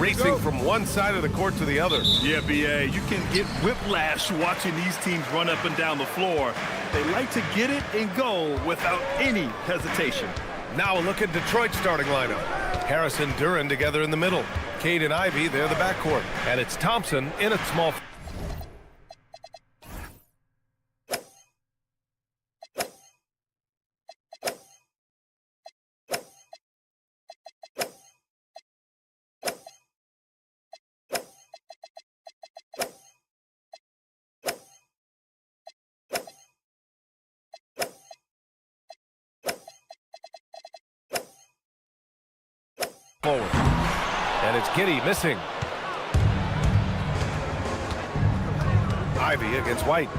racing from one side of the court to the other. Yeah, B.A., you can get whiplash watching these teams run up and down the floor. They like to get it and go without any hesitation. Now a look at Detroit's starting lineup. Harris and Duren together in the middle. Cade and Ivy, they're the backcourt. And it's Thompson in a small... forward. And it's Giddey missing. Ivy against White.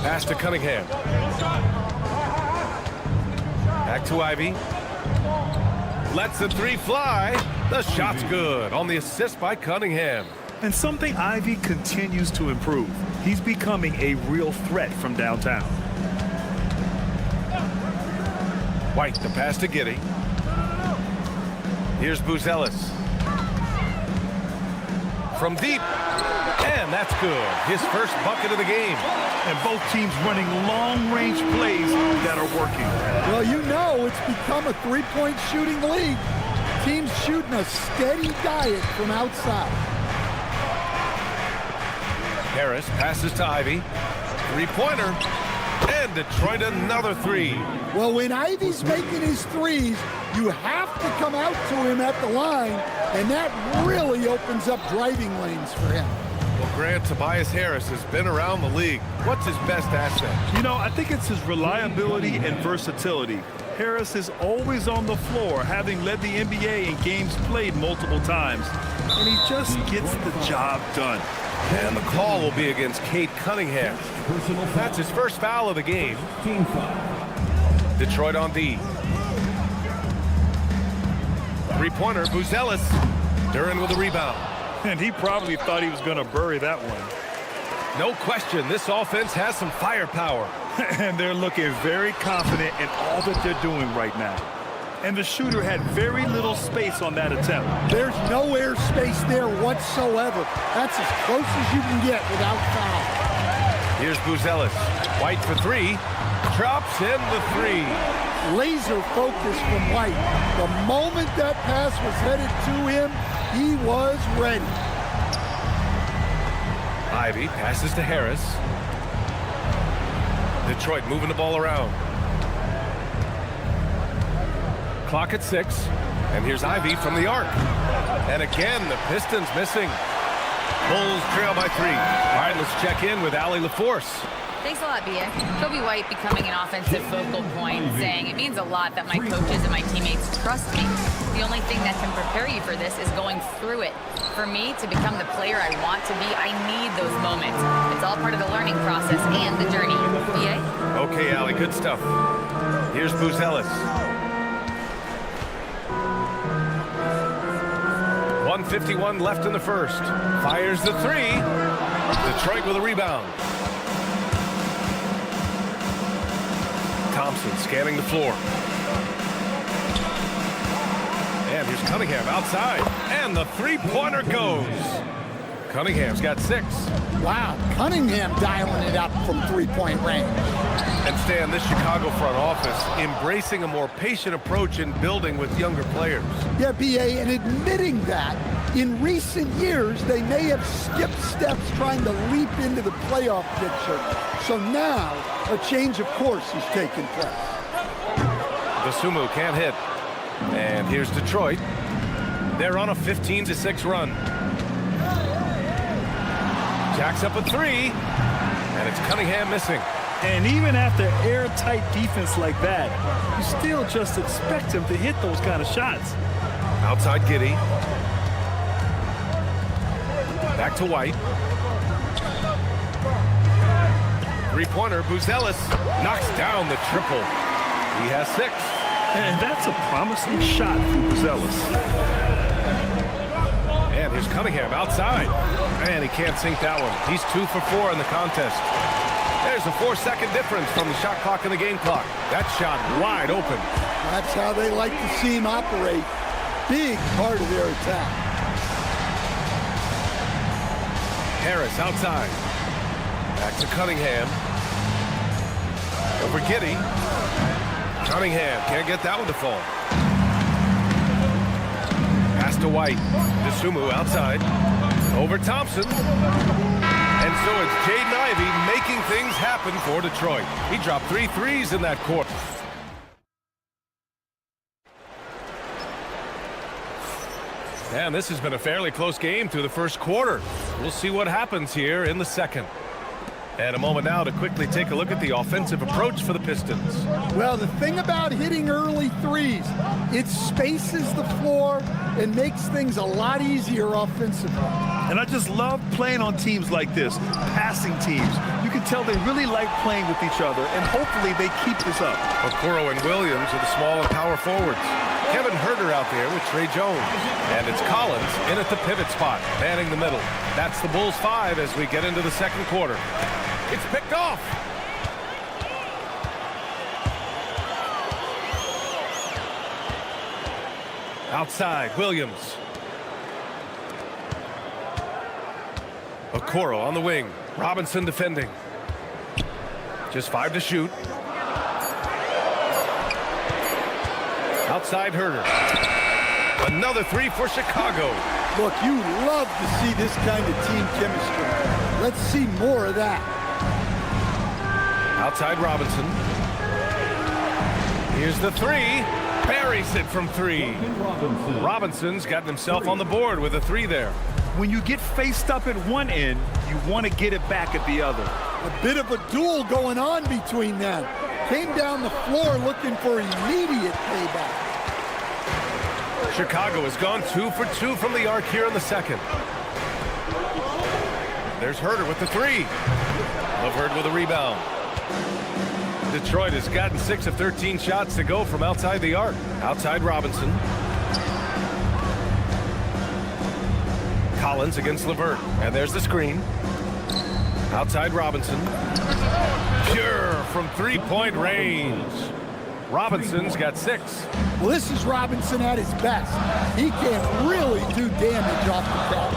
Pass to Cunningham. Back to Ivy. Lets the three fly. The shot's good on the assist by Cunningham. And something Ivy continues to improve. He's becoming a real threat from downtown. White, the pass to Giddey. Here's Buzelis. From deep. And that's good. His first bucket of the game. And both teams running long-range plays that are working. Well, you know it's become a three-point shooting league. Teams shooting a steady diet from outside. Harris passes to Ivy. Three-pointer. And Detroit another three. Well, when Ivy's making his threes, you have to come out to him at the line, and that really opens up driving lanes for him. Well, Grant, Tobias Harris has been around the league. What's his best asset? You know, I think it's his reliability and versatility. Harris is always on the floor, having led the NBA in games played multiple times. And he just gets the job done. And the call will be against Cade Cunningham. That's his first foul of the game. Detroit on D. Three-pointer, Buzelis. Duren with a rebound. And he probably thought he was going to bury that one. No question, this offense has some firepower. And they're looking very confident in all that they're doing right now. And the shooter had very little space on that attempt. There's no air space there whatsoever. That's as close as you can get without foul. Here's Buzelis. White for three. Drops in the three. Laser focus from White. The moment that pass was headed to him, he was ready. Ivy passes to Harris. Detroit moving the ball around. Clock at 6. And here's Ivy from the arc. And again, the Pistons missing. Bulls trail by 3. All right, let's check in with Allie LaForce. Thanks a lot, Bia. Kobe White becoming an offensive focal point, saying it means a lot that my coaches and my teammates trust me. The only thing that can prepare you for this is going through it. For me to become the player I want to be, I need those moments. It's all part of the learning process and the journey. BA? Okay, Allie, good stuff. Here's Buzelis. 1:51 left in the first. Fires the three. Detroit with a rebound. Thompson scanning the floor. And here's Cunningham outside. And the three-pointer goes. Cunningham's got 6. Wow, Cunningham dialing it up from three-point range. And Stan, this Chicago front office embracing a more patient approach in building with younger players. Yeah, BA, and admitting that in recent years, they may have skipped steps trying to leap into the playoff picture. So now, a change of course is taking place. Dosunmu can't hit. And here's Detroit. They're on a 15-6 run. Jacks up a 3. And it's Cunningham missing. And even after airtight defense like that, you still just expect him to hit those kind of shots. Outside Giddey. Back to White. Three-pointer, Buzelis knocks down the triple. He has 6. And that's a promising shot for Buzelis. And here's Cunningham outside. And he can't sink that one. He's 2 for 4 in the contest. There's a 4-second difference from the shot clock and the game clock. That shot wide open. That's how they like to see him operate. Big part of their attack. Harris outside. Back to Cunningham. Over Giddey. Cunningham can't get that one to fall. Pass to White. DeSumo outside. Over Thompson. And so it's Jaden Ivey making things happen for Detroit. He dropped 3 threes in that quarter. And this has been a fairly close game through the first quarter. We'll see what happens here in the second. And a moment now to quickly take a look at the offensive approach for the Pistons. Well, the thing about hitting early threes, it spaces the floor and makes things a lot easier offensively. And I just love playing on teams like this, passing teams. You can tell they really like playing with each other, and hopefully they keep this up. Okoro and Williams are the small and power forwards. Kevin Huerter out there with Trey Jones. And it's Collins in at the pivot spot, manning the middle. That's the Bulls 5 as we get into the second quarter. It's picked off. Outside, Williams. Okoro on the wing. Robinson defending. Just 5 to shoot. Outside Huerter. Another 3 for Chicago. Look, you love to see this kind of team chemistry. Let's see more of that. Outside Robinson. Here's the 3. Buries it from 3. Robinson's gotten himself on the board with a 3 there. When you get faced up at one end, you want to get it back at the other. A bit of a duel going on between them. Came down the floor looking for immediate payback. Chicago has gone 2 for 2 from the arc here in the second. There's Huerter with the 3. LeVert with a rebound. Detroit has gotten 6 of 13 shots to go from outside the arc. Outside Robinson. Collins against LeVert. And there's the screen. Outside Robinson. Pure from three-point range. Robinson's got 6. Well, this is Robinson at his best. He can really do damage off the catch.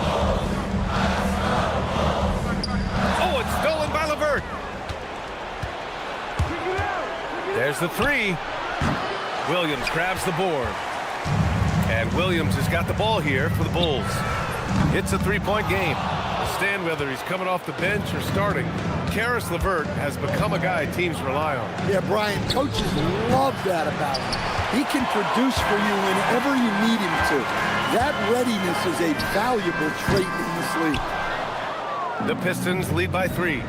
Oh, it's stolen by LeVert. There's the 3. Williams grabs the board. And Williams has got the ball here for the Bulls. It's a 3-point game. Stand whether he's coming off the bench or starting. Karis LeVert has become a guy teams rely on. Yeah, Brian, coaches love that about him. He can produce for you whenever you need him to. That readiness is a valuable trait in this league. The Pistons lead by 3.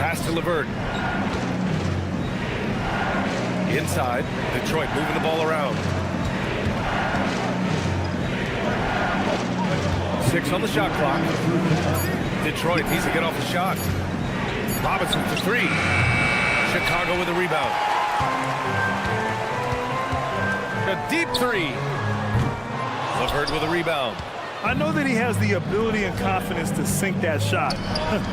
Pass to LeVert. Inside, Detroit moving the ball around. 6 on the shot clock. Detroit needs to get off the shot. Robinson for 3. Chicago with a rebound. A deep 3. LeVert with a rebound. I know that he has the ability and confidence to sink that shot.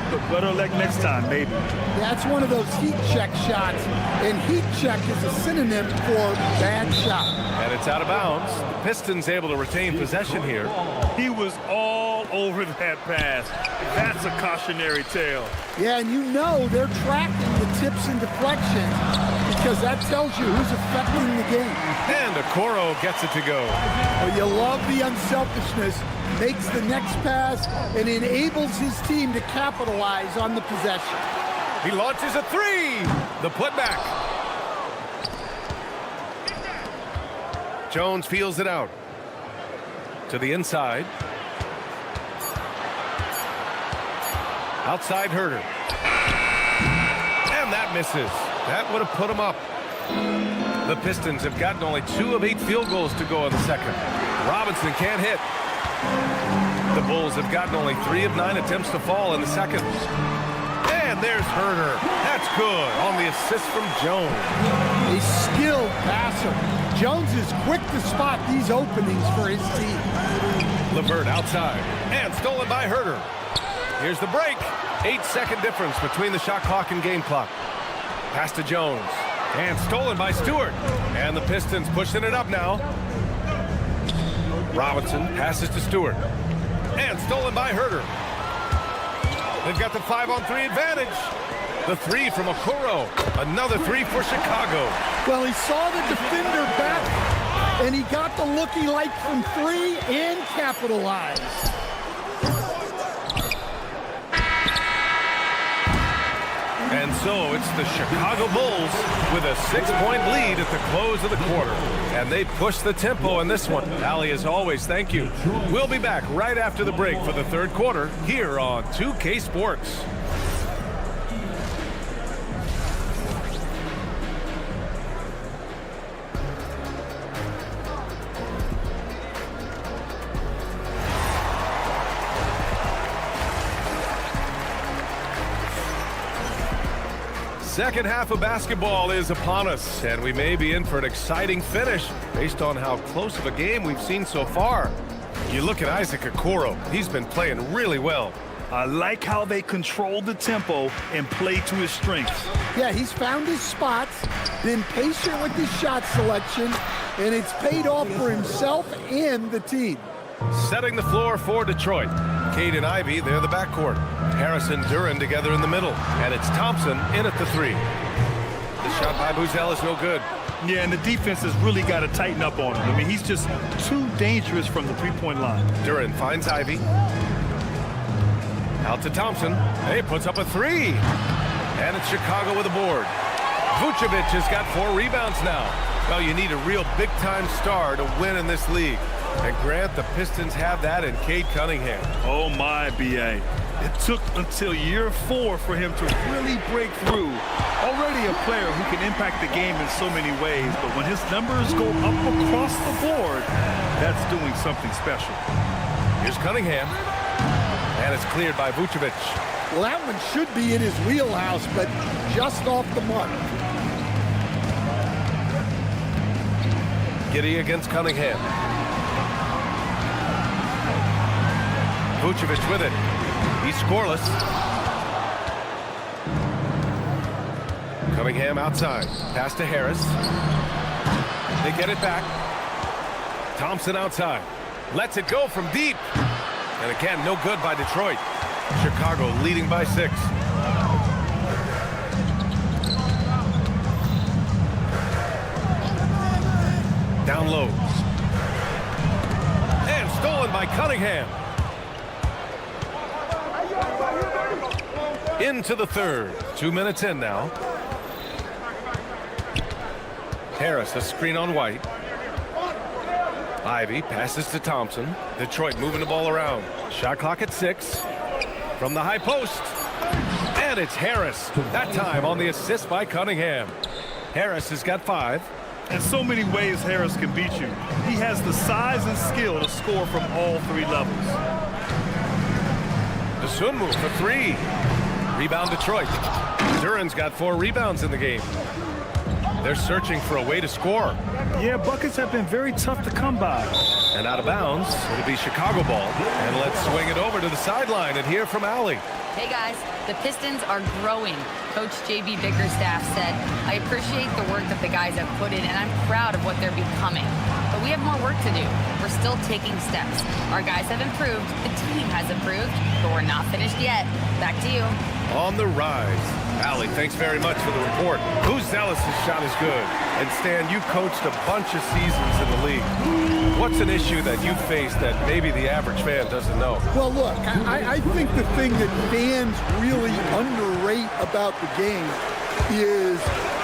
But better luck next time, maybe. That's one of those heat check shots. And heat check is a synonym for bad shot. And it's out of bounds. The Pistons able to retain possession here. He was all over that pass. That's a cautionary tale. Yeah, and you know they're tracking the tips and deflections because that tells you who's affecting the game. And Okoro gets it to go. Well, you love the unselfishness, makes the next pass, and enables his team to capitalize on the possession. He launches a 3. The putback. Jones feels it out. To the inside. Outside Huerter. And that misses. That would have put him up. The Pistons have gotten only 2 of 8 field goals to go in the second. Robinson can't hit. The Bulls have gotten only 3 of 9 attempts to fall in the second. And there's Huerter. That's good on the assist from Jones. A skilled passer. Jones is quick to spot these openings for his team. LeVert outside. And stolen by Huerter. Here's the break. 8-second difference between the shot clock and game clock. Pass to Jones. And stolen by Stewart. And the Pistons pushing it up now. Robinson passes to Stewart. And stolen by Herter. They've got the 5-on-3 advantage. The three from Okoro. Another three for Chicago. Well, he saw the defender back, and he got the looky like from three and capitalized. And so it's the Chicago Bulls with a 6-point lead at the close of the quarter. And they push the tempo in this one. Ali, as always, thank you. We'll be back right after the break for the third quarter here on 2K Sports. Second half of basketball is upon us, and we may be in for an exciting finish based on how close of a game we've seen so far. You look at Isaac Okoro. He's been playing really well. I like how they control the tempo and play to his strengths. Yeah, he's found his spots, been patient with his shot selection, and it's paid off for himself and the team. Setting the floor for Detroit. Cade and Ivy, they're the backcourt. Harris and Duran together in the middle. And it's Thompson in at the three. The shot by Buzel is no good. Yeah, and the defense has really got to tighten up on him. I mean, he's just too dangerous from the three-point line. Duran finds Ivy. Out to Thompson. He puts up a three. And it's Chicago with a board. Vucevic has got 4 rebounds now. Well, you need a real big-time star to win in this league. And Grant, the Pistons have that in Cade Cunningham. Oh, my, B.A. It took until year 4 for him to really break through. Already a player who can impact the game in so many ways, but when his numbers go up across the board, that's doing something special. Here's Cunningham. And it's cleared by Vucevic. Well, that one should be in his wheelhouse, but just off the mark. Giddey against Cunningham. Vucevic with it. He's scoreless. Cunningham outside. Pass to Harris. They get it back. Thompson outside. Lets it go from deep. And again, no good by Detroit. Chicago leading by 6. Down low. And stolen by Cunningham. Into the third. 2 minutes in now. Harris, a screen on White. Ivy passes to Thompson. Detroit moving the ball around. Shot clock at 6. From the high post. And it's Harris. That time on the assist by Cunningham. Harris has got 5. In so many ways, Harris can beat you. He has the size and skill to score from all 3 levels. The swim move for 3. Rebound Detroit. Duran's got 4 rebounds in the game. They're searching for a way to score. Yeah, buckets have been very tough to come by. And out of bounds, it'll be Chicago ball. And let's swing it over to the sideline and hear from Ali. Hey guys, the Pistons are growing. Coach J.B. Bickerstaff said, I appreciate the work that the guys have put in and I'm proud of what they're becoming. But we have more work to do. We're still taking steps. Our guys have improved, the team has improved, but we're not finished yet. Back to you. On the rise. Ali, thanks very much for the report. Buzel's shot is good. And Stan, you coached a bunch of seasons in the league. What's an issue that you face that maybe the average fan doesn't know? Well, look, I think the thing that fans really underrate about the game is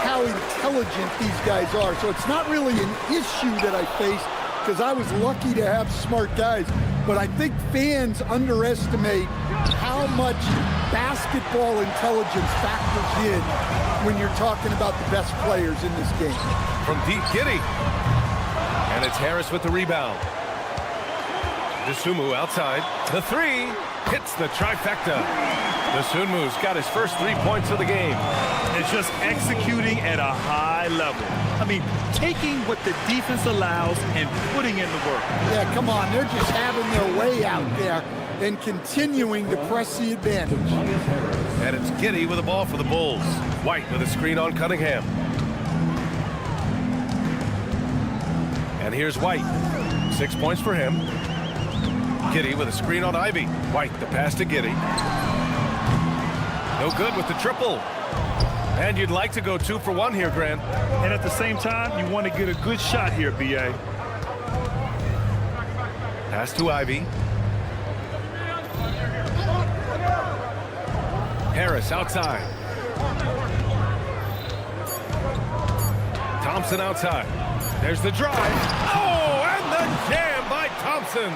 how intelligent these guys are. So it's not really an issue that I face because I was lucky to have smart guys. But I think fans underestimate how much basketball intelligence factors in when you're talking about the best players in this game. From deep, Giddey. And it's Harris with the rebound. Dosunmu outside. The 3 hits the trifecta. Dosunmu's got his first 3 points of the game. It's just executing at a high level. I mean, taking what the defense allows and putting in the work. Yeah, come on. They're just having their way out there and continuing to press the advantage. And it's Giddey with the ball for the Bulls. White with a screen on Cunningham. And here's White. 6 points for him. Giddey with a screen on Ivy. White, the pass to Giddey. No good with the triple. And you'd like to go 2 for 1 here, Grant. And at the same time, you want to get a good shot here, B.A. Pass to Ivy. Harris outside. Thompson outside. There's the drive. Oh, and the jam by Thompson.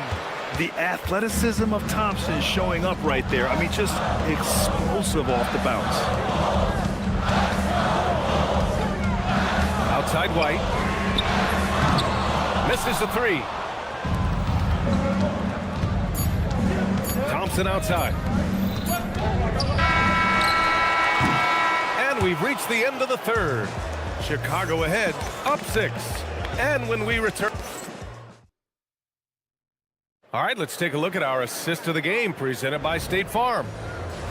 The athleticism of Thompson showing up right there. I mean, just explosive off the bounce. Outside White. Misses the 3. Thompson outside. And we've reached the end of the third. Chicago ahead, up 6. And when we return... All right, let's take a look at our assist of the game presented by State Farm.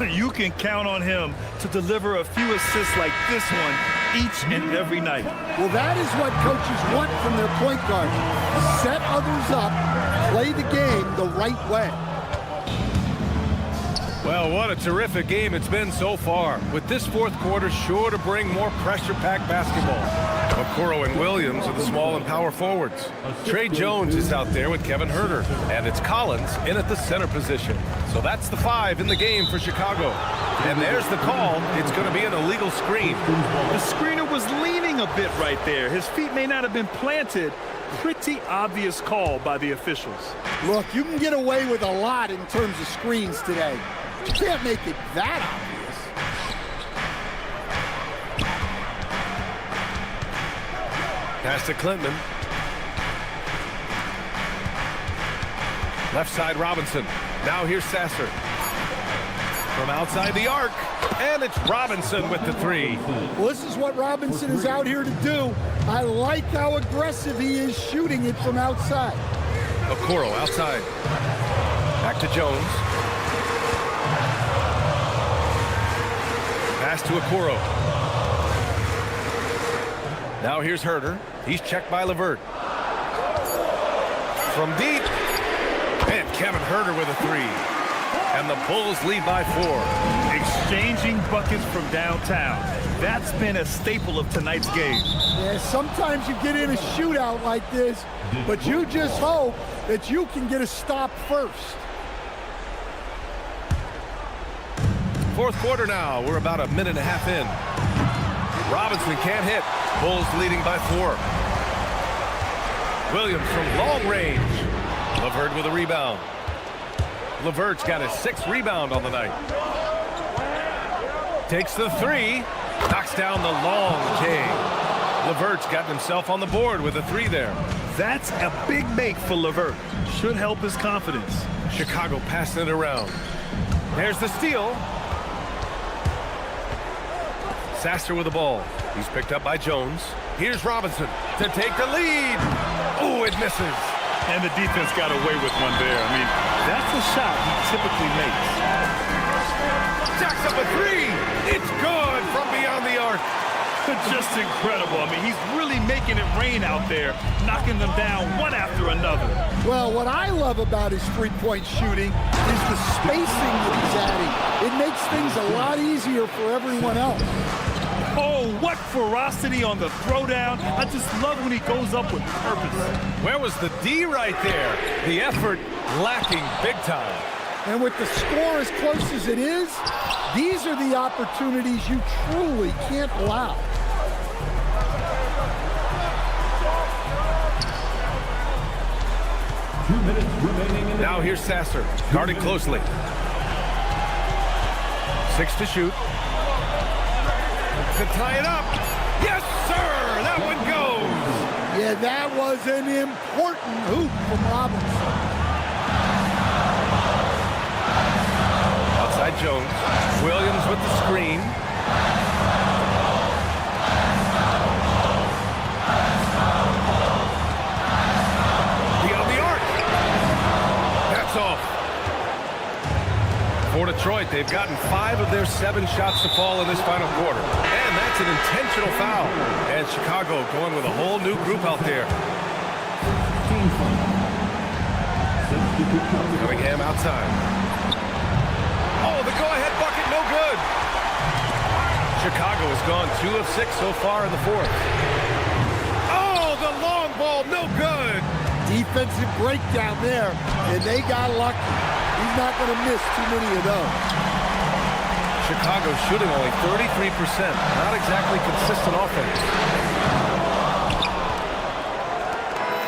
You can count on him to deliver a few assists like this one each and every night. Well, that is what coaches want from their point guard. Set others up, play the game the right way. Well, what a terrific game it's been so far, with this fourth quarter sure to bring more pressure-packed basketball. Okoro and Williams are the small and power forwards. Trey Jones is out there with Kevin Huerter, and it's Collins in at the center position. So that's the 5 in the game for Chicago. And there's the call. It's going to be an illegal screen. The screener was leaning a bit right there. His feet may not have been planted. Pretty obvious call by the officials. Look, you can get away with a lot in terms of screens today. You can't make it that obvious. Pass to Clinton. Left side Robinson. Now here's Sasser. From outside the arc. And it's Robinson with the 3. Well, this is what Robinson is out here to do. I like how aggressive he is shooting it from outside. Okoro outside. Back to Jones. Pass to Okoro. Now here's Huerter. He's checked by LeVert. From deep. And Kevin Huerter with a 3. And the Bulls lead by 4. Exchanging buckets from downtown. That's been a staple of tonight's game. Yeah, sometimes you get in a shootout like this, but you just hope that you can get a stop first. Fourth quarter now. We're about a minute and a half in. Robinson can't hit. Bulls leading by 4. Williams from long range. LeVert with a rebound. LeVert's got his 6th rebound on the night. Takes the 3. Knocks down the long J. LeVert's gotten himself on the board with a 3 there. That's a big make for LeVert. Should help his confidence. Chicago passing it around. There's the steal. Sasser with the ball. He's picked up by Jones. Here's Robinson to take the lead. Oh, it misses. And the defense got away with one there. I mean, that's a shot he typically makes. Jacks up a 3. It's good from beyond the arc. Just incredible. I mean, he's really making it rain out there, knocking them down one after another. Well, what I love about his three-point shooting is the spacing that he's adding. It makes things a lot easier for everyone else. Oh, what ferocity on the throwdown. I just love when he goes up with purpose. Where was the D right there? The effort lacking big time. And with the score as close as it is, these are the opportunities you truly can't allow. Now here's Sasser, guarded closely. 6 to shoot. To tie it up. Yes, sir! That one goes! Yeah, that was an important hoop from Robinson. Outside Jones. Williams with the screen. Beyond the arc. That's off. For Detroit, they've gotten 5 of their 7 shots to fall in this final quarter. And that's an intentional foul. And Chicago going with a whole new group out there. Cunningham outside. Oh, the go-ahead bucket, no good. Chicago has gone 2 of 6 so far in the fourth. Oh, the long ball, no good. Defensive breakdown there, and they got lucky. He's not going to miss too many of those. Chicago shooting only 33%. Not exactly consistent offense.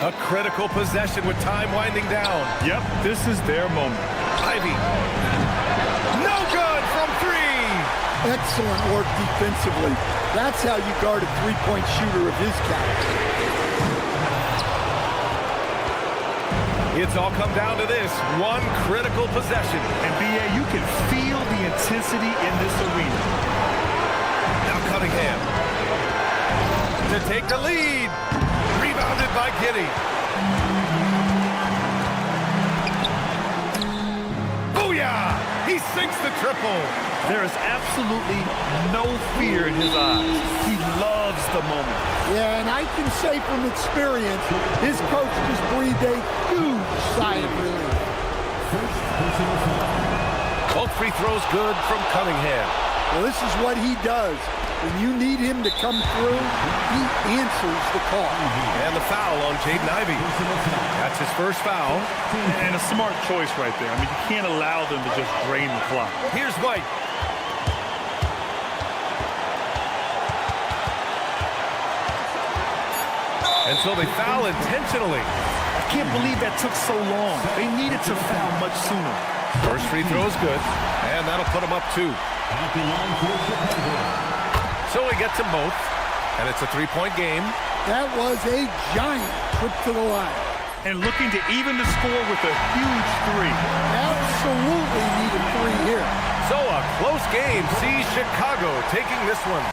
A critical possession with time winding down. Yep, this is their moment. Ivy. No good from 3. Excellent work defensively. That's how you guard a three-point shooter of his caliber. It's all come down to this one critical possession. And B.A., you can feel the intensity in this arena. Now Cunningham to take the lead. Rebounded by Giddey. Booyah! He sinks the triple. There is absolutely no fear in his eyes. He loves the moment. Yeah, and I can say from experience, his coach just breathed a huge sigh of relief. Both free throws good from Cunningham. Well, this is what he does. When you need him to come through, he answers the call. And the foul on Jaden Ivey. That's his first foul. And a smart choice right there. I mean, you can't allow them to just drain the clock. Here's White. And so they foul intentionally. I can't believe that took so long. They needed to foul much sooner. First free throw is good, and that'll put them up 2. So he gets them both, and it's a 3-point game. That was a giant trip to the line. And looking to even the score with a huge 3. Absolutely need a 3 here. So a close game sees Chicago taking this one.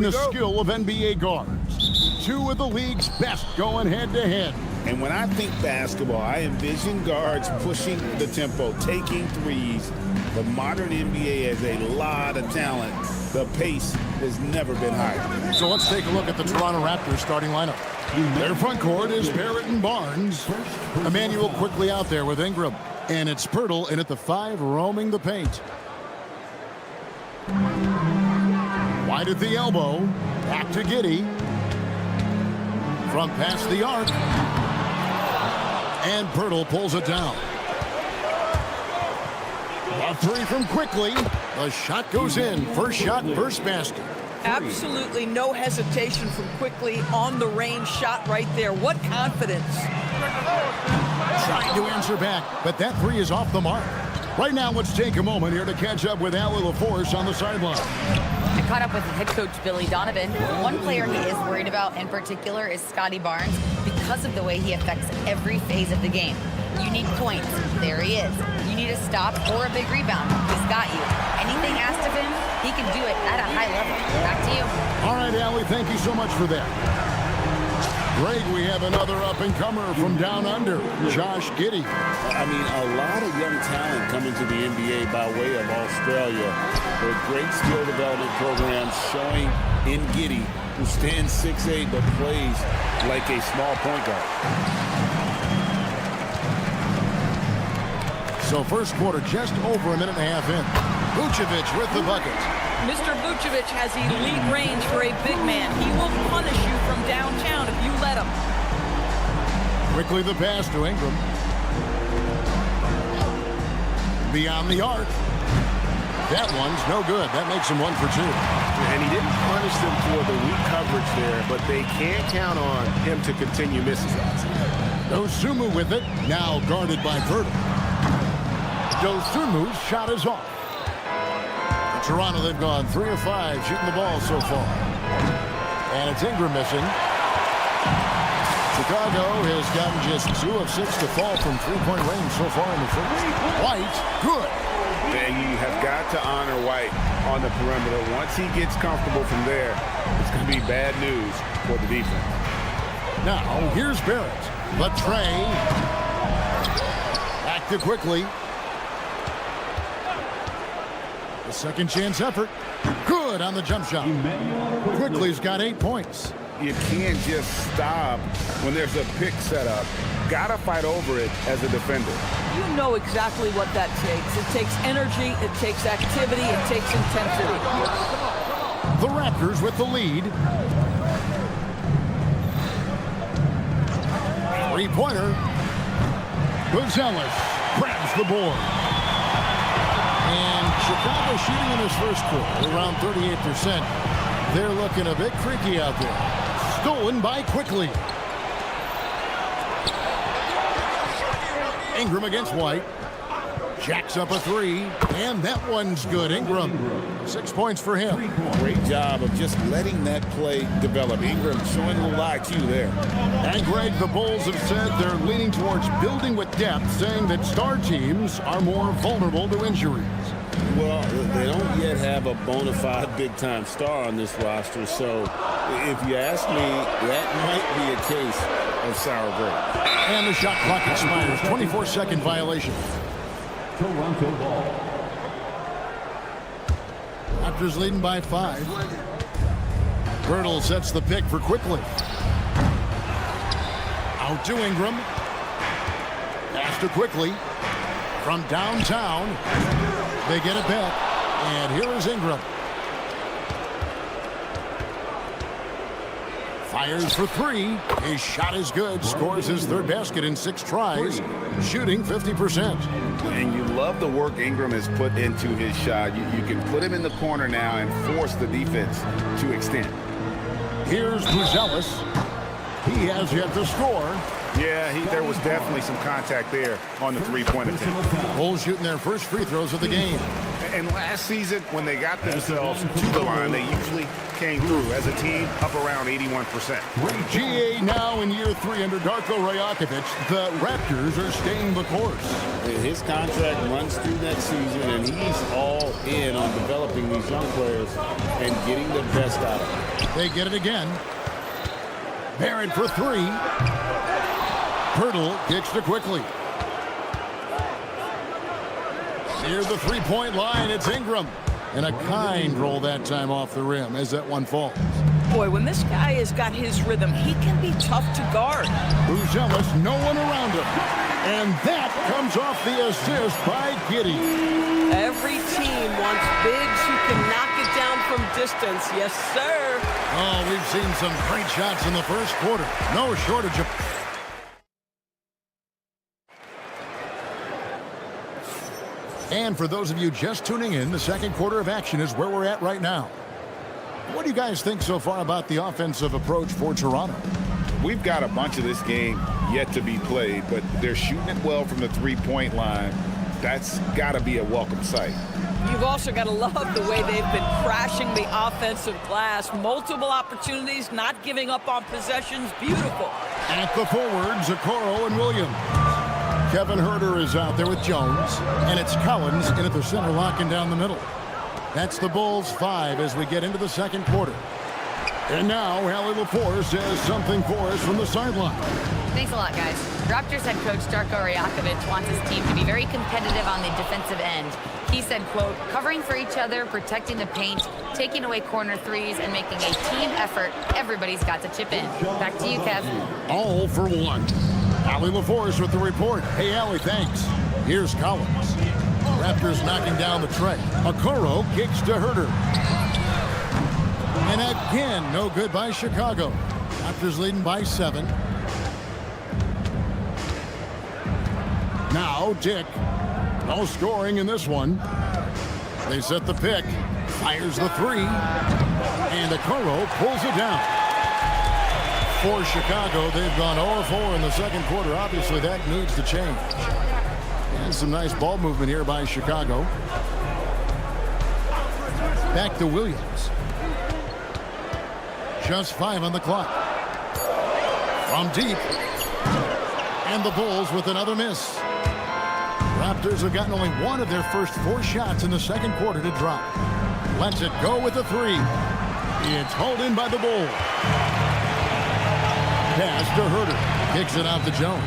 and the skill of NBA guards. Two of the league's best going head-to-head. And when I think basketball, I envision guards pushing the tempo, taking threes. The modern NBA has a lot of talent. The pace has never been higher. So let's take a look at the Toronto Raptors starting lineup. Their front court is Barrett and Barnes. Emmanuel quickly out there with Ingram. And it's Pirtle in at the 5, roaming the paint. Wide at the elbow. Back to Giddey. From past the arc. And Pirtle pulls it down. A 3 from Quickly. The shot goes in. First shot, first basket. Absolutely no hesitation from Quickly on the range shot right there. What confidence. Trying to answer back, but that 3 is off the mark. Right now, let's take a moment here to catch up with Allie LaForce on the sideline. I caught up with head coach Billy Donovan. One player he is worried about in particular is Scotty Barnes because of the way he affects every phase of the game. You need points. There he is. You need a stop or a big rebound. He's got you. Anything asked of him, he can do it at a high level. Back to you. All right, Allie, thank you so much for that. Greg, we have another up-and-comer from down under, Josh Giddey. I mean, a lot of young talent coming to the NBA by way of Australia. There are great skill development programs showing in Giddey, who stands 6'8", but plays like a small point guard. So first quarter just over a minute and a half in. Vucevic with the bucket. Mr. Vucevic has elite range for a big man. He will punish you from downtown if you let him. Quickly the pass to Ingram. Beyond the arc. That one's no good. That makes him 1 for 2. And he didn't punish them for the weak coverage there, but they can't count on him to continue missing shots. Dosunmu with it. Now guarded by Pirtle. Dosunmu's shot is off. Toronto, they've gone 3 of 5 shooting the ball so far. And it's Ingram missing. Chicago has gotten just 2 of 6 to fall from three-point range so far in the first. White, good. And you have got to honor White on the perimeter. Once he gets comfortable from there, it's going to be bad news for the defense. Now, here's Barrett. The tray. Back to Quickly. The second chance effort. Good on the jump shot. Quickly's got 8 points. You can't just stop when there's a pick set up. Gotta fight over it as a defender. You know exactly what that takes. It takes energy, it takes activity, it takes intensity. The Raptors with the lead. 3-pointer. Gonzalez grabs the board. And Chicago shooting in this first quarter around 38%. They're looking a bit freaky out there. Stolen by Quickly. Ingram against White. Jacks up a 3, and that one's good. Ingram, 6 points for him. Great job of just letting that play develop. Ingram showing a little IQ there. And Greg, the Bulls have said they're leaning towards building with depth, saying that star teams are more vulnerable to injuries. Well, they don't yet have a bona fide big-time star on this roster, so if you ask me, that might be a case of sour grapes. And the shot clock expires. 24-second violation. Toronto ball. Raptors leading by 5. Pirtle sets the pick for Quickly. Out to Ingram. Pass to Quickly. From downtown. They get it back. And here is Ingram. Fires for 3. His shot is good. Scores his 3rd basket in 6 tries. Shooting 50%. And you love the work Ingram has put into his shot. You can put him in the corner now and force the defense to extend. Here's Gonzalez. He has yet to score. Yeah, there was definitely some contact there on the three-point attempt. Bulls shooting their first free throws of the game. And last season, when they got themselves to the line, they usually came through as a team up around 81%. GA now in year 3 under Darko Rajakovic. The Raptors are staying the course. His contract runs through that season, and he's all in on developing these young players and getting the best out of them. They get it again. Barrett for 3. Hurdle kicks to quickly. Near the three-point line, it's Ingram. And a kind roll that time off the rim as that one falls. Boy, when this guy has got his rhythm, he can be tough to guard. Who's jealous? No one around him. And that comes off the assist by Giddey. Every team wants bigs who can knock it down from distance. Yes, sir. Oh, we've seen some great shots in the first quarter. No shortage of... And for those of you just tuning in, the second quarter of action is where we're at right now. What do you guys think so far about the offensive approach for Toronto? We've got a bunch of this game yet to be played, but they're shooting it well from the three-point line. That's got to be a welcome sight. You've also got to love the way they've been crashing the offensive glass. Multiple opportunities, not giving up on possessions. Beautiful. At the forwards, Okoro and Williams. Kevin Huerter is out there with Jones, and it's Collins in at the center, locking down the middle. That's the Bulls 5 as we get into the second quarter. And now, Allie LaForce says something for us from the sideline. Thanks a lot, guys. Raptors head coach Darko Rajakovic wants his team to be very competitive on the defensive end. He said, quote, covering for each other, protecting the paint, taking away corner threes, and making a team effort. Everybody's got to chip in. Back to you, Kev. All for one. Allie LaForce with the report. Hey, Allie, thanks. Here's Collins. Raptors knocking down the tray. Okoro kicks to Huerter. And again, no good by Chicago. Raptors leading by 7. Now, Dick. No scoring in this one. They set the pick. Fires the 3. And Okoro pulls it down. For Chicago, they've gone 0-4 in the second quarter. Obviously, that needs to change. And some nice ball movement here by Chicago. Back to Williams. Just 5 on the clock. From deep. And the Bulls with another miss. Raptors have gotten only one of their first 4 shots in the second quarter to drop. Lets it go with the 3. It's hauled in by the Bulls. Pass to Huerter. Kicks it out to Jones.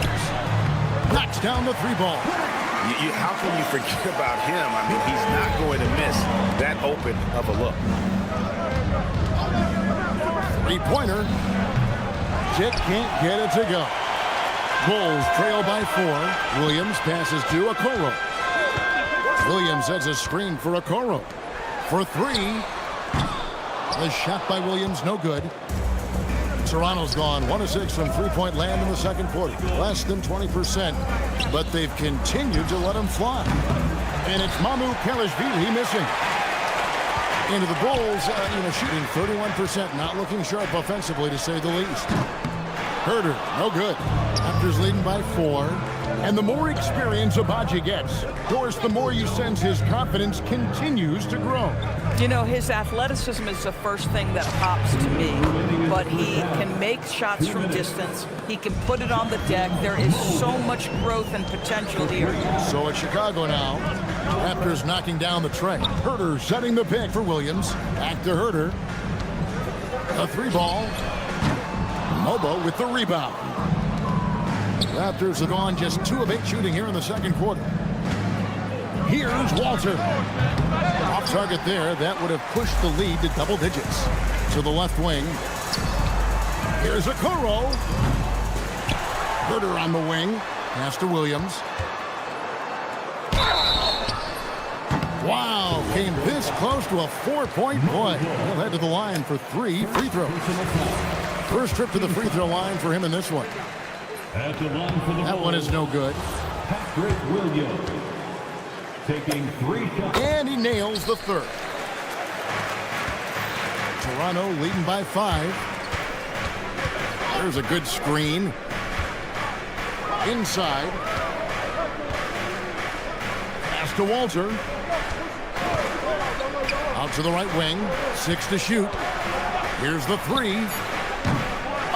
Knocks down the 3-ball. How can you forget about him? I mean, he's not going to miss that open of a look. 3-pointer. Dick can't get it to go. Bulls trail by 4. Williams passes to Okoro. Williams has a screen for Okoro. For 3. The shot by Williams, no good. Toronto's gone 1 of 6 from three-point land in the second quarter. Less than 20%, but they've continued to let them fly. And it's Mamu Kelishvili missing. Into the Bulls, shooting 31%, not looking sharp offensively to say the least. Huerter, no good. Raptors leading by 4. And the more experience Abaji gets, of course, the more you sense his confidence continues to grow. You know, his athleticism is the first thing that pops to me, but he can make shots from distance. He can put it on the deck. There is so much growth and potential here. So at Chicago now, Raptors knocking down the tray. Huerter setting the pick for Williams. Back to Huerter. A 3-ball. Mobo with the rebound. Raptors have gone just 2 of 8 shooting here in the second quarter. Here's Walter. Off target there. That would have pushed the lead to double digits. To the left wing. Here's Okoro. Huerter on the wing. Pass to Williams. Wow, came this close to a 4-point play. He'll head to the line for 3 free throws. First trip to the free throw line for him in this one. At the line for the That one is no good. Patrick Williams taking 3 shots. And he nails the 3rd. Toronto leading by 5. There's a good screen. Inside. Pass to Walter. Out to the right wing. 6 to shoot. Here's the 3.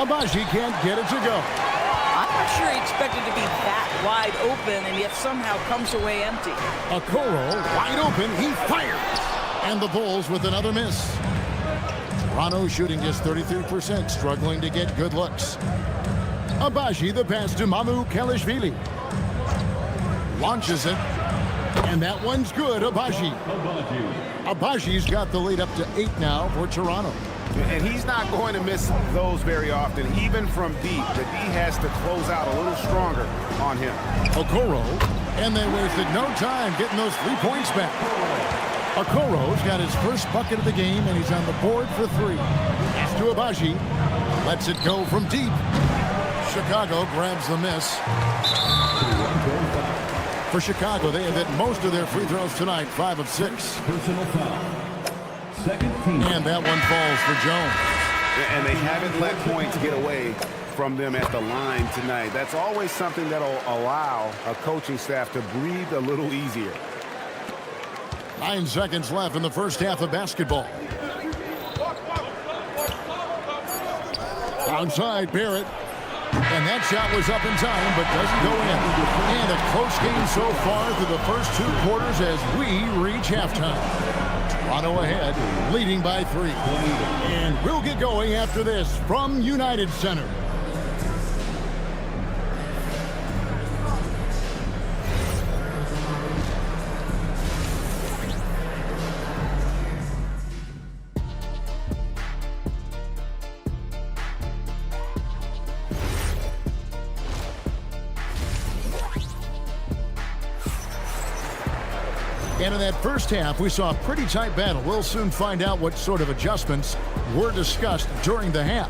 Abaji can't get it to go. I'm not sure he expected to be that wide open and yet somehow comes away empty. Okoro wide open. He fires. And the Bulls with another miss. Toronto shooting just 33%, struggling to get good looks. Abaji, the pass to Mamu Kelishvili. Launches it. And that one's good, Abaji. Abaji's got the lead up to 8 now for Toronto. And he's not going to miss those very often, even from deep. The D has to close out a little stronger on him. Okoro, and they wasted no time getting those 3 points back. Okoro's got his first bucket of the game, and he's on the board for 3. Pass to Abaji. Lets it go from deep. Chicago grabs the miss. For Chicago, they have hit most of their free throws tonight, 5 of 6. Personal foul. Second team. And that one falls for Jones. And they haven't let points get away from them at the line tonight. That's always something that'll allow a coaching staff to breathe a little easier. 9 seconds left in the first half of basketball. Outside, Barrett. And that shot was up in time, but doesn't go in. And a close game so far through the first 2 quarters as we reach halftime. Toronto ahead, leading by 3. And we'll get going after this from United Center. And in that first half, we saw a pretty tight battle. We'll soon find out what sort of adjustments were discussed during the half.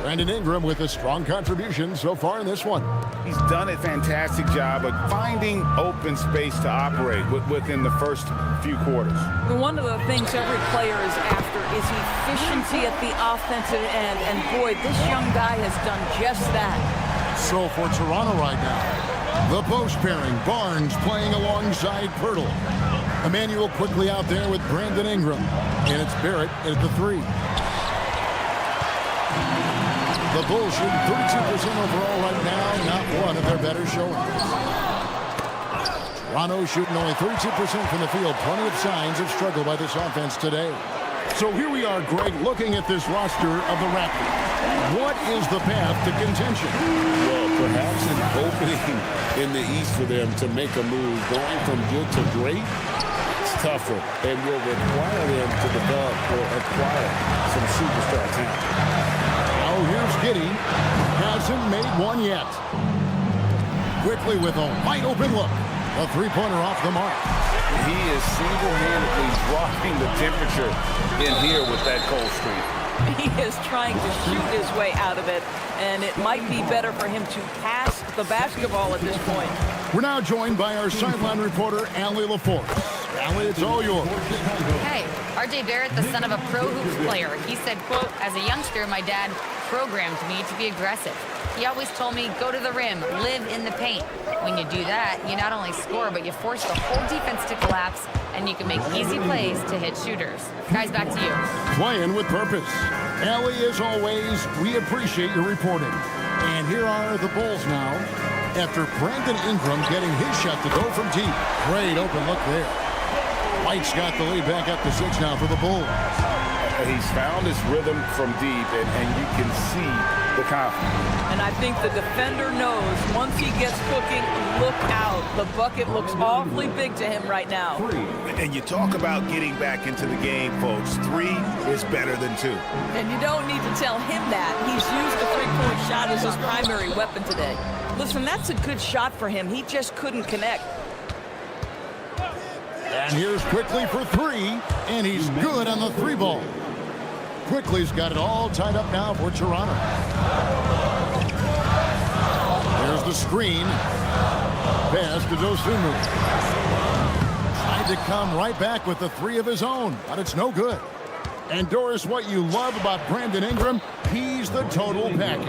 Brandon Ingram with a strong contribution so far in this one. He's done a fantastic job of finding open space to operate within the first few quarters. One of the things every player is after is efficiency at the offensive end. And boy, this young guy has done just that. So for Toronto right now, the post pairing, Barnes playing alongside Pirtle. Emmanuel quickly out there with Brandon Ingram. And it's Barrett at the 3. The Bulls shooting 32% overall right now, not one of their better showings. Toronto shooting only 32% from the field. Plenty of signs of struggle by this offense today. So here we are, Greg, looking at this roster of the Raptors. What is the path to contention? Well, perhaps an opening in the East for them to make a move. Going from good to great, it's tougher and will require them to develop or acquire some superstar talent. Oh, here's Giddey. Hasn't made one yet. Quickly with a wide open look. A 3-pointer off the mark. He is single-handedly dropping the temperature in here with that cold streak. He is trying to shoot his way out of it, and it might be better for him to pass the basketball at this point. We're now joined by our sideline reporter, Allie LaForce. Allie, it's all yours. Hey, R.J. Barrett, the son of a pro hoops player. He said, quote, as a youngster, my dad programmed me to be aggressive. He always told me, go to the rim, live in the paint. When you do that, you not only score, but you force the whole defense to collapse, and you can make easy plays to hit shooters. Guys, back to you. Playing with purpose. Allie, as always, we appreciate your reporting. And here are the Bulls now, after Brandon Ingram getting his shot to go from deep. Great open look there. White's got the lead back up to 6 now for the Bulls. He's found his rhythm from deep, and you can see the confidence. And I think the defender knows once he gets cooking, look out. The bucket looks awfully big to him right now. And you talk about getting back into the game, folks. 3 is better than 2. And you don't need to tell him that. He's used the three-point shot as his primary weapon today. Listen, that's a good shot for him. He just couldn't connect. And here's Quickly for 3, and he's good on the 3 ball. Quickly's got it all tied up now for Toronto. There's the screen. Pass to Dosunmu. Tried to come right back with the 3 of his own, but it's no good. And Doris, what you love about Brandon Ingram, He's the total package.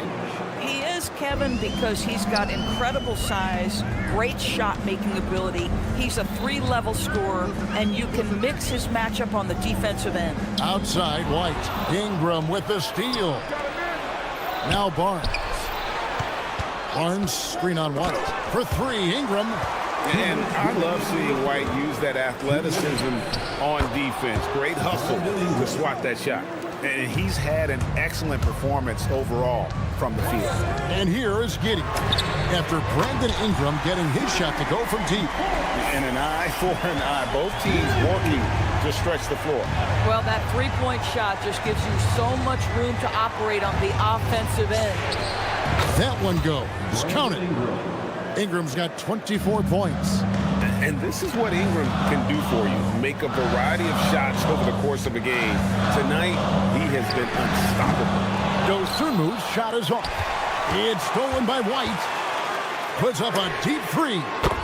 He is, Kevin, because he's got incredible size, great shot-making ability. He's a 3-level scorer, and you can mix his matchup on the defensive end. Outside, White. Ingram with the steal. Now Barnes. Barnes, screen on White. For 3, Ingram. And I love seeing White use that athleticism on defense. Great hustle to swat that shot. And he's had an excellent performance overall from the field. And here is Giddey. After Brandon Ingram getting his shot to go from deep. And an eye for an eye. Both teams working to stretch the floor. Well, that three-point shot just gives you so much room to operate on the offensive end. That one goes. Count it. Ingram's got 24 points. And this is what Ingram can do for you. Make a variety of shots over the course of a game. Tonight, he has been unstoppable. Dosunmu's shot is off. It's stolen by White. Puts up a deep 3.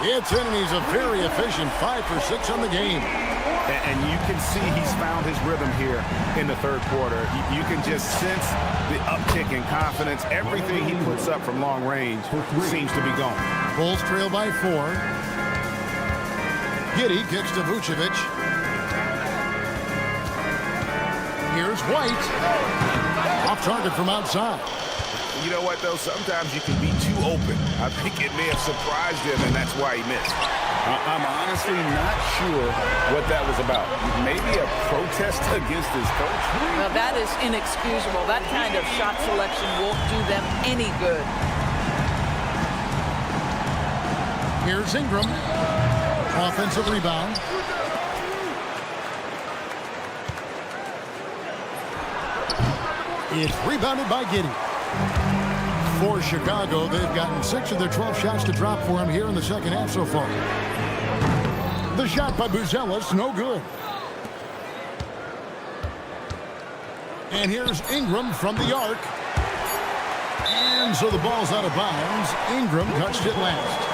It's in, and he's a very efficient 5 for 6 on the game. And you can see he's found his rhythm here in the third quarter. You can just sense the uptick in confidence. Everything he puts up from long range seems to be gone. Bulls trail by 4. Giddey kicks to Vucevic. Here's White. Off target from outside. You know what, though? Sometimes you can be too open. I think it may have surprised him, and that's why he missed. I'm honestly not sure what that was about. Maybe a protest against his coach? Well, that is inexcusable. That kind of shot selection won't do them any good. Here's Ingram. Offensive rebound. It's rebounded by Giddey. For Chicago, they've gotten 6 of their 12 shots to drop for him here in the second half so far. The shot by Buzelis, no good. And here's Ingram from the arc. And so the ball's out of bounds. Ingram touched it last.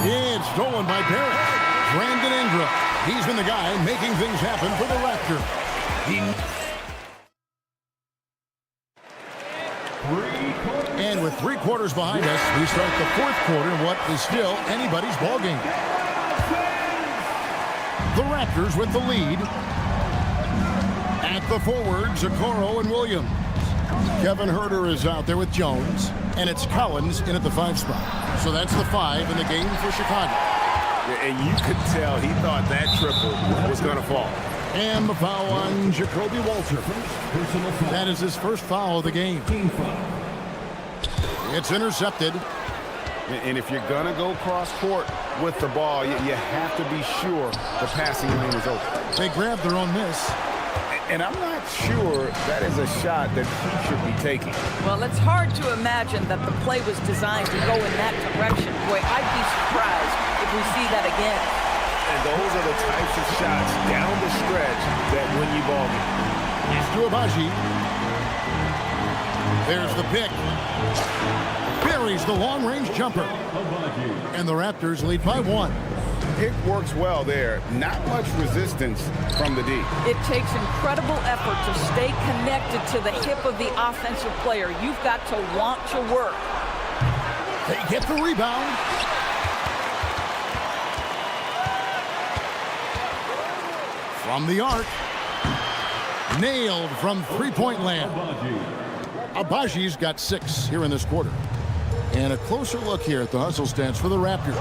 It's stolen by Barrett. Brandon Ingram. He's been the guy making things happen for the Raptors. And with 3 quarters behind us, we start the 4th quarter in what is still anybody's ballgame. The Raptors with the lead. At the forwards, Okoro and Williams. Kevin Huerter is out there with Jones, and it's Collins in at the 5 spot. So that's the 5 in the game for Chicago. And you could tell he thought that triple was going to fall. And the foul on Jacoby Walter. That is his first foul of the game. It's intercepted. And if you're going to go cross-court with the ball, you have to be sure the passing lane is open. They grabbed their own miss. And I'm not sure that is a shot that he should be taking. Well, it's hard to imagine that the play was designed to go in that direction. Boy, I'd be surprised if we see that again. And those are the types of shots down the stretch that win you ball games. To Abaji. There's the pick. Buries the long-range jumper. And the Raptors lead by 1. Pick works well there. Not much resistance from the D. It takes incredible effort to stay connected to the hip of the offensive player. You've got to want to work. They get the rebound. From the arc. Nailed from 3-point land. Abaji's got 6 here in this quarter. And a closer look here at the hustle stats for the Raptors.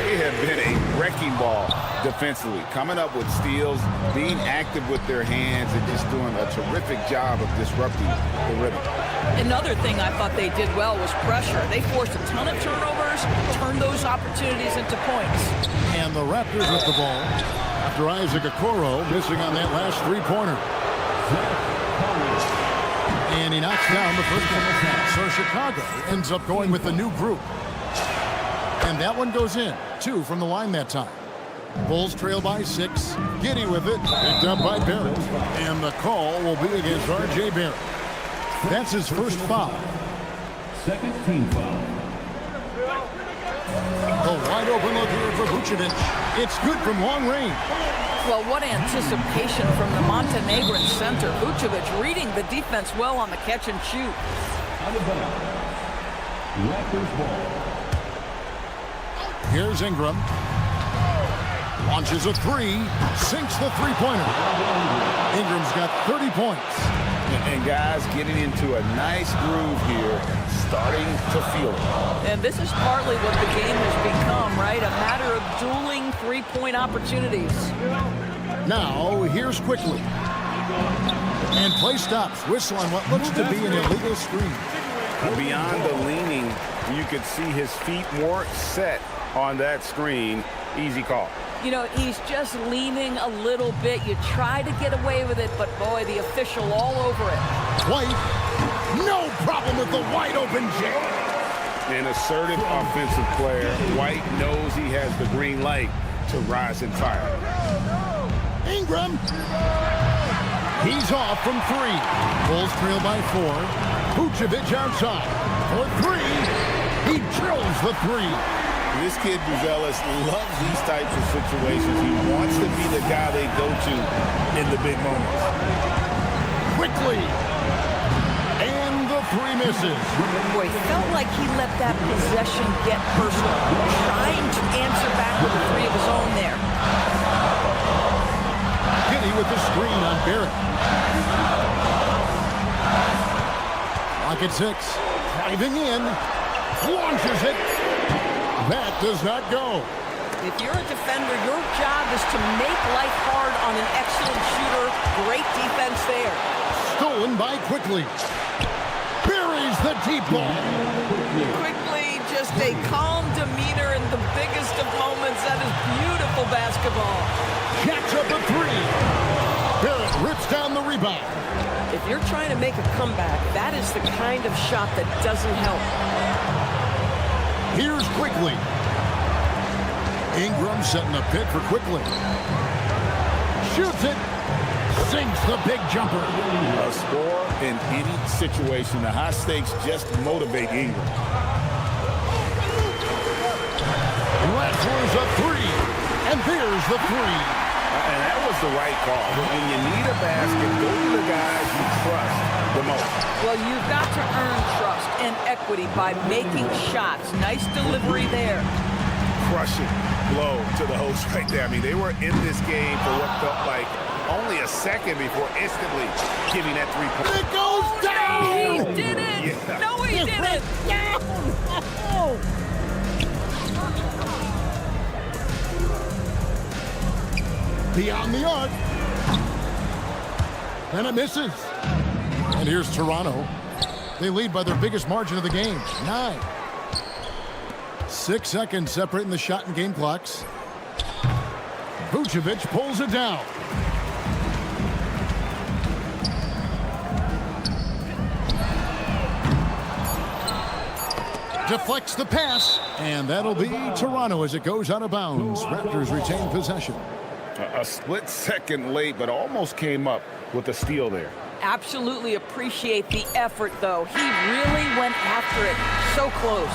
They have been a wrecking ball defensively, coming up with steals, being active with their hands, and just doing a terrific job of disrupting the rhythm. Another thing I thought they did well was pressure. They forced a ton of turnovers, turned those opportunities into points. And the Raptors with the ball after Isaac Okoro missing on that last 3-pointer. And he knocks down the first one. So Chicago ends up going with the new group. And that one goes in. 2 from the line that time. Bulls trail by 6. Giddey with it. Picked up by Barrett. And the call will be against R.J. Barrett. That's his first foul. Second team foul. The wide open look here for Vucevic. It's good from long range. Well, what anticipation from the Montenegrin center. Vucevic reading the defense well on the catch and shoot. Out of bounds. Raptors ball. Here's Ingram. Launches a three. Sinks the three-pointer. Ingram's got 30 points. And guys getting into a nice groove here, starting to feel it. And this is partly what the game has become, right? A matter of dueling three-point opportunities. Now, here's Quickly. And play stops. Whistle on what looks to be an illegal screen. Beyond the leaning, you could see his feet more set on that screen. Easy call. You know, he's just leaning a little bit. You try to get away with it, but boy, the official all over it. White, no problem with the wide open jam. An assertive offensive player. White knows he has the green light to rise and fire. Ingram. He's off from three. Bulls trail by 4. Vucevic outside. For 3. He drills the 3. This kid, Buzelis, loves these types of situations. He wants to be the guy they go to in the big moments. Quickly. And the 3 misses. Boy, felt like he let that possession get personal. Trying to answer back with a 3 of his own there. Giddy with the screen on Barrett. Lock at 6. Driving in. Launches it. That does not go. If you're a defender, your job is to make life hard on an excellent shooter. Great defense there. Stolen by Quickly. Buries the deep ball. Quickly, just a calm demeanor in the biggest of moments. That is beautiful basketball. Jacks up a 3. Barrett rips down the rebound. If you're trying to make a comeback, that is the kind of shot that doesn't help. Here's Quickly. Ingram setting a pick for Quickly. Shoots it. Sinks the big jumper. A score in any situation. The high stakes just motivate Ingram. Wrestler's a 3. And there's the 3. And that was the right call. When you need a basket, go to the guys you trust the most. Well, you've got to earn trust and equity by making shots. Nice delivery there. Crushing blow to the host right there. I mean, they were in this game for what felt like only a second before instantly giving that 3-point. It goes down! He did it! Yeah. No, he didn't! Beyond the arc. And it misses. And here's Toronto. They lead by their biggest margin of the game, 9. 6 seconds separating the shot and game clocks. Vucevic pulls it down. Deflects the pass. And that'll be Toronto as it goes out of bounds. Raptors retain possession. A split second late, but almost came up with a steal there. Absolutely appreciate the effort, though. He really went after it. So close.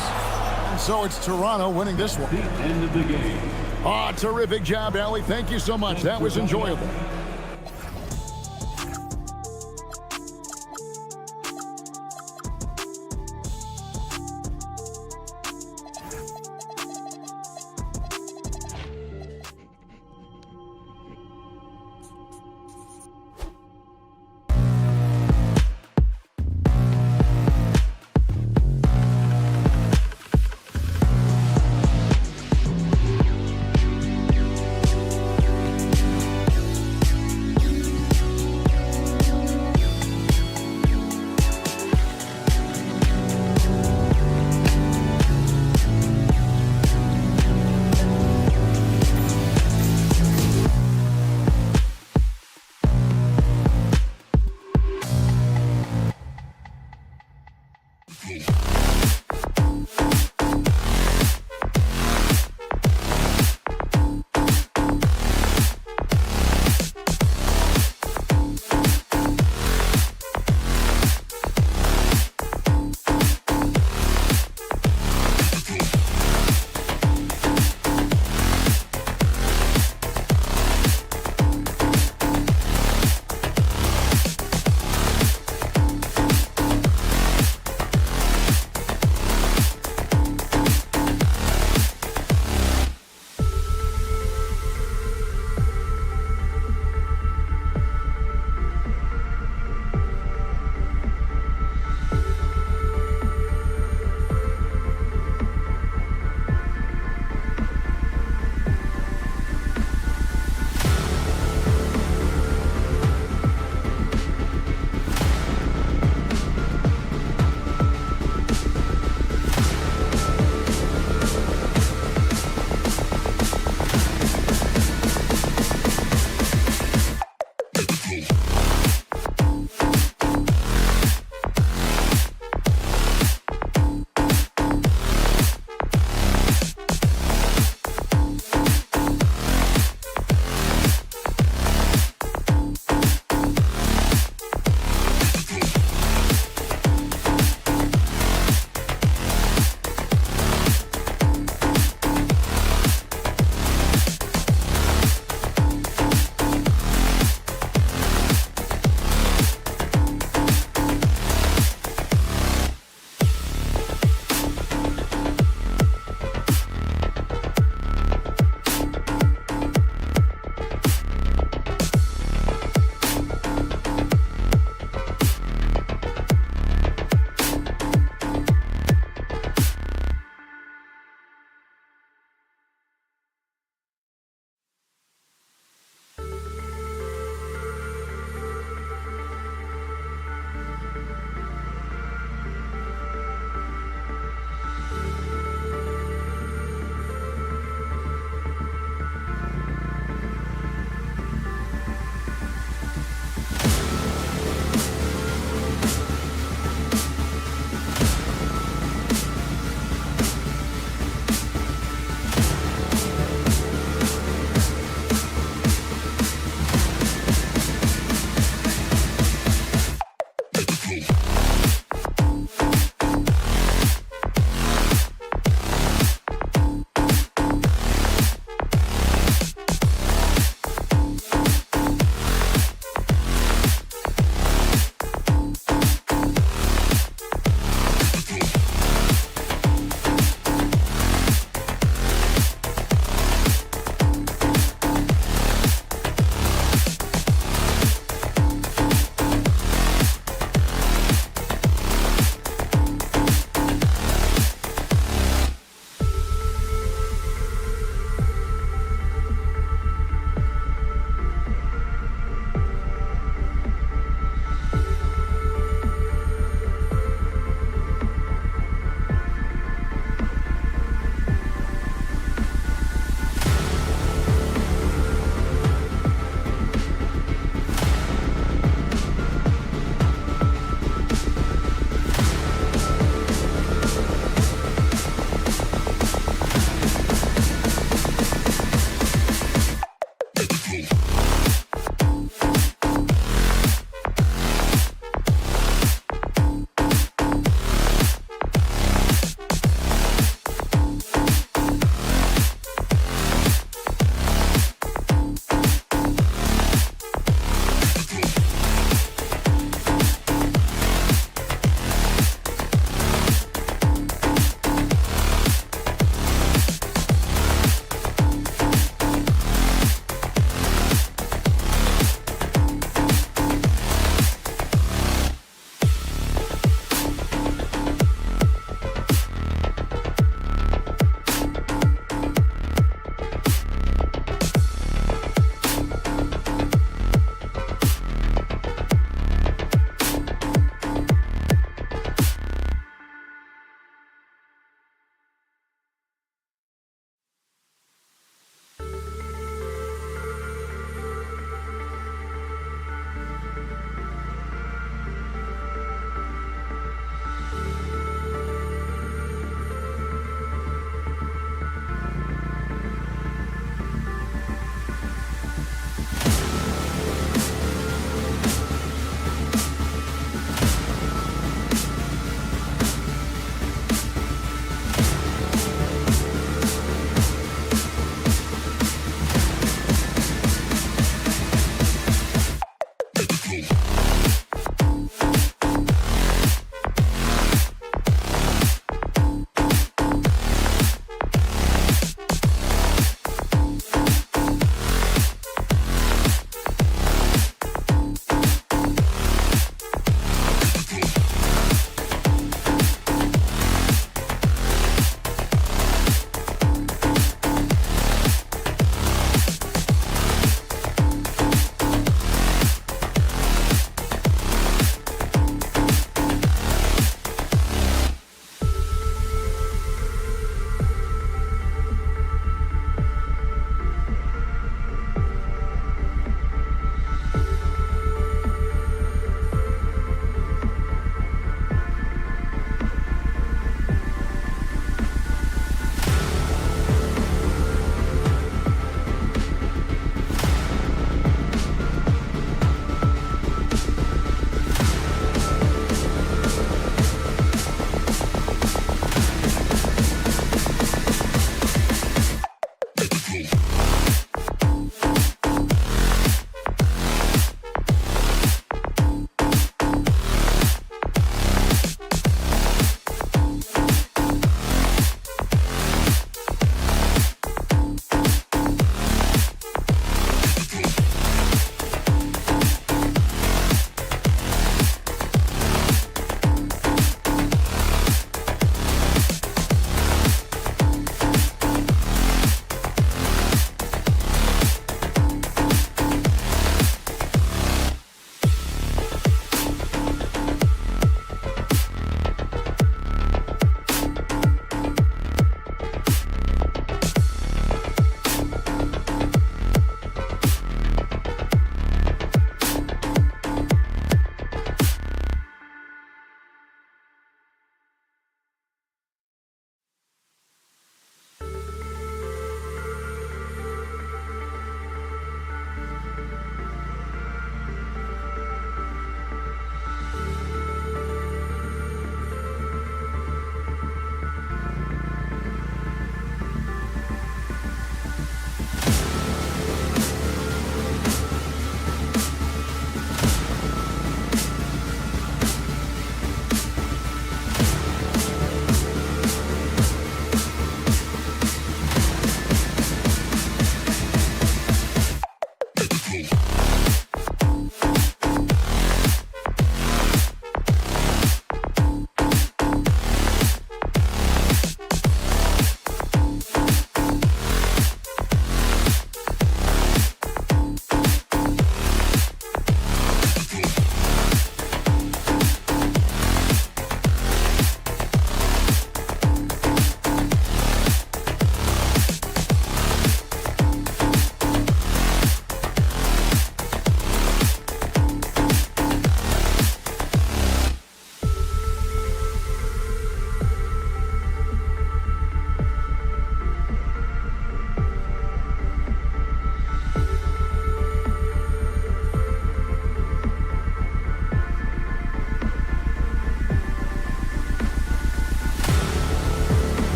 And so it's Toronto winning this one. The end of the game. Oh, terrific job, Allie. Thank you so much. That was enjoyable.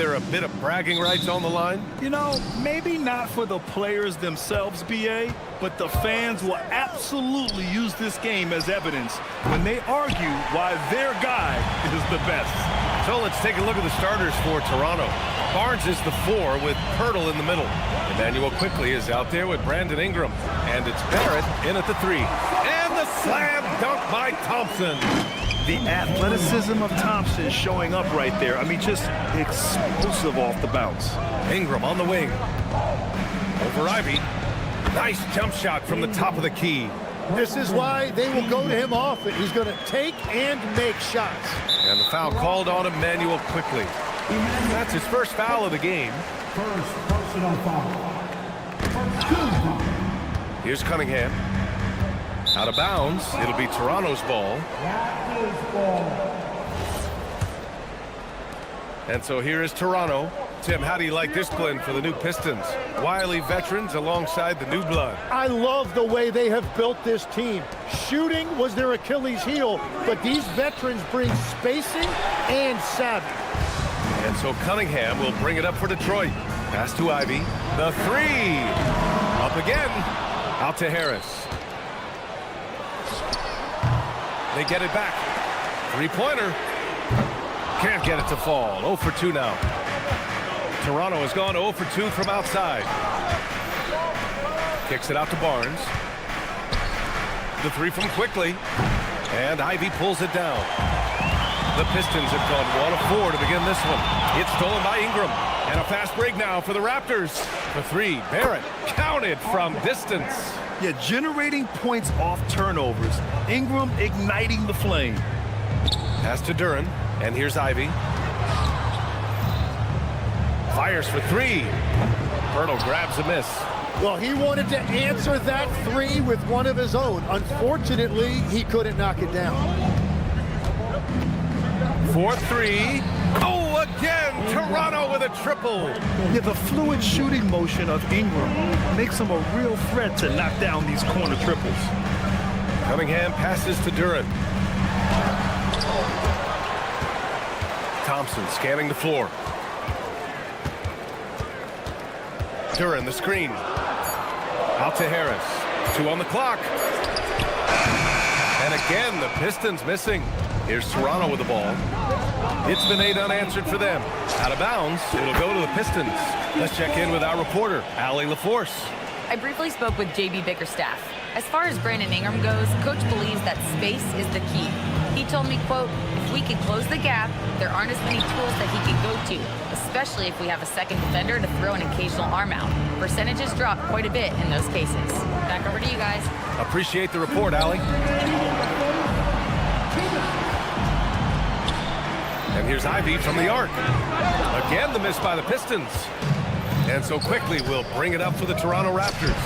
there a bit of bragging rights on the line? You know, maybe not for the players themselves, BA, but the fans will absolutely use this game as evidence when they argue why their guy is the best. So let's take a look at the starters for Toronto. Barnes is the 4 with Pirtle in the middle. Emmanuel Quickley is out there with Brandon Ingram. And it's Barrett in at the 3. And the slam dunk by Thompson. The athleticism of Thompson showing up right there. I mean, just explosive off the bounce. Ingram on the wing. Over Ivy. Nice jump shot from the top of the key. This is why they will go to him often. He's going to take and make shots. And the foul called on Emmanuel Quickley. That's his first foul of the game. First personal foul. First team foul. Here's Cunningham. Out of bounds. It'll be Toronto's ball. Raptors ball. And so here is Toronto. Tim, how do you like this blend for the new Pistons? Wily veterans alongside the new blood. I love the way they have built this team. Shooting was their Achilles heel, but these veterans bring spacing and savvy. And so Cunningham will bring it up for Detroit. Pass to Ivy. The 3. Up again. Out to Harris. They get it back. 3-pointer. Can't get it to fall. 0 for 2 now. Toronto has gone 0 for 2 from outside. Kicks it out to Barnes. The 3 from Quickley. And Ivy pulls it down. The Pistons have gone 1 of 4 to begin this one. It's stolen by Ingram. And a fast break now for the Raptors. The 3, Barrett, counted from distance. Yeah, generating points off turnovers. Ingram igniting the flame. Pass to Duren. And here's Ivy. Fires for 3. Pirtle grabs a miss. Well, he wanted to answer that 3 with one of his own. Unfortunately, he couldn't knock it down. 4-3. Oh, again, Toronto with a triple. Yeah, the fluid shooting motion of Ingram makes him a real threat to knock down these corner triples. Cunningham passes to Duren. Thompson scanning the floor. Duren, the screen. Out to Harris. 2 on the clock. And again, the Pistons missing. Here's Toronto with the ball. It's been 8 unanswered for them. Out of bounds, it'll go to the Pistons. Let's check in with our reporter, Allie LaForce. I briefly spoke with JB Bickerstaff. As far as Brandon Ingram goes, Coach believes that space is the key. He told me, quote, if we can close the gap, there aren't as many tools that he can go to, especially if we have a second defender to throw an occasional arm out. Percentages drop quite a bit in those cases. Back over to you guys. Appreciate the report, Allie. And here's Ivy from the arc. Again, the miss by the Pistons. And so Quickley will bring it up for the Toronto Raptors.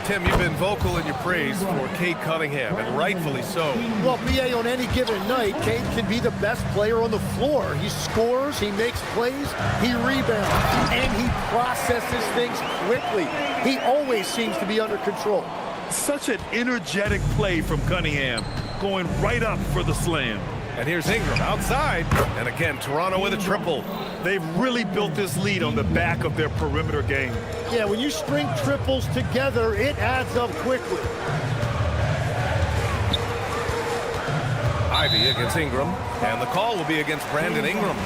Tim, you've been vocal in your praise for Cade Cunningham, and rightfully so. Well, BA, on any given night, Cade can be the best player on the floor. He scores, he makes plays, he rebounds, and he processes things quickly. He always seems to be under control. Such an energetic play from Cunningham, going right up for the slam. And here's Ingram outside. And again, Toronto with a triple. They've really built this lead on the back of their perimeter game. Yeah, when you string triples together, it adds up quickly. Ivy against Ingram. And the call will be against Brandon Ingram.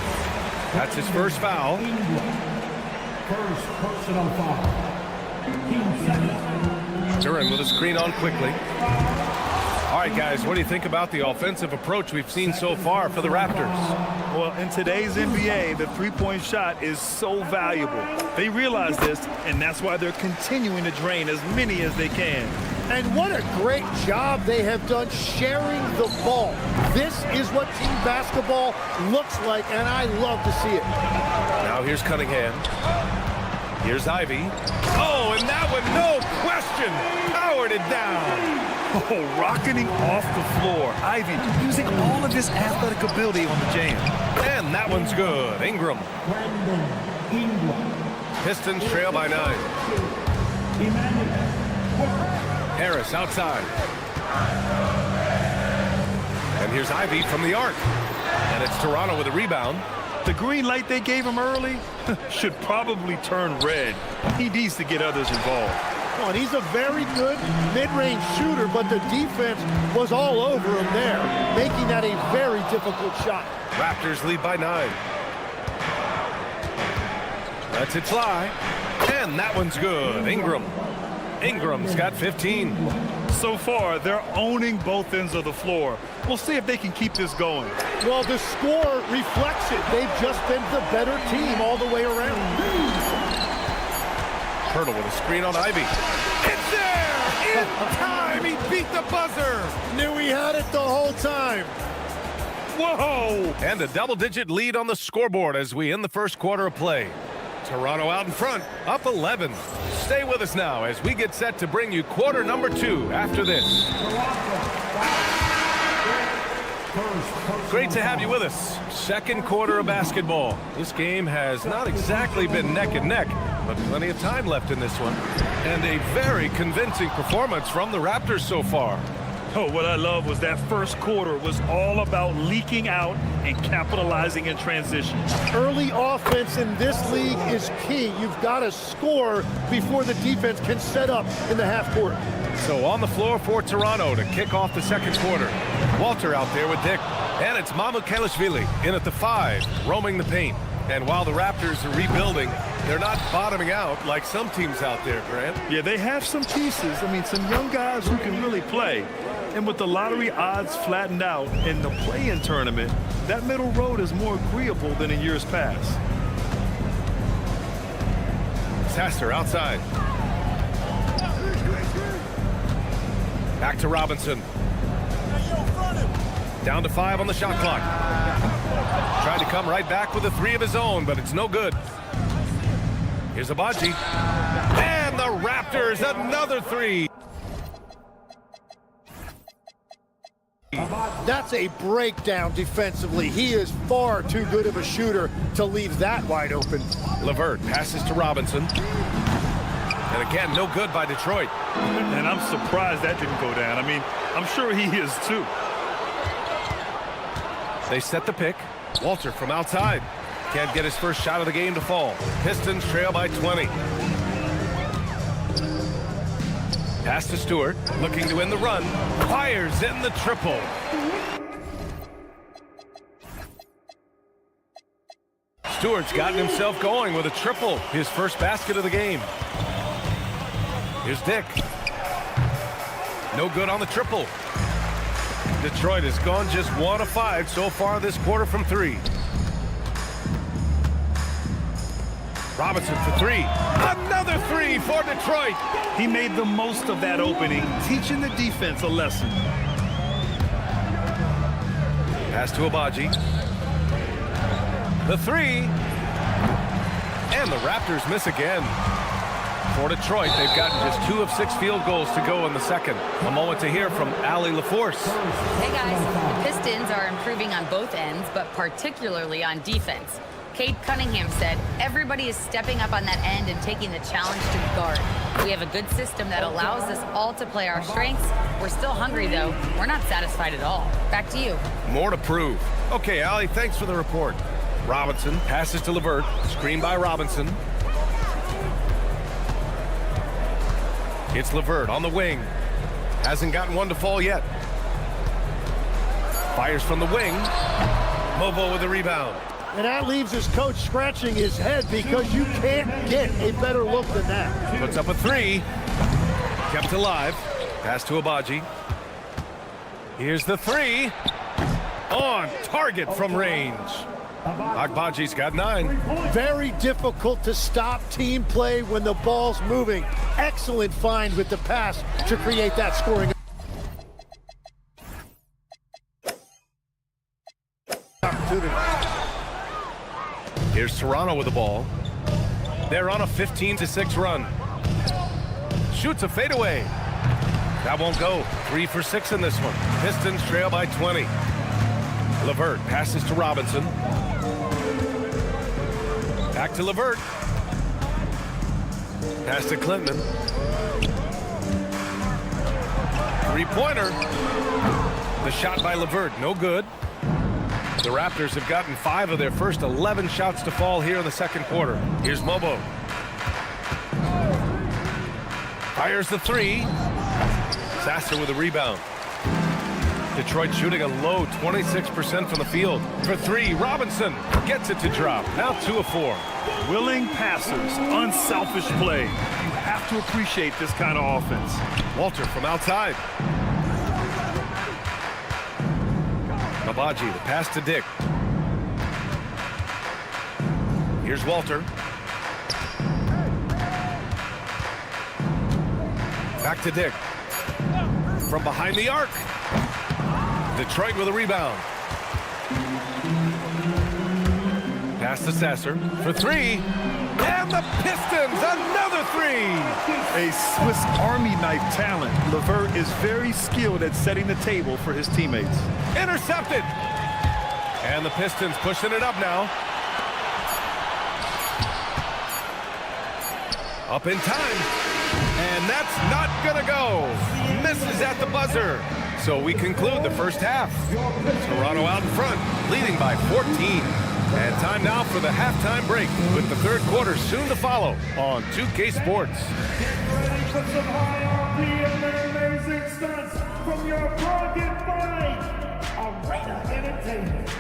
That's his first foul. First personal foul. Team second. Duren with a screen on Quickley. All right, guys, what do you think about the offensive approach we've seen so far for the Raptors? Well, in today's NBA, the three-point shot is so valuable. They realize this, and that's why they're continuing to drain as many as they can. And what a great job they have done sharing the ball. This is what team basketball looks like, and I love to see it. Now here's Cunningham. Here's Ivy. Oh, and that one, no question, powered it down. Oh, rocketing off the floor. Ivy using all of his athletic ability on the jam. And that one's good. Ingram. Pistons trail by 9. Harris outside. And here's Ivy from the arc. And it's Toronto with a rebound. The green light they gave him early should probably turn red. He needs to get others involved. Well, and he's a very good mid-range shooter, but the defense was all over him there, making that a very difficult shot. Raptors lead by 9. Lets it fly. And that one's good. Ingram's got 15. So far, they're owning both ends of the floor. We'll see if they can keep this going. Well, the score reflects it. They've just been the better team all the way around. Hurdle with a screen on Ivy. It's there! In time! He beat the buzzer! Knew he had it the whole time. Whoa! And a double-digit lead on the scoreboard as we end the first quarter of play. Toronto out in front, up 11. Stay with us now as we get set to bring you quarter number 2 after this. Great to have you with us. Second quarter of basketball. This game has not exactly been neck and neck, but plenty of time left in this one. And a very convincing performance from the Raptors so far. Oh, what I love was that first quarter was all about leaking out and capitalizing in transition. Early offense in this league is key. You've got to score before the defense can set up in the half court. So on the floor for Toronto to kick off the second quarter. Walter out there with Dick. And it's Mamukelashvili in at the 5, roaming the paint. And while the Raptors are rebuilding, they're not bottoming out like some teams out there, Grant. Yeah, they have some pieces. I mean, some young guys who can really play. And with the lottery odds flattened out in the play-in tournament, that middle road is more agreeable than in years past. Sasser outside. Back to Robinson. Down to 5 on the shot clock. Tried to come right back with a 3 of his own, but it's no good. Here's Abaji. And the Raptors, another 3. That's a breakdown defensively. He is far too good of a shooter to leave that wide open. LeVert passes to Robinson. And again, no good by Detroit. And I'm surprised that didn't go down. I mean, I'm sure he is too. They set the pick. Walter from outside. Can't get his first shot of the game to fall. Pistons trail by 20. Pass to Stewart, looking to end the run. Fires in the triple. Stewart's gotten himself going with a triple. His first basket of the game. Here's Dick. No good on the triple. Detroit has gone just 1 of 5 so far this quarter from 3. Robinson for 3. Another 3 for Detroit. He made the most of that opening, teaching the defense a lesson. Pass to Abaji. The 3. And the Raptors miss again. For Detroit, they've gotten just 2 of 6 field goals to go in the second. A moment to hear from Allie LaForce. Hey guys, the Pistons are improving on both ends, but particularly on defense. Cade Cunningham said, everybody is stepping up on that end and taking the challenge to guard. We have a good system that allows us all to play our strengths. We're still hungry, though. We're not satisfied at all. Back to you. More to prove. Okay, Allie, thanks for the report. Robinson passes to LeVert. Screen by Robinson. It's LeVert on the wing. Hasn't gotten one to fall yet. Fires from the wing. Mobo with the rebound. And that leaves his coach scratching his head because you can't get a better look than that. Puts up a 3. Kept alive. Pass to Abaji. Here's the 3. On target from range. Agbaji's got 9. Very difficult to stop team play when the ball's moving. Excellent find with the pass to create that scoring opportunity. Here's Toronto with the ball. They're on a 15-6 run. Shoots a fadeaway. That won't go. 3 for 6 in this one. Pistons trail by 20. LeVert passes to Robinson. Back to LeVert. Pass to Clinton. Three-pointer. The shot by LeVert, no good. The Raptors have gotten 5 of their first 11 shots to fall here in the second quarter. Here's Mobo. Fires the 3. Sasser with a rebound. Detroit shooting a low 26% from the field. For 3, Robinson gets it to drop. Now 2 of 4. Willing passers, unselfish play. You have to appreciate this kind of offense. Walter from outside. Mabaji, the pass to Dick. Here's Walter. Back to Dick. From behind the arc. Detroit with a rebound. Pass to Sasser for 3. And the Pistons, another 3. A Swiss Army knife talent. LeVert is very skilled at setting the table for his teammates. Intercepted. And the Pistons pushing it up now. Up in time. And that's not gonna go. Misses at the buzzer. So we conclude the first half. Toronto out in front, leading by 14. And time now for the halftime break, with the third quarter soon to follow on 2K Sports. Get ready for some high RPM and amazing stunts from your bargain find Arena Entertainment.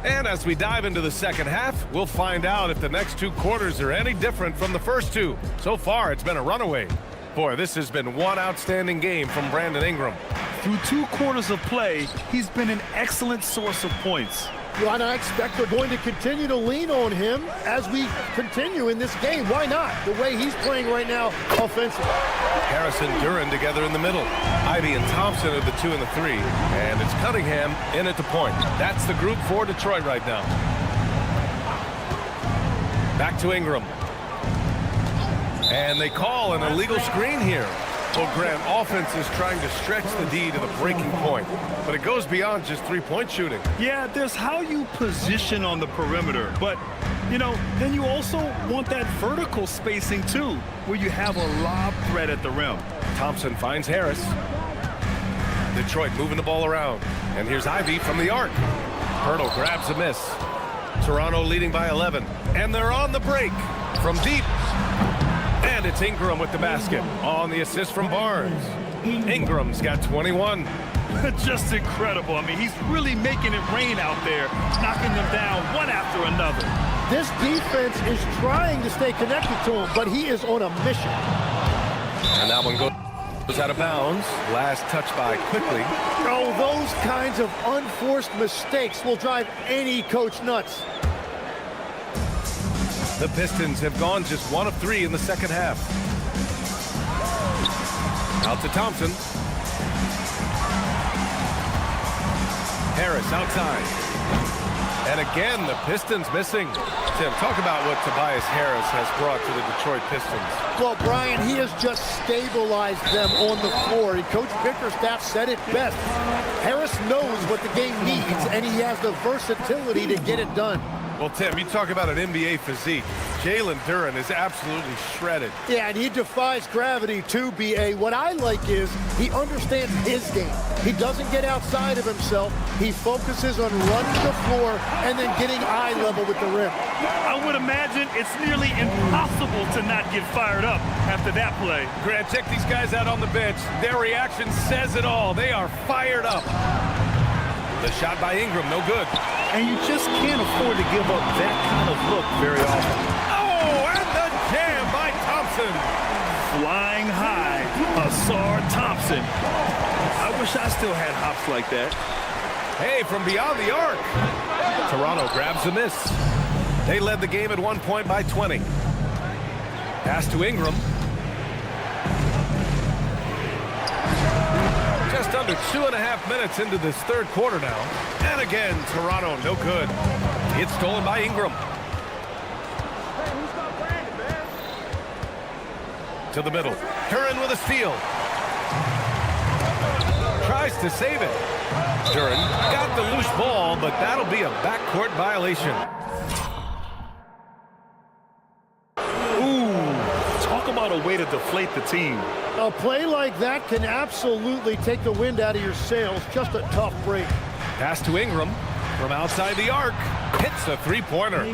And as we dive into the second half, we'll find out if the next 2 quarters are any different from the first 2. So far, it's been a runaway. Boy, this has been one outstanding game from Brandon Ingram. Through 2 quarters of play, he's been an excellent source of points. Well, and I expect they're going to continue to lean on him as we continue in this game. Why not? The way he's playing right now offensively. Harris and Duran together in the middle. Ivy and Thompson are the 2 and the 3. And it's Cunningham in at the point. That's the group for Detroit right now. Back to Ingram. And they call an illegal screen here. Well, Grant, offense is trying to stretch the D to the breaking point, but it goes beyond just three-point shooting. Yeah, there's how you position on the perimeter, but, you know, then you also want that vertical spacing, too, where you have a lob threat at the rim. Thompson finds Harris. Detroit moving the ball around. And here's Ivy from the arc. Hurdle grabs a miss. Toronto leading by 11. And they're on the break from deep. And it's Ingram with the basket on the assist from Barnes. Ingram's got 21. Just incredible. I mean, he's really making it rain out there, knocking them down one after another. This defense is trying to stay connected to him, but he is on a mission. And that one goes out of bounds. Last touch by Quickly. Oh, those kinds of unforced mistakes will drive any coach nuts. The Pistons have gone just 1 of 3 in the second half. Out to Thompson. Harris outside. And again, the Pistons missing. Tim, talk about what Tobias Harris has brought to the Detroit Pistons. Well, Brian, he has just stabilized them on the floor. And Coach Bickerstaff said it best. Harris knows what the game needs, and he has the versatility to get it done. Well, Tim, you talk about an NBA physique. Jalen Duran is absolutely shredded. Yeah, and he defies gravity too, B.A. What I like is he understands his game. He doesn't get outside of himself. He focuses on running the floor and then getting eye level with the rim. I would imagine it's nearly impossible to not get fired up after that play. Grant, check these guys out on the bench. Their reaction says it all. They are fired up. The shot by Ingram, no good. And you just can't afford to give up that kind of look very often. Oh, and the jam by Thompson. Flying high, Asar Thompson. I wish I still had hops like that. Hey, from beyond the arc. Toronto grabs the miss. They led the game at 1 point by 20. Pass to Ingram. Just under 2.5 minutes into this third quarter now. And again, Toronto no good. It's stolen by Ingram. To the middle. Duran with a steal. Tries to save it. Duran got the loose ball, but that'll be a backcourt violation. Ooh, talk about out a way to deflate the team. A play like that can absolutely take the wind out of your sails. Just a tough break. Pass to Ingram from outside the arc. Hits a three-pointer.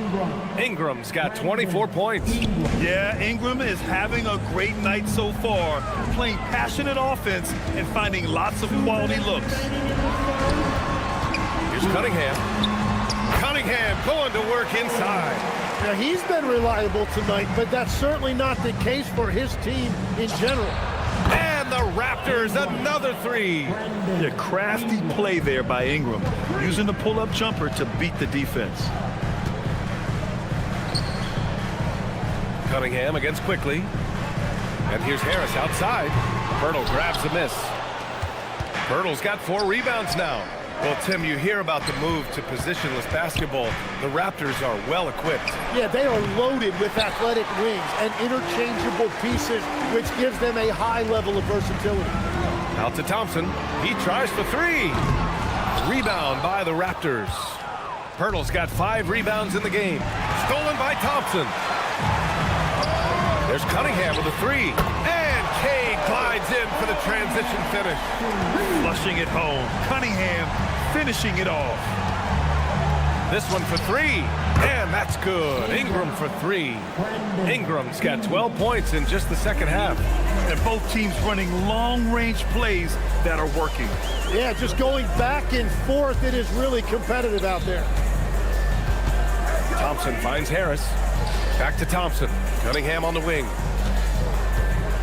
Ingram's got 24 points. Yeah, Ingram is having a great night so far, playing passionate offense and finding lots of quality looks. Here's Cunningham. Cunningham going to work inside. Now, he's been reliable tonight, but that's certainly not the case for his team in general. And the Raptors, another three. Yeah, crafty play there by Ingram, using the pull-up jumper to beat the defense. Cunningham against Quickly. And here's Harris outside. Pirtle grabs a miss. Pirtle's got 4 rebounds now. Well, Tim, you hear about the move to positionless basketball. The Raptors are well equipped. Yeah, they are loaded with athletic wings and interchangeable pieces, which gives them a high level of versatility. Out to Thompson. He tries for 3. Rebound by the Raptors. Pirtle's got 5 rebounds in the game. Stolen by Thompson. There's Cunningham with a 3. And Cade glides in for the transition finish. Flushing it home. Cunningham finishing it off. This one for 3. And that's good. Ingram for 3. Ingram's got 12 points in just the second half. And both teams running long-range plays that are working. Yeah, just going back and forth. It is really competitive out there. Thompson finds Harris. Back to Thompson. Cunningham on the wing.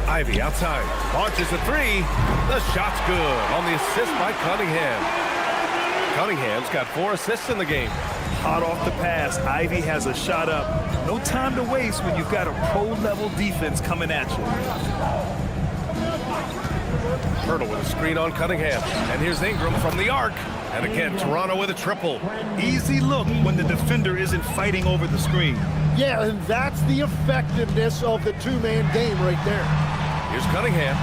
Ivy outside. Launches a 3. The shot's good on the assist by Cunningham. Cunningham's got 4 assists in the game. Hot off the pass, Ivy has a shot up. No time to waste when you've got a pro-level defense coming at you. Pirtle with a screen on Cunningham. And here's Ingram from the arc. And again, Toronto with a triple. Easy look when the defender isn't fighting over the screen. Yeah, and that's the effectiveness of the two-man game right there. Here's Cunningham.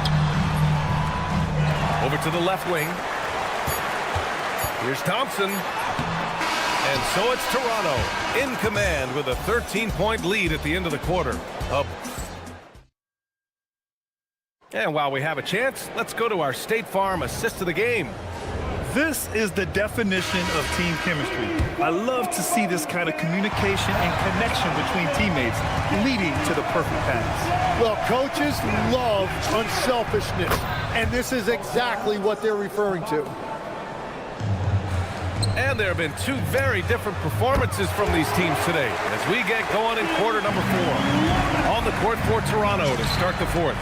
Over to the left wing. Here's Thompson. And so it's Toronto in command with a 13-point lead at the end of the quarter. And while we have a chance, let's go to our State Farm assist of the game. This is the definition of team chemistry. I love to see this kind of communication and connection between teammates leading to the perfect pass. Well, coaches love unselfishness, and this is exactly what they're referring to. And there have been 2 very different performances from these teams today as we get going in quarter number 4. On the court for Toronto to start the 4th.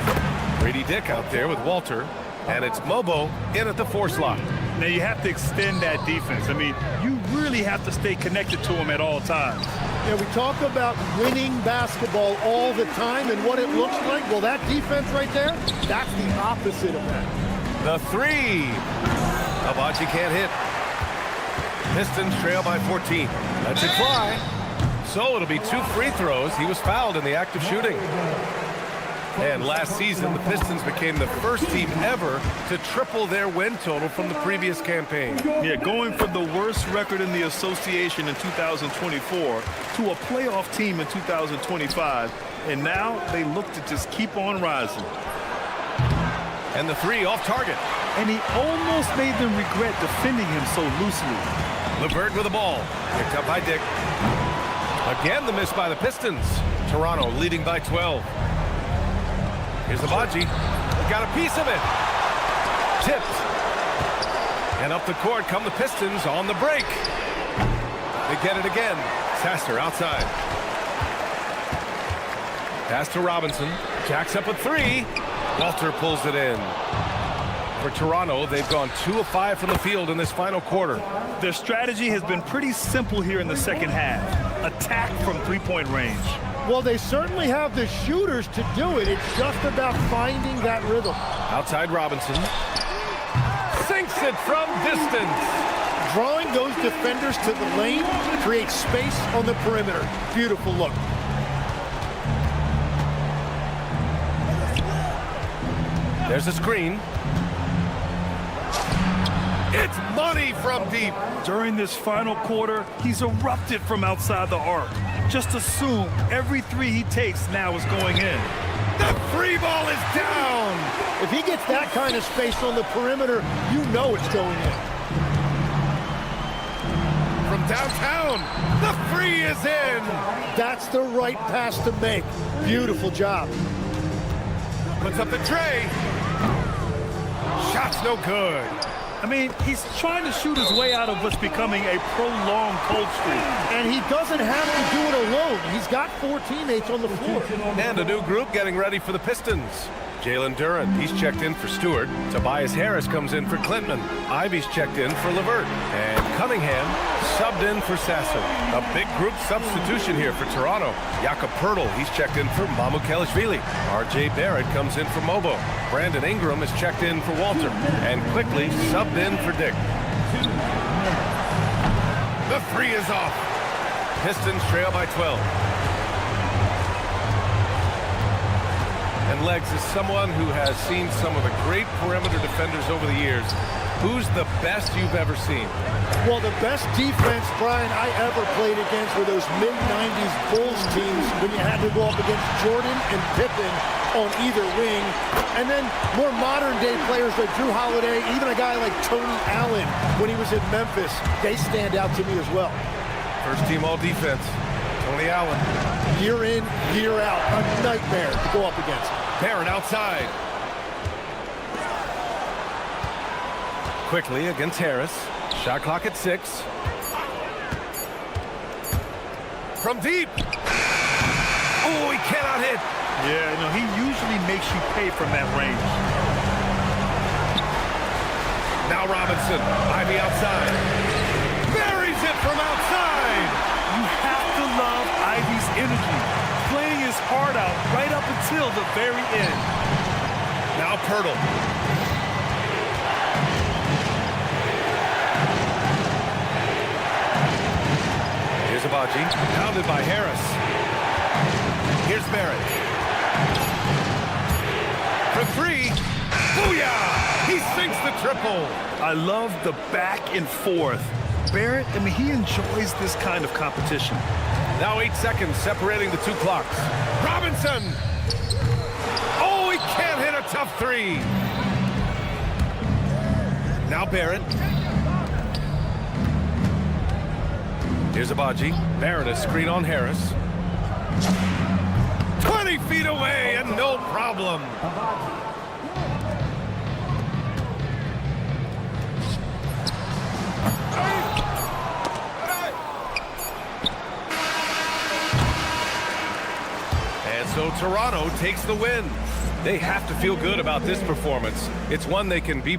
Brady Dick out there with Walter, and it's Mobo in at the 4 slot. Now you have to extend that defense. I mean, you really have to stay connected to them at all times. Yeah, we talk about winning basketball all the time and what it looks like. Well, that defense right there, that's the opposite of that. The 3. Abaji can't hit. Pistons trail by 14. Lets it fly. So it'll be 2 free throws. He was fouled in the act of shooting. And last season, the Pistons became the first team ever to triple their win total from the previous campaign. Yeah, going from the worst record in the association in 2024 to a playoff team in 2025. And now they look to just keep on rising. And the 3 off target. And he almost made them regret defending him so loosely. LeVert with the ball. Picked up by Dick. Again, the miss by the Pistons. Toronto leading by 12. Here's Abaji. Got a piece of it. Tipped. And up the court come the Pistons on the break. They get it again. Sasser outside. Pass to Robinson. Jacks up a 3. Walter pulls it in. For Toronto, they've gone 2 of 5 from the field in this final quarter. Their strategy has been pretty simple here in the second half. Attack from 3-point range. Well, they certainly have the shooters to do it. It's just about finding that rhythm. Outside Robinson. Sinks it from distance. Drawing those defenders to the lane creates space on the perimeter. Beautiful look. There's a screen. It's money from deep. During this final quarter, he's erupted from outside the arc. Just assume every 3 he takes now is going in. The free ball is down. If he gets that kind of space on the perimeter, you know it's going in. From downtown, the free is in. That's the right pass to make. Beautiful job. Puts up the tray. Shot's no good. I mean, he's trying to shoot his way out of what's becoming a prolonged cold streak. And he doesn't have to do it alone. He's got 4 teammates on the floor. And a new group getting ready for the Pistons. Jalen Duren, he's checked in for Stewart. Tobias Harris comes in for Klintman. Ivy's checked in for Levert. And Cunningham subbed in for Sasser. A big group substitution here for Toronto. Jakob Poeltl, he's checked in for Mamukelashvili. R.J. Barrett comes in for Mobo. Brandon Ingram is checked in for Walter. And quickly subbed in for Dick. The three is off. Pistons trail by 12. And Legs is someone who has seen some of the great perimeter defenders over the years. Who's the best you've ever seen? Well, the best defense, Brian, I ever played against were those mid-90s Bulls teams when you had to go up against Jordan and Pippen on either wing. And then more modern-day players like Drew Holiday, even a guy like Tony Allen when he was in Memphis, they stand out to me as well. First team all-defense, Tony Allen. Year in, year out, a nightmare to go up against. Barrett outside. Quickly against Harris. Shot clock at 6. From deep. Oh, he cannot hit. Yeah, no, he usually makes you pay from that range. Now Robinson. Ivy outside. Buries it from outside. You have to love Ivy's energy, playing his heart out right up until the very end. Now Poeltl. Here's Abaji, pounded by Harris. Here's Barrett. For 3. Booyah! He sinks the triple. I love the back and forth. Barrett, I mean, he enjoys this kind of competition. Now 8 seconds separating the 2 clocks. Robinson! Oh, he can't hit a tough 3. Now Barrett. Here's Abaji. Barrett a screen on Harris. 20 feet away and no problem. And so Toronto takes the win. They have to feel good about this performance. It's one they can be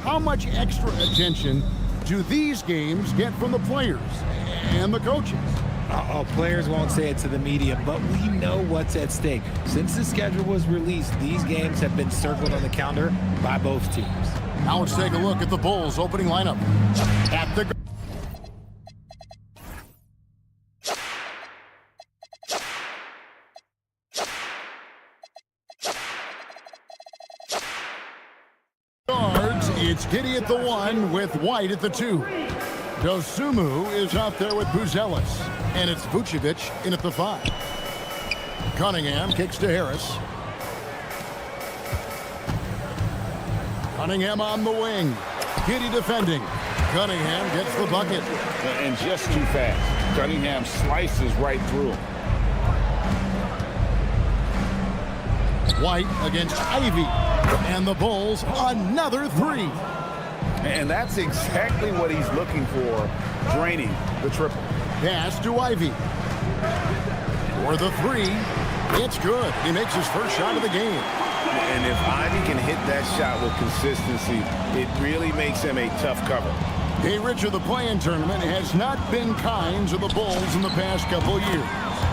How much extra attention do these games get from the players and the coaches? Players won't say it to the media, but we know what's at stake. Since the schedule was released, these games have been circled on the calendar by both teams. Now let's take a look at the Bulls' opening lineup. At the guards, it's Giddey at the 1 with White at the 2. Dosunmu is out there with Buzelis, and it's Vucevic in at the 5. Cunningham kicks to Harris. Cunningham on the wing. Giddey defending. Cunningham gets the bucket. And just too fast. Cunningham slices right through him. White against Ivy. And the Bulls, another 3. And that's exactly what he's looking for, draining the triple. Pass to Ivy. For the 3. It's good. He makes his first shot of the game. And if Ivy can hit that shot with consistency, it really makes him a tough cover. Hey, Richard, the play-in tournament has not been kind to the Bulls in the past couple of years.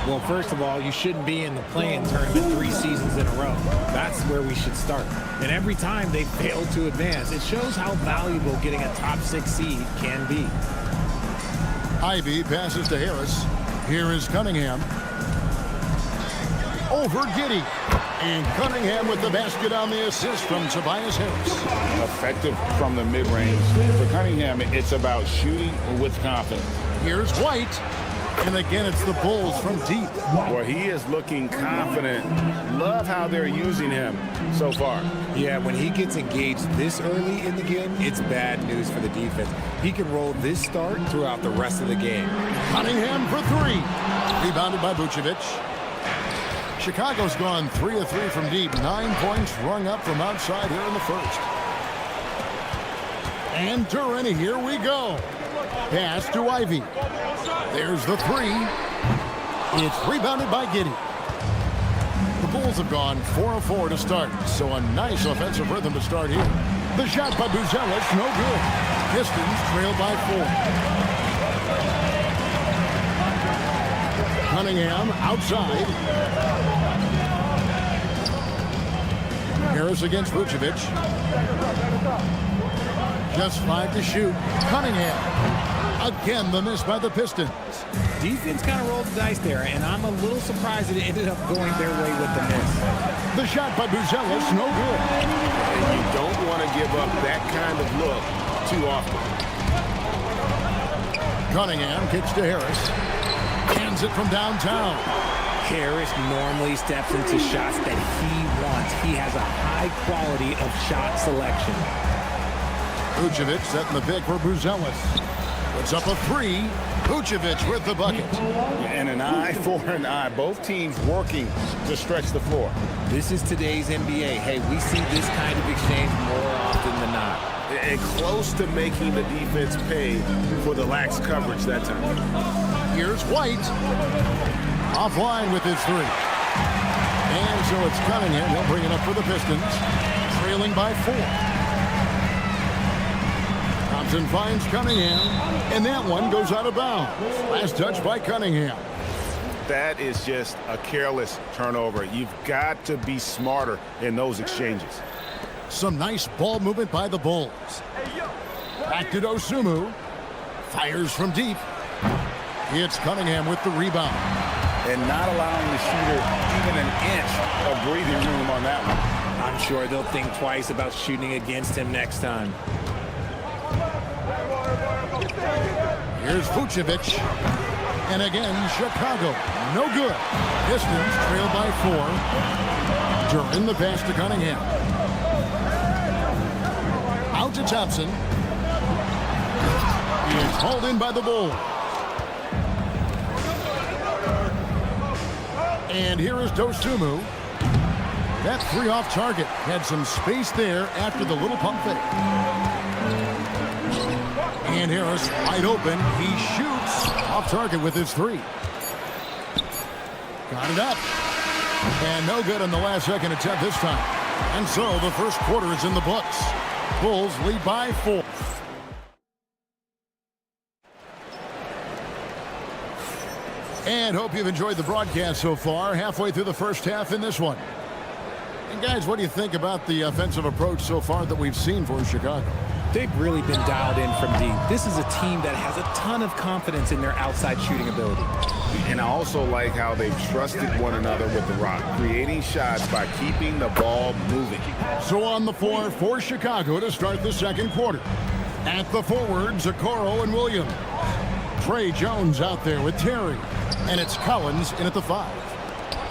Well, first of all, you shouldn't be in the play-in tournament 3 seasons in a row. That's where we should start. And every time they fail to advance, it shows how valuable getting a top 6 seed can be. Ivy passes to Harris. Here is Cunningham. Over Giddey. And Cunningham with the basket on the assist from Tobias Harris. Effective from the mid-range. For Cunningham, it's about shooting with confidence. Here's White. And again, it's the Bulls from deep. Well, he is looking confident. Love how they're using him so far. Yeah, when he gets engaged this early in the game, it's bad news for the defense. He can roll this start throughout the rest of the game. Cunningham for 3. Rebounded by Vucevic. Chicago's gone 3 of 3 from deep. 9 points rung up from outside here in the first. And Duran, here we go. Pass to Ivy. There's the 3. It's rebounded by Giddey. The Bulls have gone 4 of 4 to start, so a nice offensive rhythm to start here. The shot by Buzelis, no good. Pistons trail by 4. Cunningham outside. Harris against Vucevic. Just 5 to shoot. Cunningham. Again, the miss by the Pistons. Defense kind of rolled the dice there, and I'm a little surprised that it ended up going their way with the miss. The shot by Buzelis, no good. And you don't want to give up that kind of look too often. Cunningham kicks to Harris. Hands it from downtown. Harris normally steps into shots that he wants. He has a high quality of shot selection. Vucevic setting the pick for Buzelis. Puts up a 3. Vucevic with the bucket. And an eye for an eye. Both teams working to stretch the floor. This is today's NBA. Hey, we see this kind of exchange more often than not. And close to making the defense pay for the lax coverage that time. Here's White. Offline with his 3. And so it's Cunningham. He'll bring it up for the Pistons. Trailing by 4. Thompson finds Cunningham, and that one goes out of bounds. Last touch by Cunningham. That is just a careless turnover. You've got to be smarter in those exchanges. Some nice ball movement by the Bulls. Back to Dosunmu. Fires from deep. It's Cunningham with the rebound. And not allowing the shooter even an inch of breathing room on that one. I'm sure they'll think twice about shooting against him next time. Here's Vucevic. And again, Chicago. No good. Pistons trail by 4. Duran the pass to Cunningham. Out to Thompson. He is hauled in by the Bulls. And here is Dosunmu. That 3 off target. Had some space there after the little pump fake. And Harris wide open. He shoots off target with his three. Got it up. And no good on the last second attempt this time. And so the first quarter is in the books. Bulls lead by 4. And hope you've enjoyed the broadcast so far. Halfway through the first half in this one. And guys, what do you think about the offensive approach so far that we've seen for Chicago? They've really been dialed in from deep. This is a team that has a ton of confidence in their outside shooting ability. And I also like how they've trusted one another with the rock, creating shots by keeping the ball moving. So on the floor for Chicago to start the second quarter. At the forwards, Okoro and Williams. Trey Jones out there with Terry. And it's Collins in at the 5.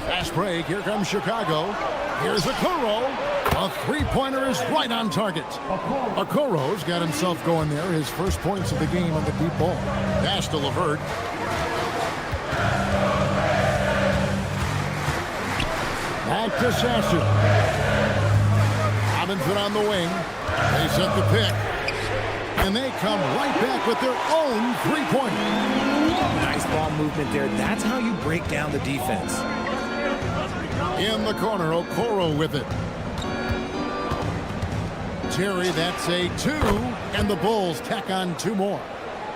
Fast break. Here comes Chicago. Here's Okoro. A three-pointer is right on target. Okoro's got himself going there. His first points of the game on the deep ball. Pass to LeVert. Back to Sasser. Robinson on the wing. They set the pick. And they come right back with their own three-pointer. Nice ball movement there. That's how you break down the defense. In the corner, Okoro with it. Terry, that's a 2, and the Bulls tack on 2 more.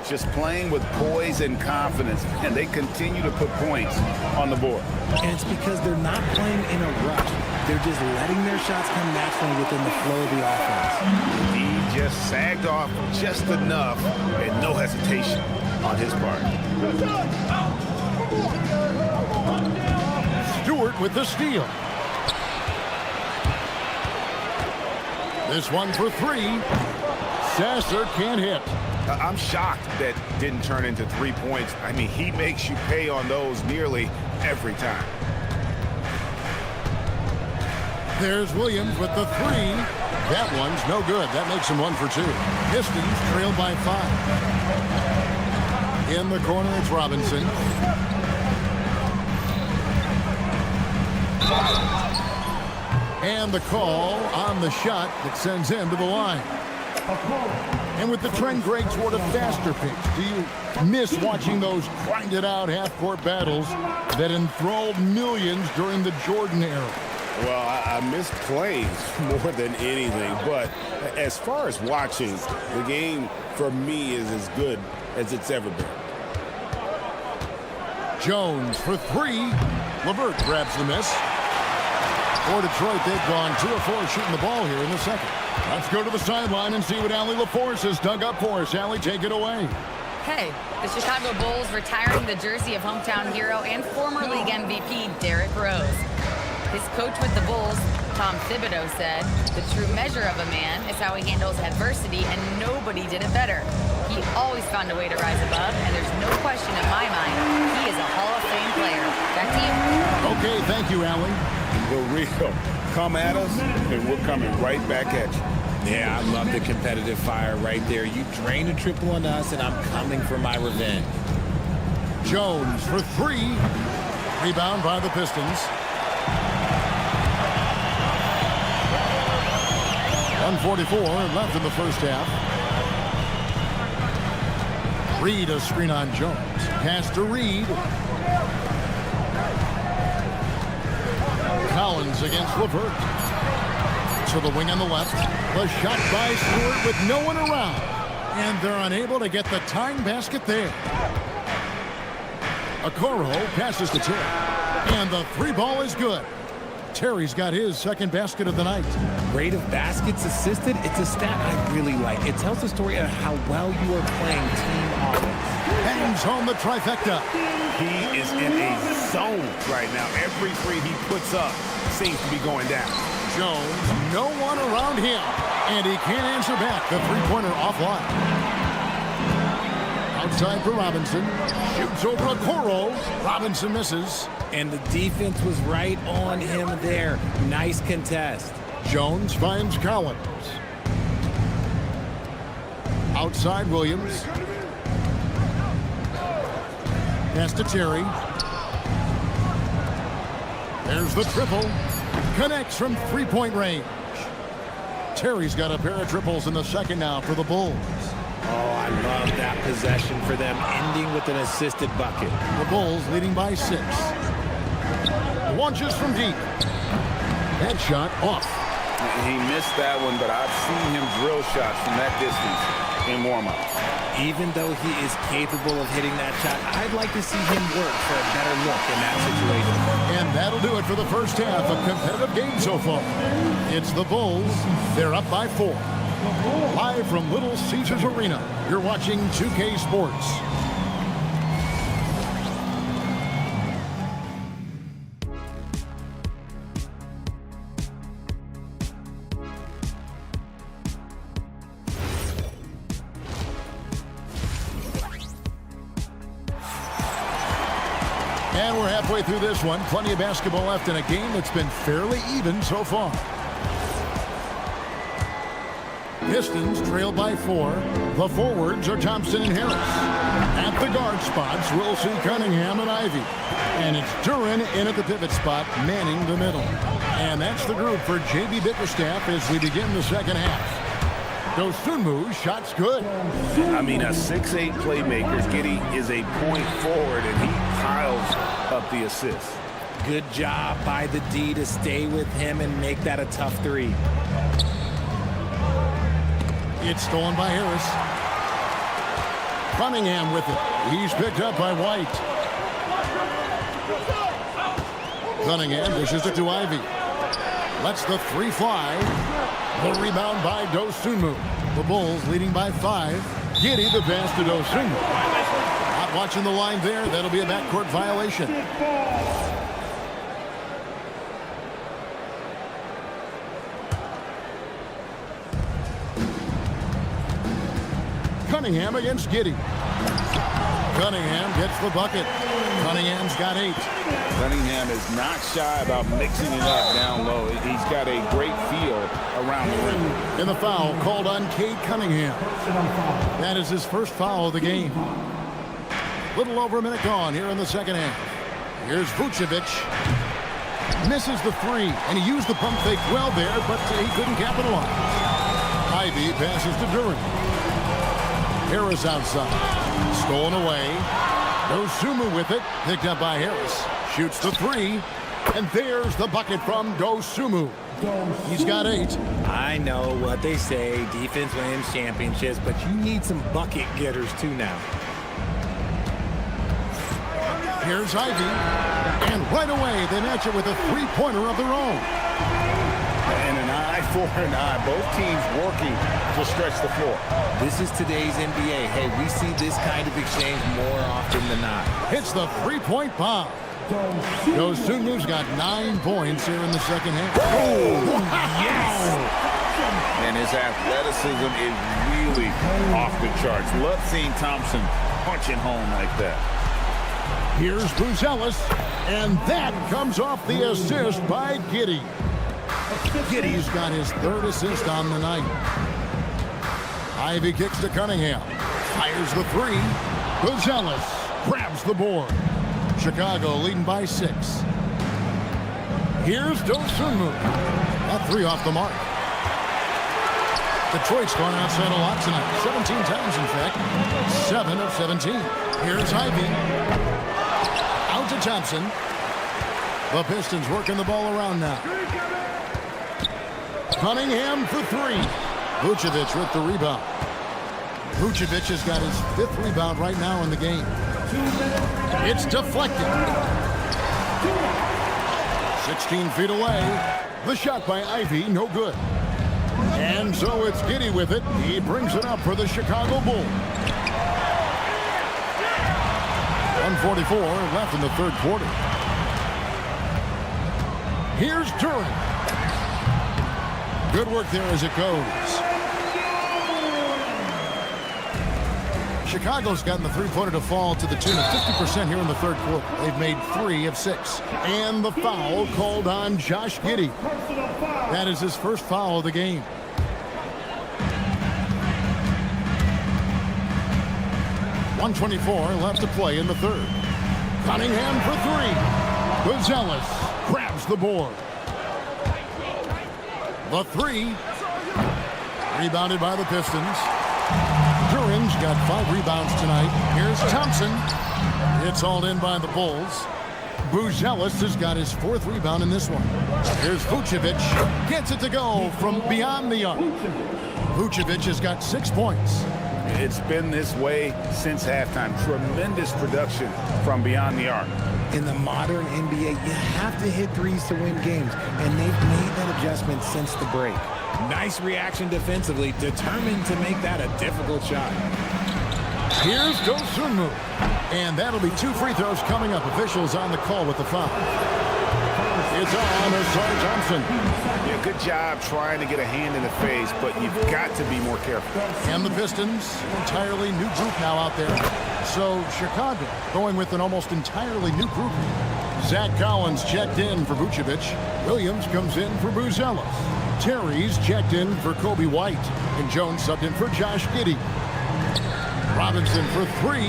Just playing with poise and confidence, and they continue to put points on the board. And it's because they're not playing in a rush. They're just letting their shots come naturally within the flow of the offense. He just sagged off just enough and no hesitation on his part. Stewart with the steal. This one for 3. Sasser can't hit. I'm shocked that didn't turn into 3 points. I mean, he makes you pay on those nearly every time. There's Williams with the 3. That one's no good. That makes him 1 for 2. Pistons trailed by 5. In the corner, it's Robinson. And the call on the shot that sends him to the line. And with the trend, Greg, toward a faster pace, do you miss watching those grinded-out half-court battles that enthralled millions during the Jordan era? Well, I miss plays more than anything, but as far as watching, the game for me is as good as it's ever been. Jones for 3. LeVert grabs the miss. For Detroit, they've gone 2 of 4 shooting the ball here in the second. Let's go to the sideline and see what Allie LaForce has dug up for us. Allie, take it away. Hey, the Chicago Bulls retiring the jersey of hometown hero and former league MVP Derrick Rose. His coach with the Bulls, Tom Thibodeau, said, "The true measure of a man is how he handles adversity, and nobody did it better. He always found a way to rise above, and there's no question in my mind he is a Hall of Fame player." Back to you. Okay, thank you, Allie. The real come at us, and we're coming right back at you. Yeah, I love the competitive fire right there. You drain a triple on us, and I'm coming for my revenge. Jones for 3. Rebound by the Pistons. 1:44 left in the first half. Reed a screen on Jones. Pass to Reed. Collins against LeVert. To the wing on the left. The shot by Stewart with no one around. And they're unable to get the tying basket there. Okoro passes to Terry. And the 3 ball is good. Terry's got his second basket of the night. Rate of baskets assisted, it's a stat I really like. It tells the story of how well you are playing team offense. Bangs home the trifecta. He is in a zone right now. Every 3 he puts up seems to be going down. Jones, no one around him. And he can't answer back. The three-pointer offline. Outside for Robinson. Shoots over Okoro. Robinson misses. And the defense was right on him there. Nice contest. Jones finds Collins. Outside Williams. Pass to Terry. There's the triple. Connects from three-point range. Terry's got a pair of triples in the second now for the Bulls. Oh, I love that possession for them, ending with an assisted bucket. The Bulls leading by 6. Launches from deep. That shot off. He missed that one, but I've seen him drill shots from that distance in warm-up. Even though he is capable of hitting that shot, I'd like to see him work for a better look in that situation. And that'll do it for the first half. A competitive game so far. It's the Bulls. They're up by 4. Live from Little Caesars Arena, you're watching 2K Sports. And we're halfway through this one. Plenty of basketball left in a game that's been fairly even so far. Pistons trail by 4. The forwards are Thompson and Harris. At the guard spots, we'll see Cunningham and Ivy. And it's Duren in at the pivot spot, manning the middle. And that's the group for J.B. Bickerstaff as we begin the second half. Dosunmu, shot's good. I mean, a 6'8 playmaker. Giddey is a point forward, and he piles up the assists. Good job by the D to stay with him and make that a tough 3. It's stolen by Harris. Cunningham with it. He's picked up by White. Cunningham dishes it to Ivy. Lets the 3 fly. The rebound by Dosunmu. The Bulls leading by 5. Giddey the pass to Dosunmu. Not watching the line there. That'll be a backcourt violation. Cunningham against Giddey. Cunningham gets the bucket. Cunningham's got 8. Cunningham is not shy about mixing it up down low. He's got a great feel around the rim. And the foul called on Cade Cunningham. That is his first foul of the game. Little over a minute gone here in the second half. Here's Vucevic. Misses the 3, and he used the pump fake well there, but he couldn't capitalize. Ivy passes to Duren. Harris outside. Stolen away. Dosunmu with it. Picked up by Harris. Shoots the 3. And there's the bucket from Dosunmu. He's got 8. I know what they say. Defense wins championships, but you need some bucket getters too now. Here's Ivy. And right away, they match it with a 3-pointer of their own. And an eye for an eye. Both teams working to stretch the floor. This is today's NBA. Hey, we see this kind of exchange more often than not. Hits the 3-point bomb. Dosunmu's got 9 points here in the second half. Oh, yes! And his athleticism is really off the charts. Love seeing Thompson punching home like that. Here's Buzelis, and that comes off the assist by Giddey. Giddey's got his 3rd assist on the night. Ivy kicks to Cunningham. Fires the 3. Buzelis grabs the board. Chicago leading by 6. Here's Dosunmu. That 3 off the mark. Detroit's gone outside a lot tonight. 17 times, in fact. 7 of 17. Here's Ivy. Out to Thompson. The Pistons working the ball around now. Cunningham for 3. Vucevic with the rebound. Vucevic has got his 5th rebound right now in the game. It's deflected. 16 feet away. The shot by Ivy, no good. And so it's Giddey with it. He brings it up for the Chicago Bulls. 1:44 left in the 3rd quarter. Here's Duren. Good work there as it goes. Chicago's gotten the 3-pointer to fall to the tune of 50% here in the 3rd quarter. They've made 3 of 6. And the foul called on Josh Giddey. That is his first foul of the game. .124 left to play in the 3rd. Cunningham for 3. Buzelis grabs the board. The 3. Rebounded by the Pistons. Duren got 5 rebounds tonight. Here's Thompson. It's hauled in by the Bulls. Buzelis has got his 4th rebound in this one. Here's Vucevic. Gets it to go from beyond the arc. Vucevic has got 6 points. It's been this way since halftime. Tremendous production from beyond the arc. In the modern NBA, you have to hit threes to win games, and they've made that adjustment since the break. Nice reaction defensively, determined to make that a difficult shot. Here's Dosunmu. And that'll be 2 free throws coming up. Officials on the call with the foul. It's on Asar Thompson. Yeah, good job trying to get a hand in the face, but you've got to be more careful. And the Pistons, entirely new group now out there. So Chicago going with an almost entirely new group. Zach Collins checked in for Vucevic. Williams comes in for Buzelis. Terry's checked in for Kobe White. And Jones subbed in for Josh Giddey. Robinson for 3.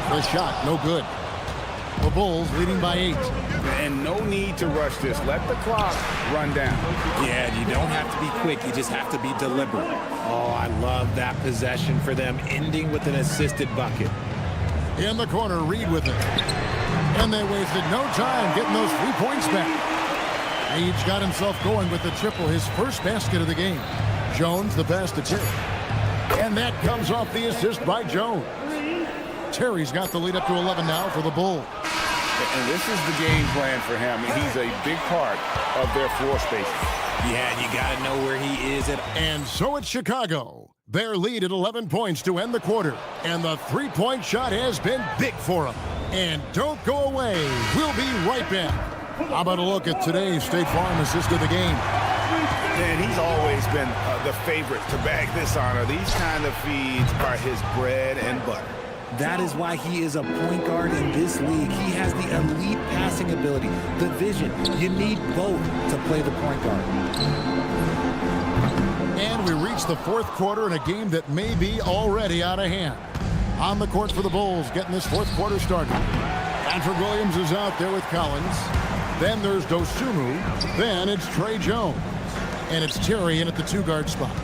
The shot, no good. The Bulls leading by 8. And no need to rush this. Let the clock run down. Yeah, you don't have to be quick. You just have to be deliberate. Oh, I love that possession for them, ending with an assisted bucket. In the corner, Reed with it. And they wasted no time getting those 3 points back. Reed's got himself going with the triple, his first basket of the game. Jones the best to Terry. And that comes off the assist by Jones. Terry's got the lead up to 11 now for the Bulls. And this is the game plan for him. He's a big part of their floor space. Yeah, you got to know where he is. And so it's Chicago. Their lead at 11 points to end the quarter. And the 3-point shot has been big for them. And don't go away. We'll be right back. How about a look at today's State Farm assist of the game? And he's always been the favorite to bag this honor. These kind of feeds are his bread and butter. That is why he is a point guard in this league. He has the elite passing ability, the vision. You need both to play the point guard. And we reach the 4th quarter in a game that may be already out of hand. On the court for the Bulls, getting this 4th quarter started. Patrick Williams is out there with Collins. Then there's Dosunmu. Then it's Trey Jones. And it's Terry in at the 2-guard spot.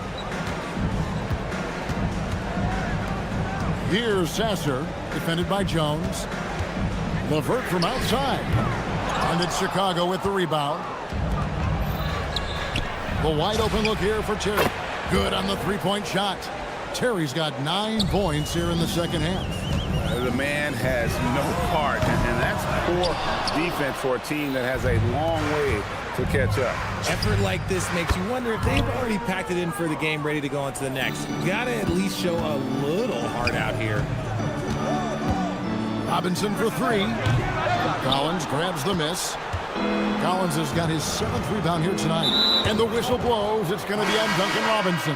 Here's Sasser, defended by Jones. LeVert from outside. And it's Chicago with the rebound. The wide open look here for Terry. Good on the 3-point shot. Terry's got 9 points here in the second half. The man has no heart, and that's poor defense for a team that has a long way to catch up. Effort like this makes you wonder if they've already packed it in for the game, ready to go on to the next. You gotta at least show a little heart out here. Robinson for 3. Collins grabs the miss. Collins has got his 7th rebound here tonight. And the whistle blows. It's going to be on Duncan Robinson.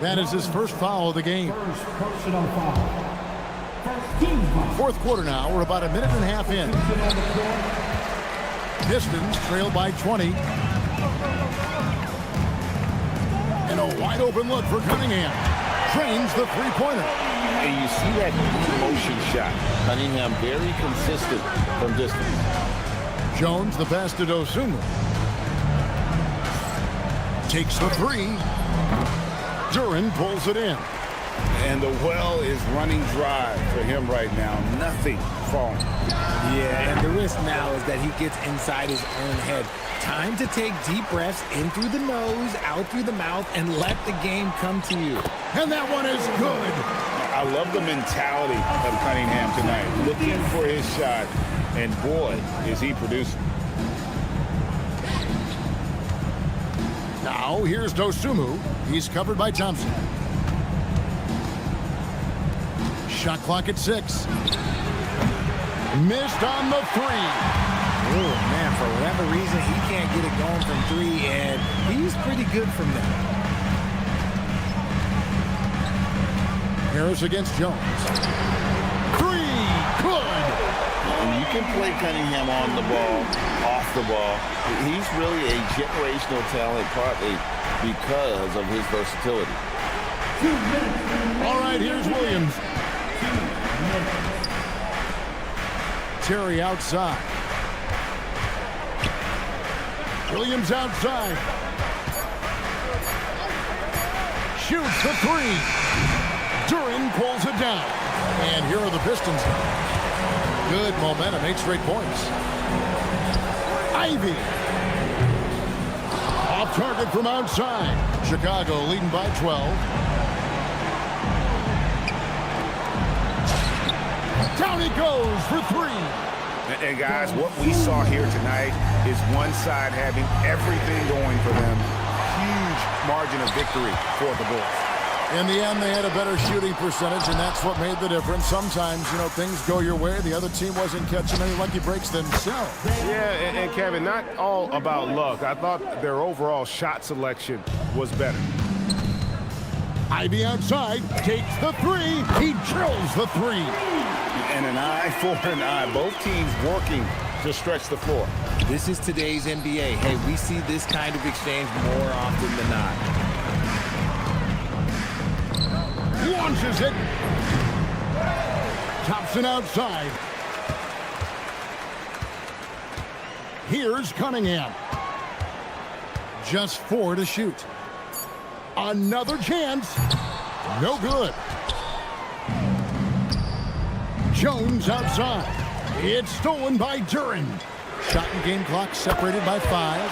That is his first foul of the game. Personal foul. 4th quarter now. We're about a minute and a half in. Pistons trail by 20. And a wide open look for Cunningham. Drains the 3-pointer. And you see that motion shot. Cunningham very consistent from distance. Jones the pass to Dosunmu. Takes the 3. Duran pulls it in. And the well is running dry for him right now. Nothing falling. Yeah, and the risk now is that he gets inside his own head. Time to take deep breaths in through the nose, out through the mouth, and let the game come to you. And that one is good. I love the mentality of Cunningham tonight. Looking for his shot, and boy, is he producing. Now, here's Dosunmu. He's covered by Thompson. Shot clock at 6. Missed on the 3. Oh, man, for whatever reason, he can't get it going from 3, and he's pretty good from there. Harris against Jones. 3. Good. And you can play Cunningham on the ball, off the ball. He's really a generational talent, partly because of his versatility. All right, here's Williams. Terry outside. Williams outside. Shoots the 3. Duran pulls it down. And here are the Pistons. Good momentum, 8 straight points. Ivy. Off target from outside. Chicago leading by 12. Down he goes for 3. And guys, what we saw here tonight is one side having everything going for them. Huge margin of victory for the Bulls. In the end, they had a better shooting percentage, and that's what made the difference. Sometimes, things go your way. The other team wasn't catching any lucky breaks themselves. Yeah, and Kevin, not all about luck. I thought their overall shot selection was better. Ivy outside, takes the 3. He drills the 3. And an eye for an eye. Both teams working to stretch the floor. This is today's NBA. Hey, we see this kind of exchange more often than not. Launches it. Thompson outside. Here's Cunningham. Just 4 to shoot. Another chance. No good. Jones outside. It's stolen by Duran. Shot and game clock separated by 5.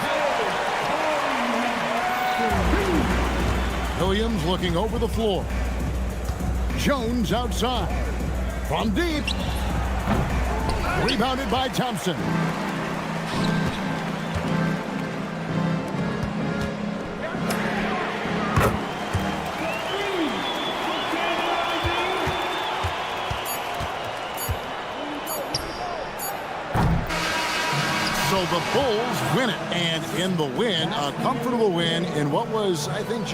Williams looking over the floor. Jones outside. From deep. Rebounded by Thompson. So the Bulls win it. And in the win, a comfortable win in what was, I think,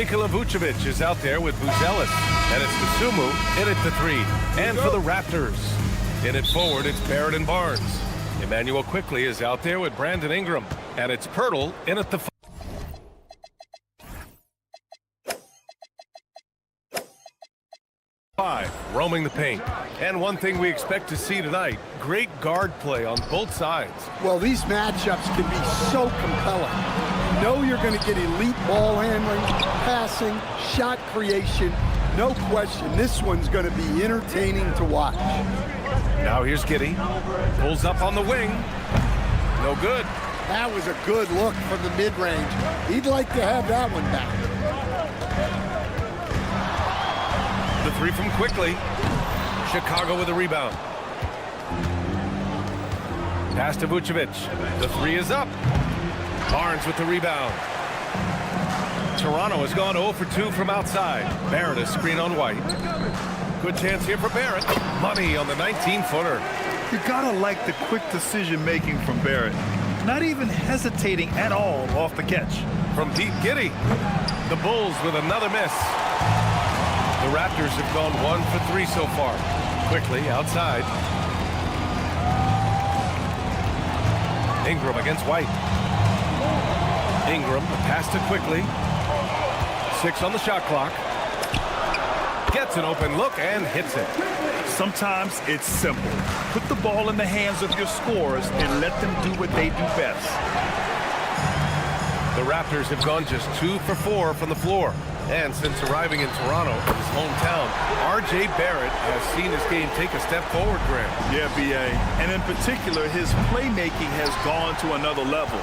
Nikola Vucevic is out there with Buzelis. And it's Dosunmu in at the 3. And for the Raptors, in it forward, it's Barrett and Barnes. Emmanuel Quickly is out there with Brandon Ingram. And it's Pirtle in at the 5, roaming the paint. And one thing we expect to see tonight, great guard play on both sides. Well, these matchups can be so compelling. You know you're going to get elite ball handling, passing, shot creation. No question, this one's going to be entertaining to watch. Now here's Giddey. Pulls up on the wing. No good. That was a good look from the mid-range. He'd like to have that one back. The 3 from Quickly. Chicago with a rebound. Pass to Vucevic. The 3 is up. Barnes with the rebound. Toronto has gone 0 for 2 from outside. Barrett is screen on White. Good chance here for Barrett. Money on the 19-footer. You gotta like the quick decision-making from Barrett. Not even hesitating at all off the catch. From deep, Giddey. The Bulls with another miss. The Raptors have gone 1 for 3 so far. Quickly outside. Ingram against White. Ingram, pass to Quickly. 6 on the shot clock. Gets an open look and hits it. Sometimes it's simple. Put the ball in the hands of your scorers and let them do what they do best. The Raptors have gone just 2 for 4 from the floor. And since arriving in Toronto, his hometown, R.J. Barrett has seen his game take a step forward, Graham. Yeah, B.A. And in particular, his playmaking has gone to another level.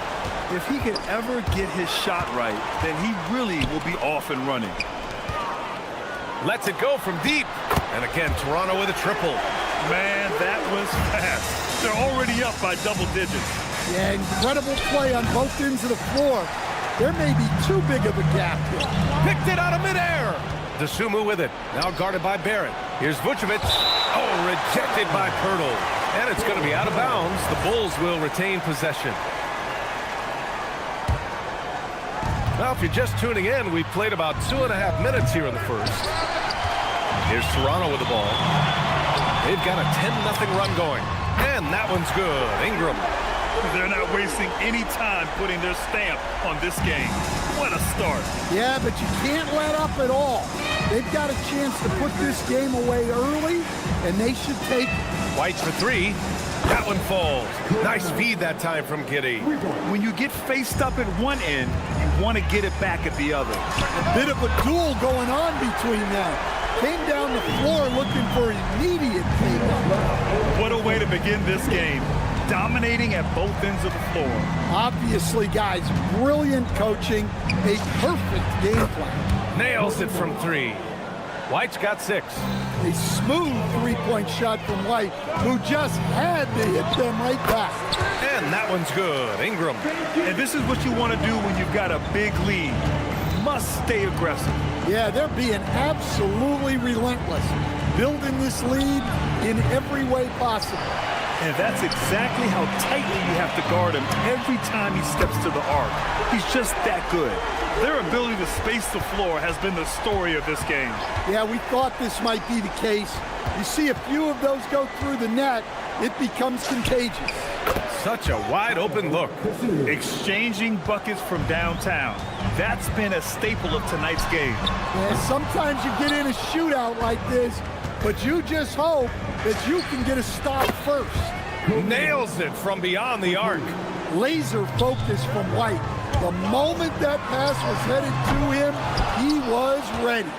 If he can ever get his shot right, then he really will be off and running. Lets it go from deep. And again, Toronto with a triple. Man, that was fast. They're already up by double digits. Yeah, incredible play on both ends of the floor. There may be too big of a gap here. Picked it out of midair. Dosunmu with it. Now guarded by Barrett. Here's Vucevic. Oh, rejected by Pirtle. And it's going to be out of bounds. The Bulls will retain possession. Now, if you're just tuning in, we've played about 2.5 minutes here in the first. Here's Toronto with the ball. They've got a 10-0 run going. And that one's good. Ingram. They're not wasting any time putting their stamp on this game. What a start. Yeah, but you can't let up at all. They've got a chance to put this game away early, and they should take it. White for 3. That one falls. Nice feed that time from Giddey. When you get faced up at one end, you want to get it back at the other. A bit of a duel going on between them. Came down the floor looking for immediate payback. What a way to begin this game. Dominating at both ends of the floor. Obviously, guys, brilliant coaching, a perfect game plan. Nails it from 3. White's got 6. A smooth three-point shot from White, who just had to hit them right back. And that one's good. Ingram. And this is what you want to do when you've got a big lead. Must stay aggressive. Yeah, they're being absolutely relentless, building this lead in every way possible. And that's exactly how tightly you have to guard him every time he steps to the arc. He's just that good. Their ability to space the floor has been the story of this game. Yeah, we thought this might be the case. You see a few of those go through the net, it becomes contagious. Such a wide open look. Exchanging buckets from downtown. That's been a staple of tonight's game. Yeah, sometimes you get in a shootout like this, but you just hope that you can get a stop first. Nails it from beyond the arc. Laser focus from White. The moment that pass was headed to him, he was ready.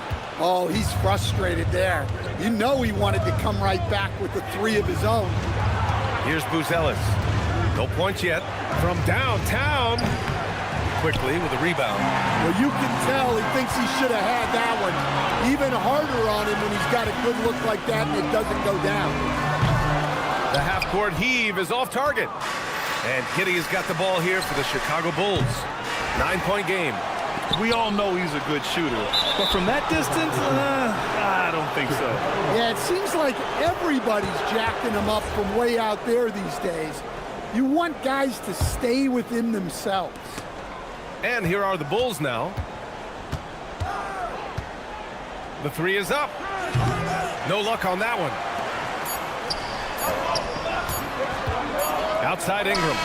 Oh, he's frustrated there. You know he wanted to come right back with the 3 of his own. Here's Buzelis. No points yet. From downtown. Quickly with a rebound. Well, you can tell he thinks he should have had that one. Even harder on him when he's got a good look like that and it doesn't go down. The half-court heave is off target. And Giddey has got the ball here for the Chicago Bulls. 9-point game. We all know he's a good shooter. But from that distance, I don't think so. Yeah, it seems like everybody's jacking him up from way out there these days. You want guys to stay within themselves. And here are the Bulls now. The three is up. No luck on that one. Outside Ingram.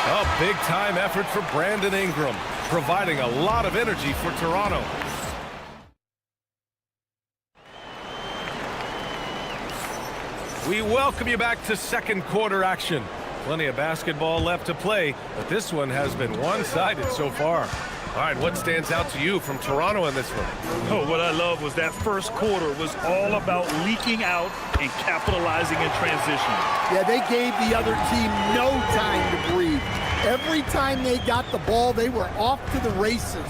A big-time effort for Brandon Ingram, providing a lot of energy for Toronto. We welcome you back to second quarter action. Plenty of basketball left to play, but this one has been one-sided so far. All right, what stands out to you from Toronto in this one? Oh, what I love was that first quarter was all about leaking out and capitalizing in transition. Yeah, they gave the other team no time to breathe. Every time they got the ball, they were off to the races.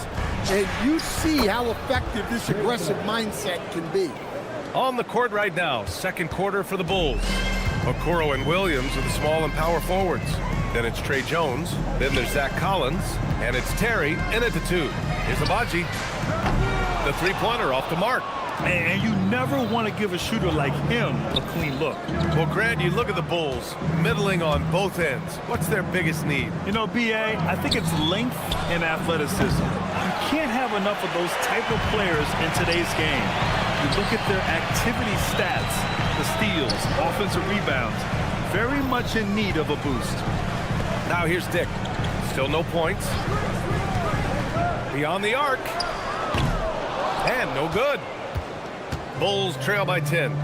And you see how effective this aggressive mindset can be. On the court right now, second quarter for the Bulls. Okoro and Williams are the small and power forwards. Then it's Trey Jones. Then there's Zach Collins. And it's Terry in at the two. Here's Abaji. The three-pointer off the mark. And you never want to give a shooter like him a clean look. Well, Grant, you look at the Bulls, middling on both ends. What's their biggest need? You know, B.A., I think it's length and athleticism. You can't have enough of those type of players in today's game. You look at their activity stats, the steals, offensive rebounds, very much in need of a boost. Now here's Dick. Still no points. Beyond the arc. And no good. Bulls trail by 10.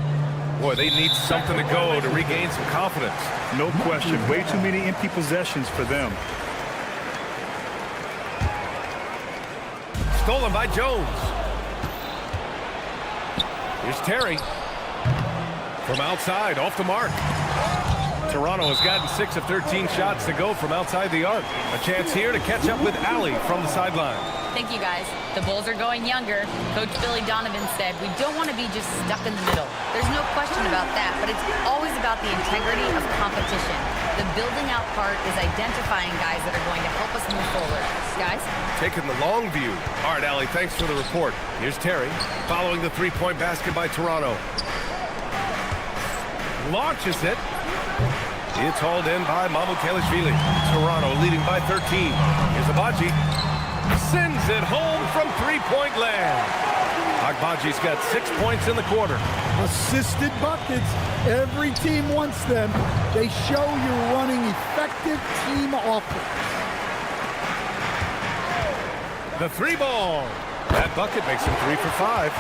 Boy, they need something to go to regain some confidence. No question. Way too many empty possessions for them. Stolen by Jones. Here's Terry. From outside, off the mark. Toronto has gotten 6 of 13 shots to go from outside the arc. A chance here to catch up with Allie from the sideline. Thank you, guys. The Bulls are going younger. Coach Billy Donovan said, we don't want to be just stuck in the middle. There's no question about that, but it's always about the integrity of competition. The building out part is identifying guys that are going to help us move forward. Guys? Taking the long view. All right, Allie, thanks for the report. Here's Terry, following the three-point basket by Toronto. Launches it. It's hauled in by Mamukelashvili. Toronto leading by 13. Here's Abaji. Sends it home from three-point land. Agbaji's got 6 points in the quarter. Assisted buckets. Every team wants them. They show you're running effective team offense. The three ball. That bucket makes him 3 for 5.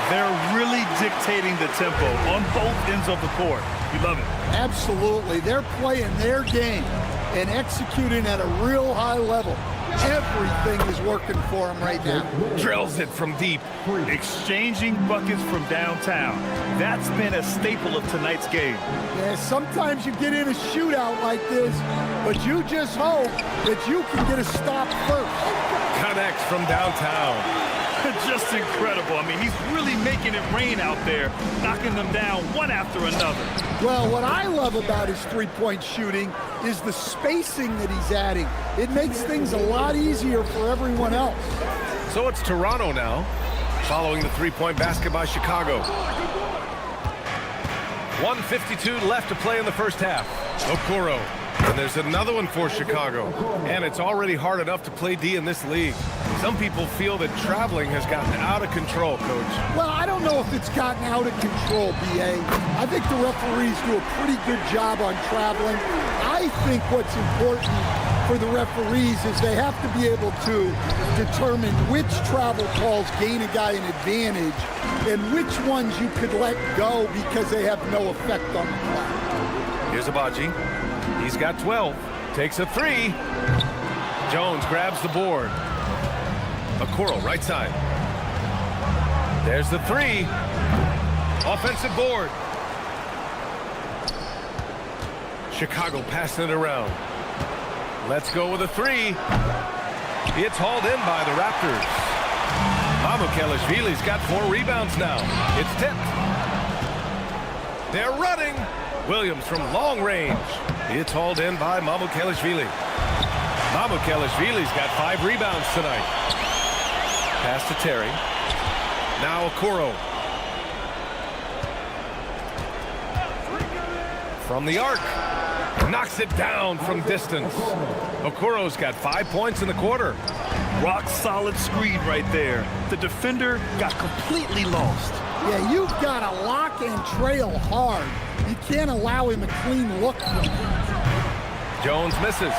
They're really dictating the tempo on both ends of the court. You love it. Absolutely. They're playing their game and executing at a real high level. Everything is working for them right now. Drills it from deep. Exchanging buckets from downtown. That's been a staple of tonight's game. Yeah, sometimes you get in a shootout like this, but you just hope that you can get a stop first. Connects from downtown. Just incredible. I mean, he's really making it rain out there, knocking them down one after another. Well, what I love about his three-point shooting is the spacing that he's adding. It makes things a lot easier for everyone else. So it's Toronto now, following the three-point basket by Chicago. 1:52 left to play in the first half. Okoro. And there's another one for Chicago. And it's already hard enough to play D in this league. Some people feel that traveling has gotten out of control, Coach. Well, I don't know if it's gotten out of control, B.A. I think the referees do a pretty good job on traveling. I think what's important for the referees is they have to be able to determine which travel calls gain a guy an advantage and which ones you could let go because they have no effect on the play. Here's Abaji. He's got 12. Takes a three. Jones grabs the board. Okoro, right side. There's the three. Offensive board. Chicago passing it around. Let's go with a three. It's hauled in by the Raptors. Mamukelashvili's got 4 rebounds now. It's tipped. They're running. Williams from long range. It's hauled in by Mamukelashvili. Mamukelashvili's got 5 rebounds tonight. Pass to Terry. Now Okoro. From the arc. Knocks it down from distance. Okoro's got 5 points in the quarter. Rock-solid screen right there. The defender got completely lost. Yeah, you've got to lock and trail hard. You can't allow him a clean look from him. Jones misses.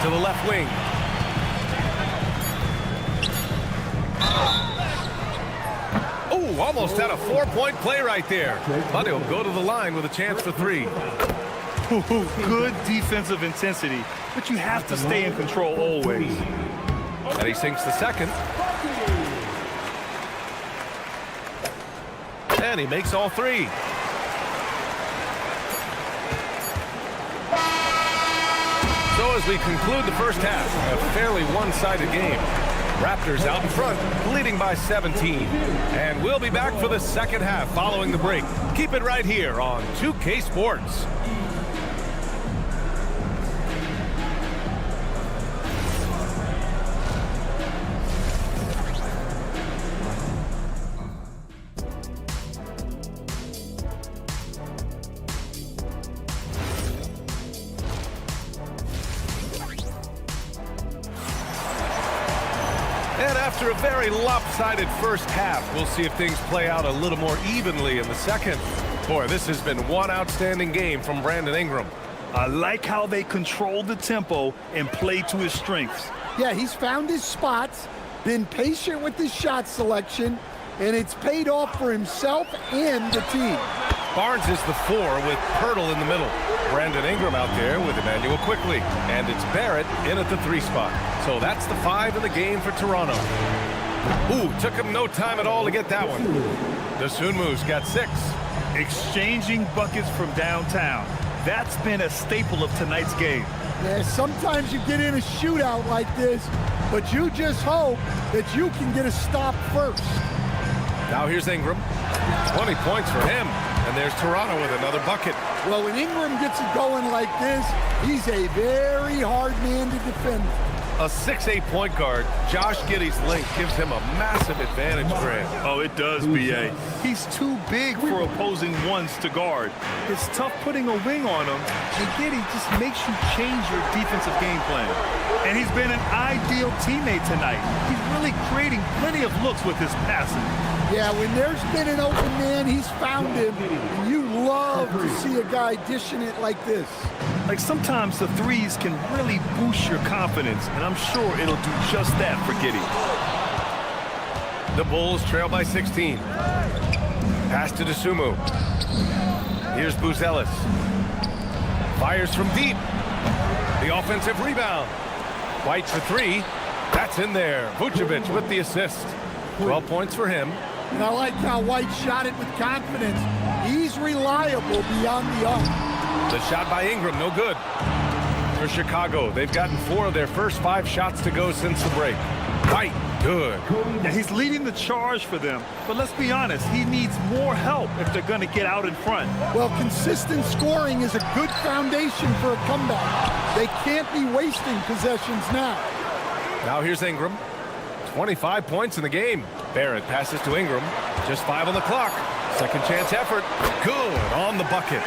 To the left wing. Oh, almost had a 4-point play right there. But he'll go to the line with a chance for 3. Good defensive intensity, but you have to stay in control always. And he sinks the second. And he makes all 3. So as we conclude the first half, a fairly one-sided game. Raptors out in front, leading by 17. And we'll be back for the second half following the break. Keep it right here on 2K Sports. And after a very lopsided first half, we'll see if things play out a little more evenly in the second. Boy, this has been one outstanding game from Brandon Ingram. I like how they control the tempo and play to his strengths. Yeah, he's found his spots, been patient with his shot selection, and it's paid off for himself and the team. Barnes is the 4 with Pirtle in the middle. Brandon Ingram out there with Emmanuel quickly. And it's Barrett in at the 3 spot. So that's the 5 in the game for Toronto. Ooh, took him no time at all to get that one. Dosunmu's got 6. Exchanging buckets from downtown. That's been a staple of tonight's game. Yeah, sometimes you get in a shootout like this, but you just hope that you can get a stop first. Now here's Ingram. 20 points for him. And there's Toronto with another bucket. Well, when Ingram gets it going like this, he's a very hard man to defend. A 6'8" point guard, Josh Giddey's length gives him a massive advantage, Grant. Oh, it does, B.A. He's too big for opposing ones to guard. It's tough putting a wing on him, and Giddey just makes you change your defensive game plan. And he's been an ideal teammate tonight. He's really creating plenty of looks with his passing. Yeah, when there's been an open man, he's found him, and you love to see a guy dishing it like this. Like sometimes the threes can really boost your confidence, and I'm sure it'll do just that for Giddey. The Bulls trail by 16. Pass to Dosunmu. Here's Buzelis. Fires from deep. The offensive rebound. White for 3. That's in there. Vucevic with the assist. 12 points for him. And I like how White shot it with confidence. He's reliable beyond the arc. The shot by Ingram, no good. For Chicago, they've gotten 4 of their first 5 shots to go since the break. White, good. Yeah, he's leading the charge for them, but let's be honest, he needs more help if they're going to get out in front. Well, consistent scoring is a good foundation for a comeback. They can't be wasting possessions now. Now here's Ingram. 25 points in the game. Barrett passes to Ingram. Just 5 on the clock. Second chance effort. Good on the bucket.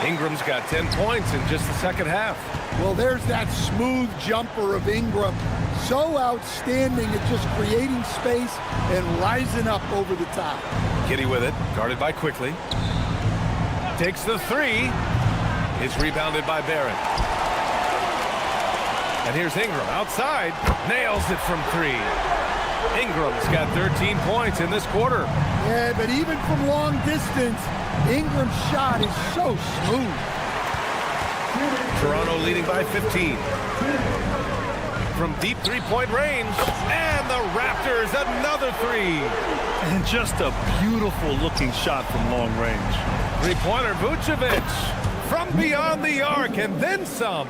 Ingram's got 10 points in just the second half. Well, there's that smooth jumper of Ingram. So outstanding at just creating space and rising up over the top. Giddey with it. Guarded by Quickly. Takes the 3. It's rebounded by Barrett. And here's Ingram outside. Nails it from 3. Ingram's got 13 points in this quarter. Yeah, but even from long distance, Ingram's shot is so smooth. Toronto leading by 15. From deep 3-point range. And the Raptors, another 3. And just a beautiful looking shot from long range. 3-pointer Vucevic from beyond the arc and then some.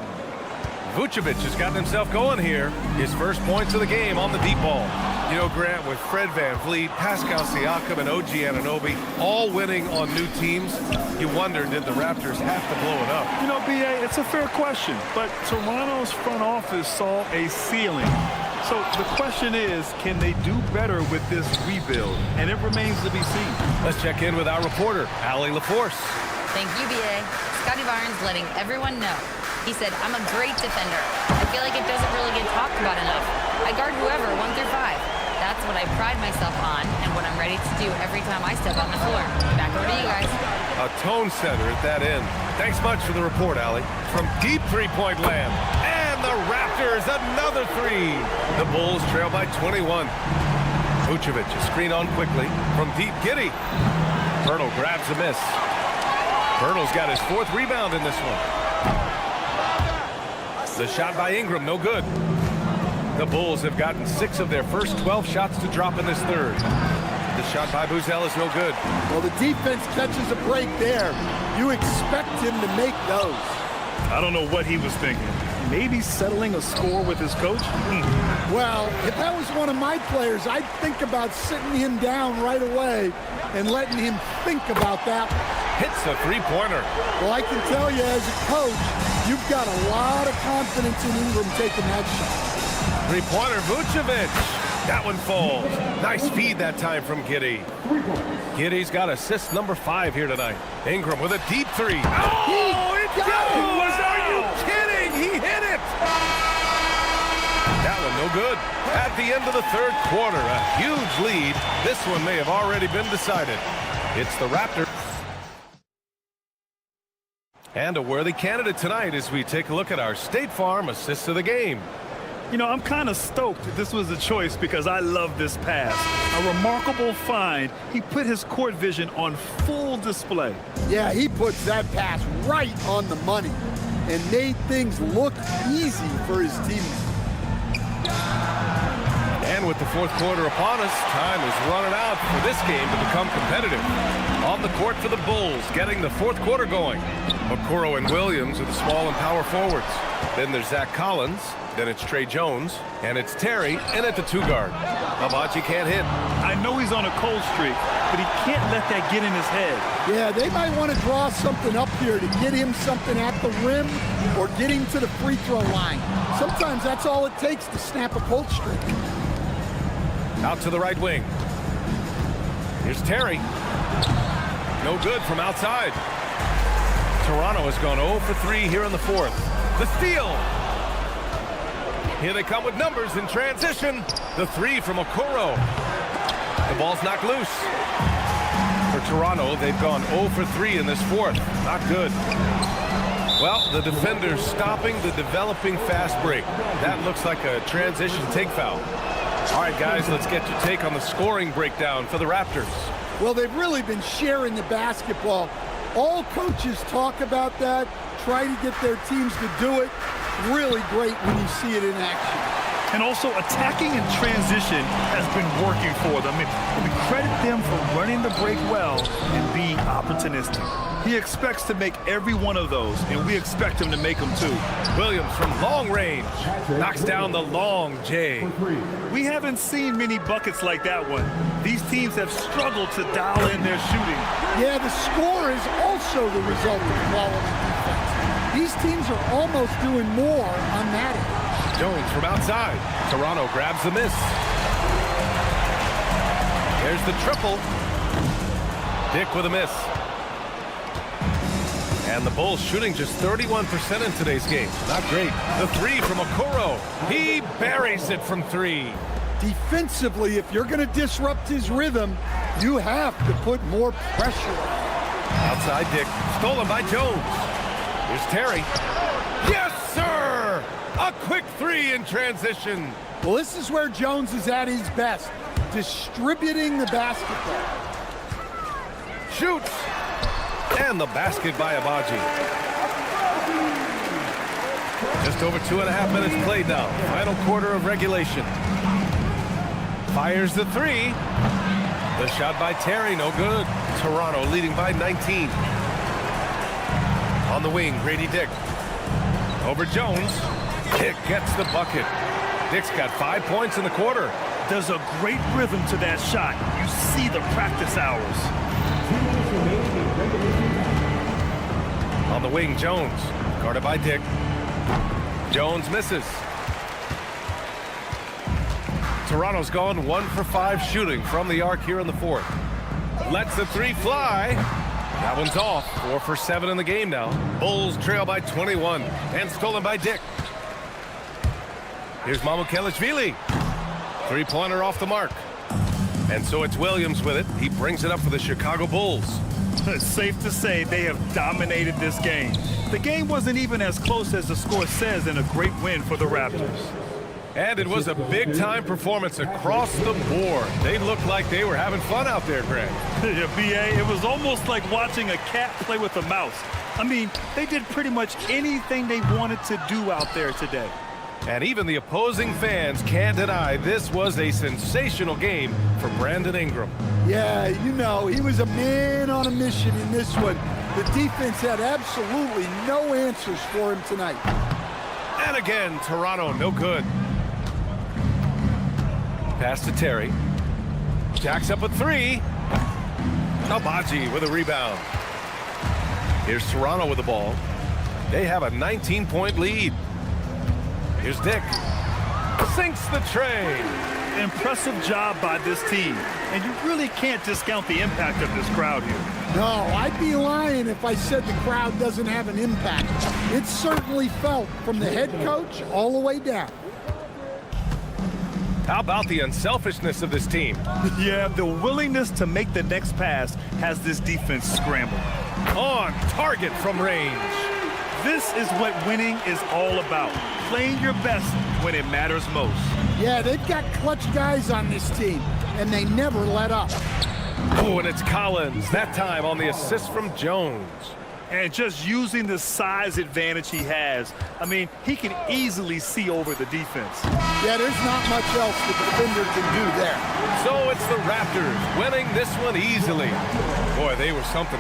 Vucevic has gotten himself going here. His first points of the game on the deep ball. You know, Grant, with Fred VanVleet, Pascal Siakam, and OG Anunoby all winning on new teams, you wonder, did the Raptors have to blow it up? You know, B.A., it's a fair question, but Toronto's front office saw a ceiling. So the question is, can they do better with this rebuild? And it remains to be seen. Let's check in with our reporter, Allie LaForce. Thank you, B.A. Scotty Barnes letting everyone know. He said, I'm a great defender. I feel like it doesn't really get talked about enough. I guard whoever, 1 through 5. That's what I pride myself on and what I'm ready to do every time I step on the floor. Back over to you guys. A tone setter at that end. Thanks much for the report, Allie. From deep three-point land. And the Raptors, another 3. The Bulls trail by 21. Vucevic is screen on quickly from deep. Giddey. Pirtle grabs a miss. Pirtle's got his 4th rebound in this one. The shot by Ingram, no good. The Bulls have gotten 6 of their first 12 shots to drop in this third. The shot by Buzel is no good. Well, the defense catches a break there. You expect him to make those. I don't know what he was thinking. Maybe settling a score with his coach? Well, if that was one of my players, I'd think about sitting him down right away and letting him think about that. Hits a three-pointer. Well, I can tell you as a coach, you've got a lot of confidence in Ingram taking that shot. Three-pointer, Vucevic. That one falls. Nice feed that time from Giddey. Giddey's got assist number 5 here tonight. Ingram with a deep 3. Oh, it goes! Are you kidding? He hit it! That one no good. At the end of the third quarter, a huge lead. This one may have already been decided. It's the Raptors. And a worthy candidate tonight as we take a look at our State Farm assist of the game. You know, I'm kind of stoked that this was a choice because I love this pass. A remarkable find. He put his court vision on full display. Yeah, he puts that pass right on the money and made things look easy for his teammates. And with the fourth quarter upon us, time is running out for this game to become competitive. On the court for the Bulls, getting the fourth quarter going. Okoro and Williams are the small and power forwards. Then there's Zach Collins. Then it's Trey Jones, and it's Terry in at the 2 guard. Abachi can't hit. I know he's on a cold streak, but he can't let that get in his head. Yeah, they might want to draw something up here to get him something at the rim or get him to the free throw line. Sometimes that's all it takes to snap a cold streak. Out to the right wing. Here's Terry. No good from outside. Toronto has gone 0 for 3 here in the fourth. The steal. Here they come with numbers in transition. The 3 from Okoro. The ball's knocked loose. For Toronto, they've gone 0 for 3 in this fourth. Not good. Well, the defender's stopping the developing fast break. That looks like a transition take foul. All right, guys, let's get your take on the scoring breakdown for the Raptors. Well, they've really been sharing the basketball. All coaches talk about that, try to get their teams to do it. Really great when you see it in action. And also attacking in transition has been working for them. We credit them for running the break well and being opportunistic. He expects to make every one of those, and we expect him to make them too. Williams from long range knocks down the long J. We haven't seen many buckets like that one. These teams have struggled to dial in their shooting. Yeah, the score is also the result of quality defense. These teams are almost doing more on that end. Jones from outside. Toronto grabs the miss. There's the triple. Dick with a miss. And the Bulls shooting just 31% in today's game. Not great. The 3 from Okoro. He buries it from 3. Defensively, if you're going to disrupt his rhythm, you have to put more pressure on him. Outside Dick. Stolen by Jones. Here's Terry. Yes, sir! A quick 3 in transition. Well, this is where Jones is at his best, distributing the basketball. Shoots. And the basket by Abaji. Just over 2.5 minutes played now. Final quarter of regulation. Fires the 3. The shot by Terry, no good. Toronto leading by 19. On the wing, Grady Dick. Over Jones. Dick gets the bucket. Dick's got 5 points in the quarter. There's a great rhythm to that shot. You see the practice hours. On the wing, Jones. Guarded by Dick. Jones misses. Toronto's gone 1 for 5 shooting from the arc here in the fourth. Lets the 3 fly. That one's off. 4 for 7 in the game now. Bulls trail by 21 and stolen by Dick. Here's Mamukelashvili. Three-pointer off the mark. And so it's Williams with it. He brings it up for the Chicago Bulls. It's safe to say they have dominated this game. The game wasn't even as close as the score says, and a great win for the Raptors. And it was a big-time performance across the board. They looked like they were having fun out there, Greg. Yeah, B.A., it was almost like watching a cat play with a mouse. I mean, they did pretty much anything they wanted to do out there today. And even the opposing fans can't deny this was a sensational game for Brandon Ingram. Yeah, you know, he was a man on a mission in this one. The defense had absolutely no answers for him tonight. And again, Toronto, no good. Pass to Terry. Jacks up a three. Abaji with a rebound. Here's Toronto with the ball. They have a 19-point lead. Here's Dick. Sinks the train. Impressive job by this team. And you really can't discount the impact of this crowd here. No, I'd be lying if I said the crowd doesn't have an impact. It's certainly felt from the head coach all the way down. How about the unselfishness of this team? Yeah, the willingness to make the next pass has this defense scrambled. On target from range. This is what winning is all about. Playing your best when it matters most. Yeah, they've got clutch guys on this team, and they never let up. Oh, and it's Collins, that time on the assist from Jones. And just using the size advantage he has, I mean, he can easily see over the defense. Yeah, there's not much else the defender can do there. So it's the Raptors winning this one easily. Boy, they were something.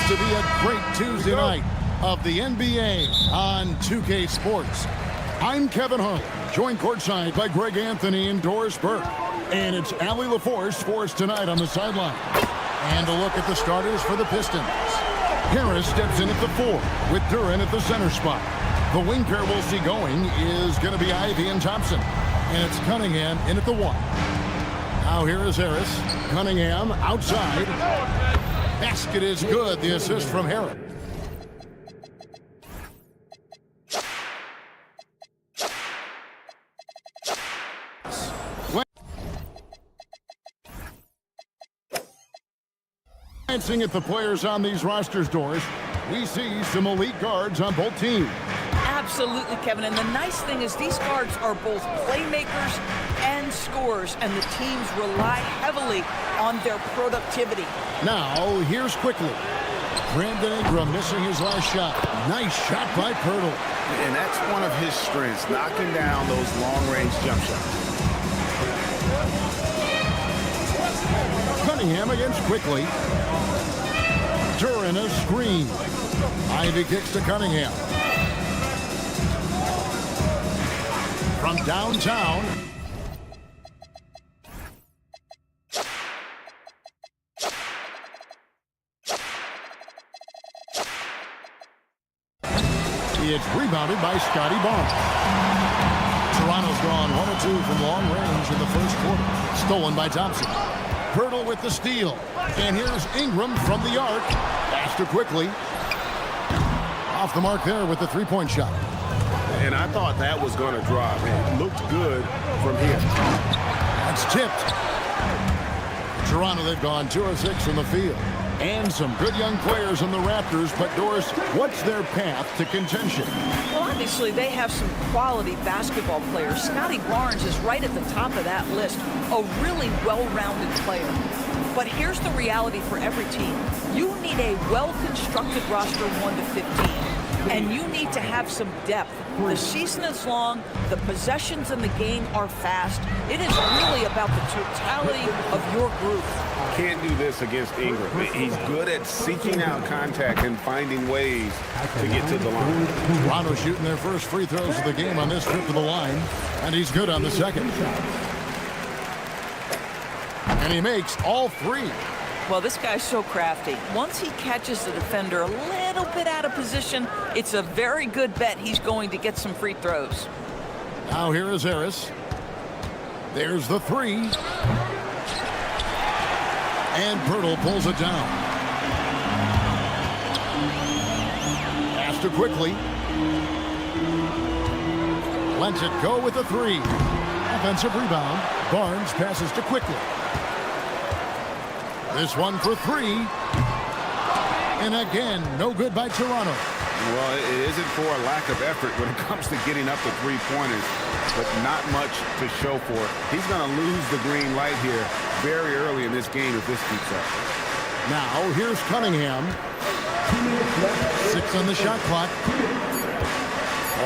to be a great Tuesday night of the NBA on 2K Sports. I'm Kevin Harlan, joined courtside by Greg Anthony and Doris Burke. And it's Allie LaForce for us tonight on the sideline. And a look at the starters for the Pistons. Harris steps in at the 4 with Duren at the center spot. The wing pair we'll see going is going to be Ivy and Thompson. And it's Cunningham in at the 1. Now here is Harris. Cunningham outside. Basket is good. The assist from Harris. Glancing at the players on these rosters, Doris, we see some elite guards on both teams. Absolutely, Kevin. And the nice thing is these guards are both playmakers and scorers, and the teams rely heavily on their productivity. Now, here's quickly. Brandon Ingram missing his last shot. Nice shot by Pirtle. And that's one of his strengths, knocking down those long-range jump shots. Cunningham against Quickly. Duren a screen. Ivy kicks to Cunningham. From downtown. It's rebounded by Scotty Barnes. Toronto's gone 1 of 2 from long range in the first quarter. Stolen by Thompson. Pirtle with the steal. And here's Ingram from the arc. Pass to Quickly. Off the mark there with the three-point shot. And I thought that was going to drop. It looked good from here. That's tipped. Toronto, they've gone 2 of 6 from the field. And some good young players in the Raptors. But, Doris, what's their path to contention? Well, obviously, they have some quality basketball players. Scotty Barnes is right at the top of that list. A really well-rounded player. But here's the reality for every team. You need a well-constructed roster 1 to 15. And you need to have some depth. The season is long. The possessions in the game are fast. It is really about the totality of your group. Can't do this against Ingram. He's good at seeking out contact and finding ways to get to the line. Toronto shooting their first free throws of the game on this trip to the line. And he's good on the second. And he makes all 3. Well, this guy's so crafty. Once he catches the defender a little bit out of position, it's a very good bet he's going to get some free throws. Now here is Harris. There's the 3. And Pirtle pulls it down. Pass to Quickly. Lets it go with the 3. Offensive rebound. Barnes passes to Quickly. This one for 3. And again, no good by Toronto. Well, it isn't for a lack of effort when it comes to getting up to three-pointers, but not much to show for it. He's going to lose the green light here very early in this game if this keeps up. Now, here's Cunningham. 6 on the shot clock.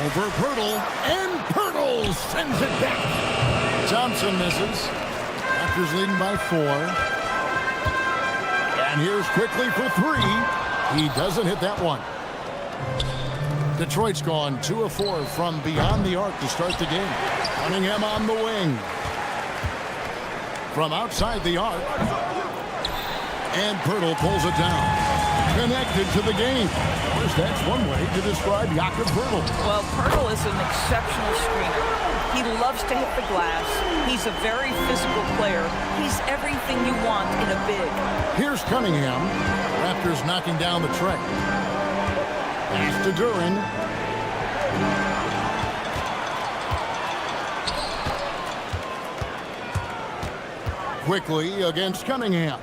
Over Pirtle, and Pirtle sends it back. Thompson misses. Raptors leading by 4. And here's Quickly for 3. He doesn't hit that one. Detroit's gone 2 of 4 from beyond the arc to start the game. Cunningham on the wing. From outside the arc. And Pirtle pulls it down. Connected to the game. Of course, that's one way to describe Jakob Pirtle. Well, Pirtle is an exceptional screener. He loves to hit the glass. He's a very physical player. He's everything you want in a big. Here's Cunningham. Raptors knocking down the tray. Pass to Duren. Quickly against Cunningham.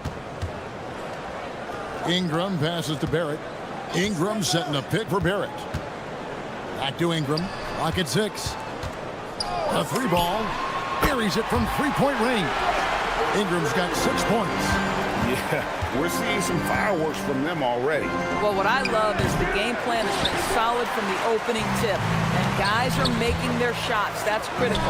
Ingram passes to Barrett. Ingram setting a pick for Barrett. Back to Ingram. Clock at 6. A 3 ball. Buries it from 3-point range. Ingram's got 6 points. Yeah, we're seeing some fireworks from them already. Well, what I love is the game plan has been solid from the opening tip. And guys are making their shots. That's critical.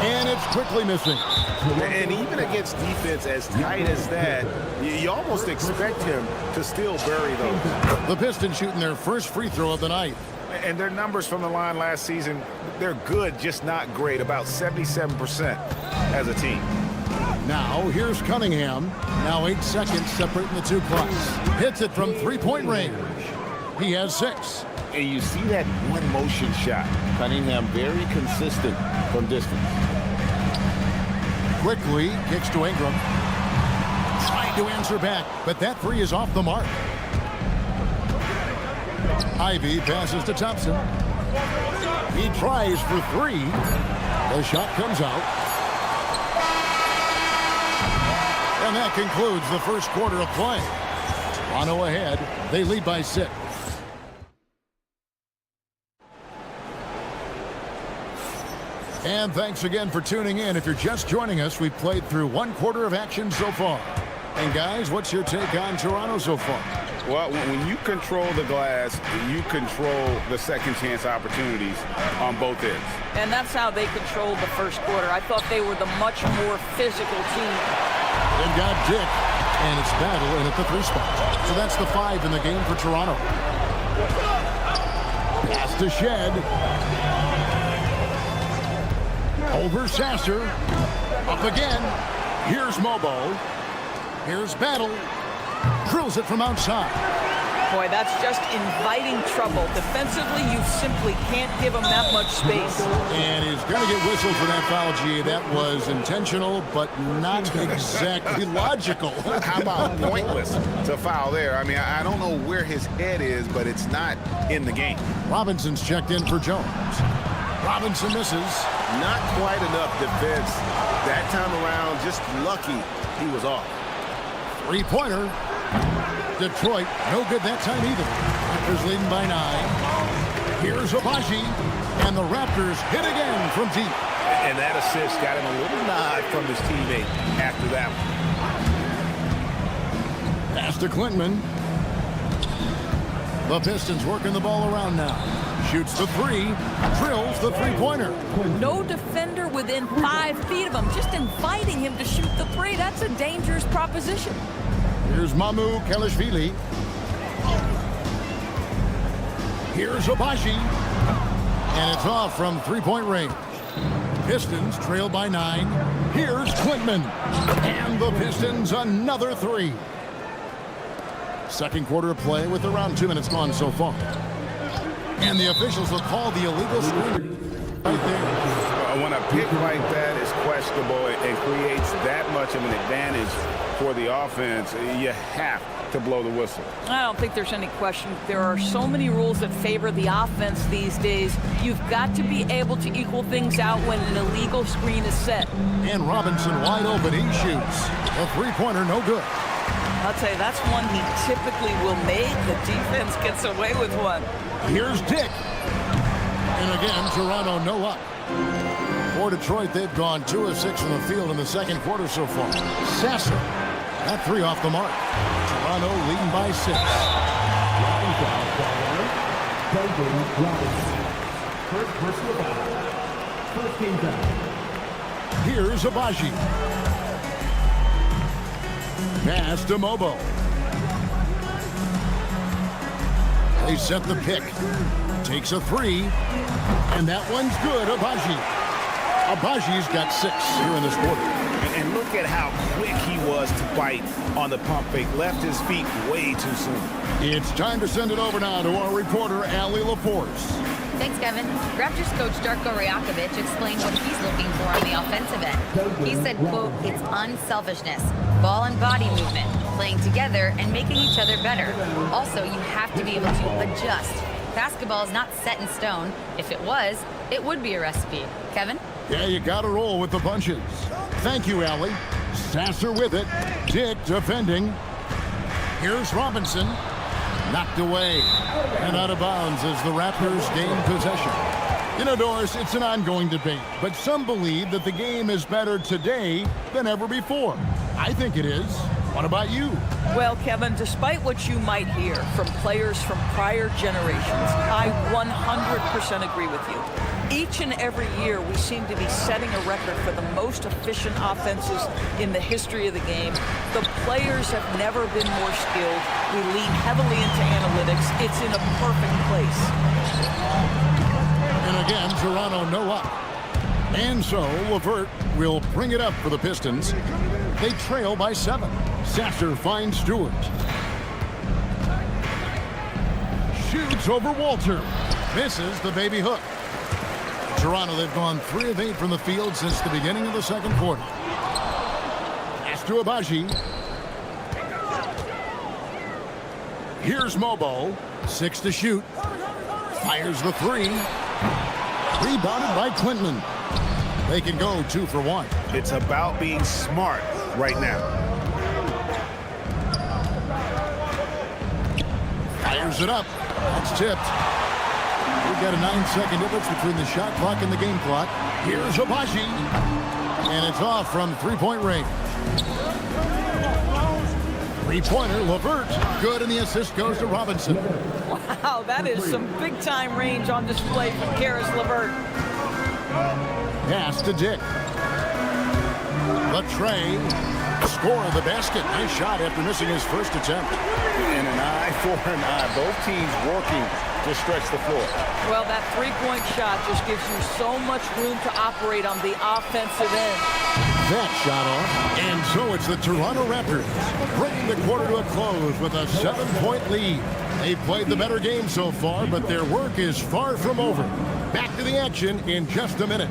And it's Quickly missing. And even against defense as tight as that, you almost expect him to still bury those. The Pistons shooting their first free throw of the night. And their numbers from the line last season, they're good, just not great, about 77% as a team. Now, here's Cunningham. Now 8 seconds separating the two clocks. Hits it from three-point range. He has 6. And you see that one motion shot. Cunningham very consistent from distance. Quickly kicks to Ingram. Trying to answer back, but that three is off the mark. Ivy passes to Thompson. He tries for 3. The shot comes out. And that concludes the first quarter of play. Toronto ahead. They lead by 6. And thanks again for tuning in. If you're just joining us, we've played through 1 quarter of action so far. And guys, what's your take on Toronto so far? Well, when you control the glass, you control the second chance opportunities on both ends. And that's how they controlled the first quarter. I thought they were the much more physical team. They've got Dick, and it's Battle in at the 3 spot. So that's the 5 in the game for Toronto. Pass to Shed. Over Sasser. Up again. Here's Mobo. Here's Battle. Drills it from outside. Boy, that's just inviting trouble. Defensively, you simply can't give him that much space. And he's going to get whistled for that foul, G. That was intentional, but not exactly logical. How about pointless to foul there? I mean, I don't know where his head is, but it's not in the game. Robinson's checked in for Jones. Robinson misses. Not quite enough defense that time around. Just lucky he was off. 3-pointer. Detroit, no good that time either. Raptors leading by 9. Here's Abaji, and the Raptors hit again from deep. And that assist got him a little nod from his teammate after that one. Pass to Clinton. The Pistons working the ball around now. Shoots the 3, drills the 3-pointer. No defender within 5 feet of him, just inviting him to shoot the 3. That's a dangerous proposition. Here's Mamu Kelishvili. Here's Abaji. And it's off from 3-point range. Pistons trail by 9. Here's Klintman. And the Pistons another 3. Second quarter of play with around 2 minutes gone so far. And the officials will call the illegal screen right there. When a pick like that is questionable and creates that much of an advantage for the offense, you have to blow the whistle. I don't think there's any question. There are so many rules that favor the offense these days. You've got to be able to equal things out when an illegal screen is set. And Robinson wide open. He shoots. A 3-pointer, no good. I'll tell you, that's one he typically will make. The defense gets away with one. Here's Dick. And again, Toronto no luck. For Detroit, they've gone 2 of 6 from the field in the second quarter so far. Sasser, that 3 off the mark. Toronto leading by 6. First personal foul. First team foul. Here's Abaji. Pass to Mobo. They set the pick. Takes a 3. And that one's good, Abaji. Abaji's got 6 here in this quarter. And look at how quick he was to bite on the pump fake. Left his feet way too soon. It's time to send it over now to our reporter, Allie LaForce. Thanks, Kevin. Raptors coach Darko Rajakovic explained what he's looking for on the offensive end. He said, quote, it's unselfishness, ball and body movement, playing together and making each other better. Also, you have to be able to adjust. Basketball is not set in stone. If it was, it would be a recipe. Kevin? Yeah, you got to roll with the punches. Thank you, Allie. Sasser with it. Dick defending. Here's Robinson. Knocked away and out of bounds as the Raptors gain possession. You know, Doris, it's an ongoing debate, but some believe that the game is better today than ever before. I think it is. What about you? Well, Kevin, despite what you might hear from players from prior generations, I 100% agree with you. Each and every year, we seem to be setting a record for the most efficient offenses in the history of the game. The players have never been more skilled. We lean heavily into analytics. It's in a perfect place. And again, Toronto no up. And so LeVert will bring it up for the Pistons. They trail by 7. Sasser finds Stewart. Shoots over Walter. Misses the baby hook. Toronto, they've gone 3 of 8 from the field since the beginning of the second quarter. Pass to Abaji. Here's Mobo. 6 to shoot. Fires the 3. Rebounded by Quinlan. They can go 2 for 1. It's about being smart right now. Fires it up. That's tipped. We've got a 9-second difference between the shot clock and the game clock. Here's Abaji. And it's off from 3-point range. 3-pointer, LeVert. Good, and the assist goes to Robinson. Wow, that is some big-time range on display from Karis LeVert. Pass to Dick. The tray. Score of the basket. Nice shot after missing his first attempt. And an eye for an eye. Both teams working to stretch the floor. Well, that three-point shot just gives you so much room to operate on the offensive end. That shot off. And so it's the Toronto Raptors bringing the quarter to a close with a 7-point lead. They've played the better game so far, but their work is far from over. Back to the action in just a minute.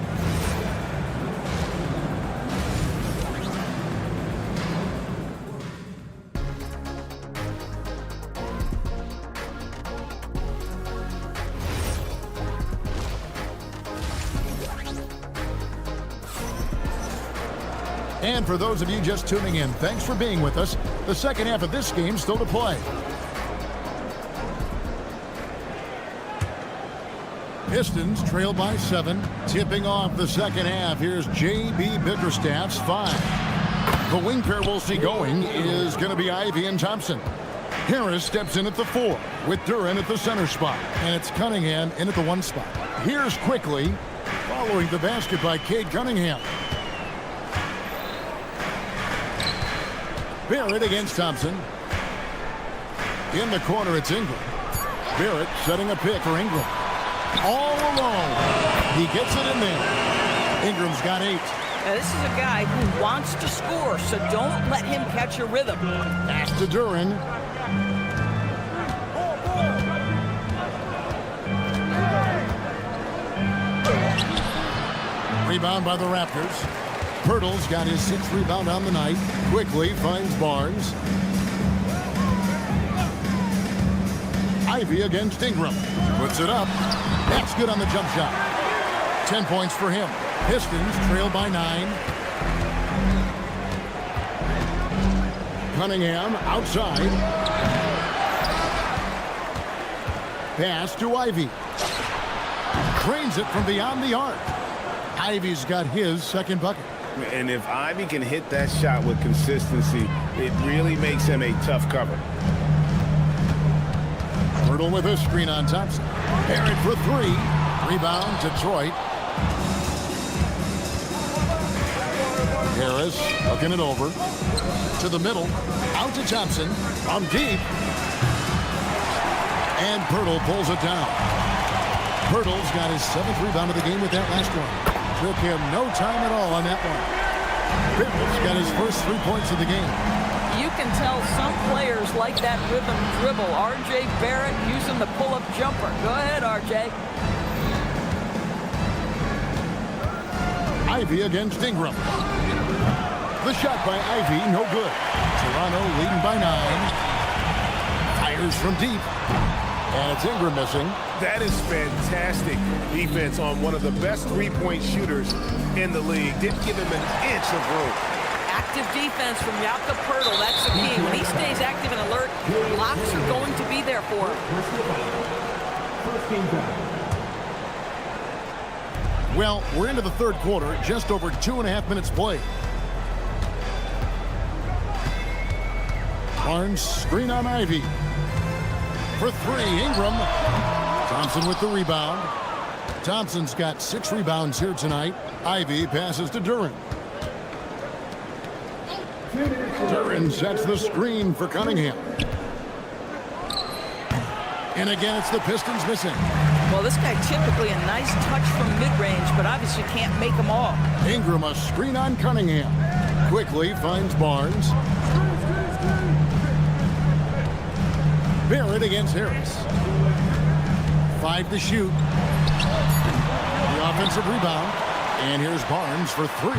And for those of you just tuning in, thanks for being with us. The second half of this game still to play. Pistons trail by 7. Tipping off the second half. Here's J.B. Bickerstaff's 5. The wing pair we'll see going is going to be Ivy and Thompson. Harris steps in at the 4 with Duren at the center spot. And it's Cunningham in at the 1 spot. Here's Quickly following the basket by Cade Cunningham. Barrett against Thompson. In the corner, it's Ingram. Barrett setting a pick for Ingram. All alone. He gets it in there. Ingram's got 8. Now, this is a guy who wants to score, so don't let him catch a rhythm. Pass to Duren. Rebound by the Raptors. Pirtle's got his 6th rebound on the night. Quickly finds Barnes. Ivy against Ingram. Puts it up. That's good on the jump shot. 10 points for him. Pistons trail by 9. Cunningham outside. Pass to Ivy. Drains it from beyond the arc. Ivy's got his 2nd bucket. And if Ivy can hit that shot with consistency, it really makes him a tough cover. Pirtle with a screen on Thompson. Barrett for 3. Rebound, Detroit. Harris hooking it over. To the middle. Out to Thompson. From deep. And Pirtle pulls it down. Pirtle's got his 7th rebound of the game with that last one. Took him no time at all on that one. Pirtle's got his first 3 points of the game. You can tell some players like that rhythm dribble. R.J. Barrett using the pull-up jumper. Go ahead, R.J. Ivy against Ingram. The shot by Ivy, no good. Toronto leading by 9. Fires from deep. And it's Ingram missing. That is fantastic defense on one of the best three-point shooters in the league. Didn't give him an inch of room. Active defense from Jakob Pirtle. That's the key. When he stays active and alert, blocks are going to be there for him. Well, we're into the 3rd quarter. Just over 2.5 minutes played. Barnes screen on Ivy. For 3, Ingram. Thompson with the rebound. Thompson's got 6 rebounds here tonight. Ivy passes to Duran. Duran sets the screen for Cunningham. And again, it's the Pistons missing. Well, this guy typically a nice touch from mid-range, but obviously can't make them all. Ingram a screen on Cunningham. Quickly finds Barnes. Barrett against Harris. 5 to shoot. The offensive rebound. And here's Barnes for 3.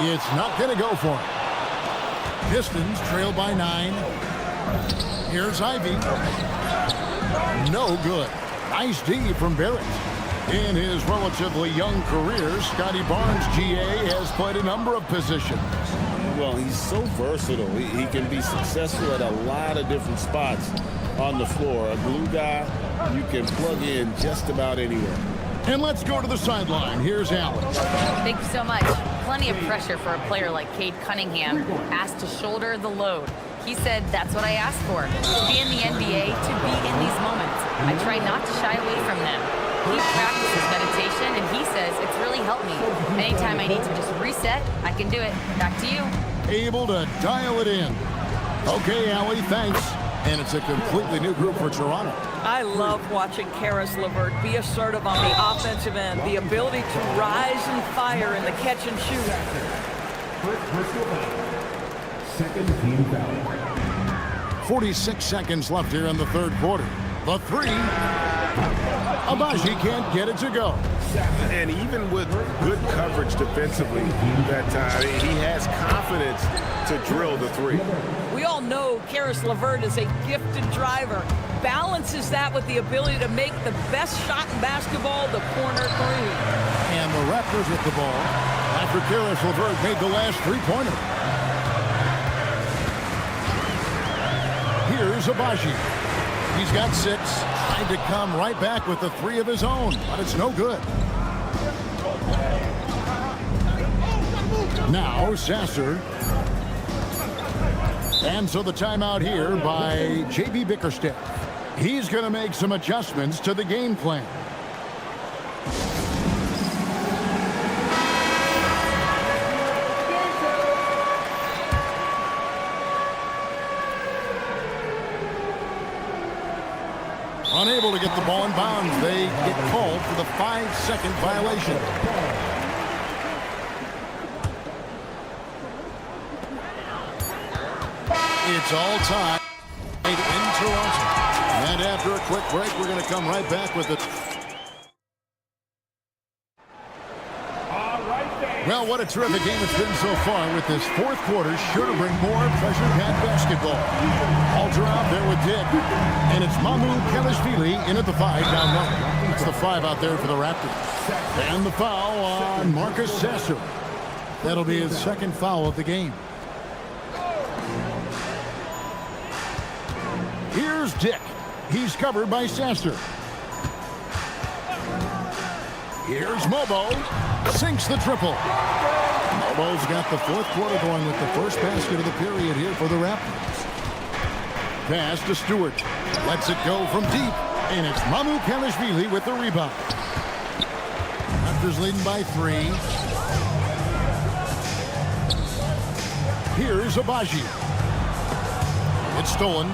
It's not going to go for him. Pistons trail by 9. Here's Ivy. No good. Nice D from Barrett. In his relatively young career, Scotty Barnes, GA, has played a number of positions. Well, he's so versatile. He can be successful at a lot of different spots on the floor. A glue guy you can plug in just about anywhere. And let's go to the sideline. Here's Allen. Thank you so much. Plenty of pressure for a player like Cade Cunningham, asked to shoulder the load. He said, that's what I asked for. To be in the NBA, to be in these moments. I try not to shy away from them. He practices meditation, and he says it's really helped me. Anytime I need to just reset, I can do it. Back to you. Able to dial it in. Okay, Allie, thanks. And it's a completely new group for Toronto. I love watching Karis LeVert be assertive on the offensive end. The ability to rise and fire in the catch and shoot. Second team foul. 46 seconds left here in the third quarter. The 3. Abaji can't get it to go. And even with good coverage defensively that time, he has confidence to drill the 3. We all know Karis LeVert is a gifted driver. Balances that with the ability to make the best shot in basketball, the corner 3. And the Raptors with the ball after Karis LeVert made the last 3-pointer. Here's Abaji. He's got 6. Trying to come right back with the 3 of his own, but it's no good. Now Sasser. And so the timeout here by J.B. Bickerstaff. He's going to make some adjustments to the game plan. Unable to get the ball in bounds. They get called for the 5-second violation. It's all tied in Toronto. And after a quick break, we're going to come right back with it. Well, what a terrific game it's been so far, with this fourth quarter sure to bring more pressure-packed basketball. Alter out there with Dick. And it's Mamu Kelishvili in at the 5 down low. It's the 5 out there for the Raptors. And the foul on Marcus Sasser. That'll be his second foul of the game. Here's Dick. He's covered by Sasser. Here's Mobo. Sinks the triple. Mobo's got the fourth quarter going with the first basket of the period here for the Raptors. Pass to Stewart. Lets it go from deep. And it's Mamu Kelishvili with the rebound. Raptors leading by 3. Here's Abaji. It's stolen.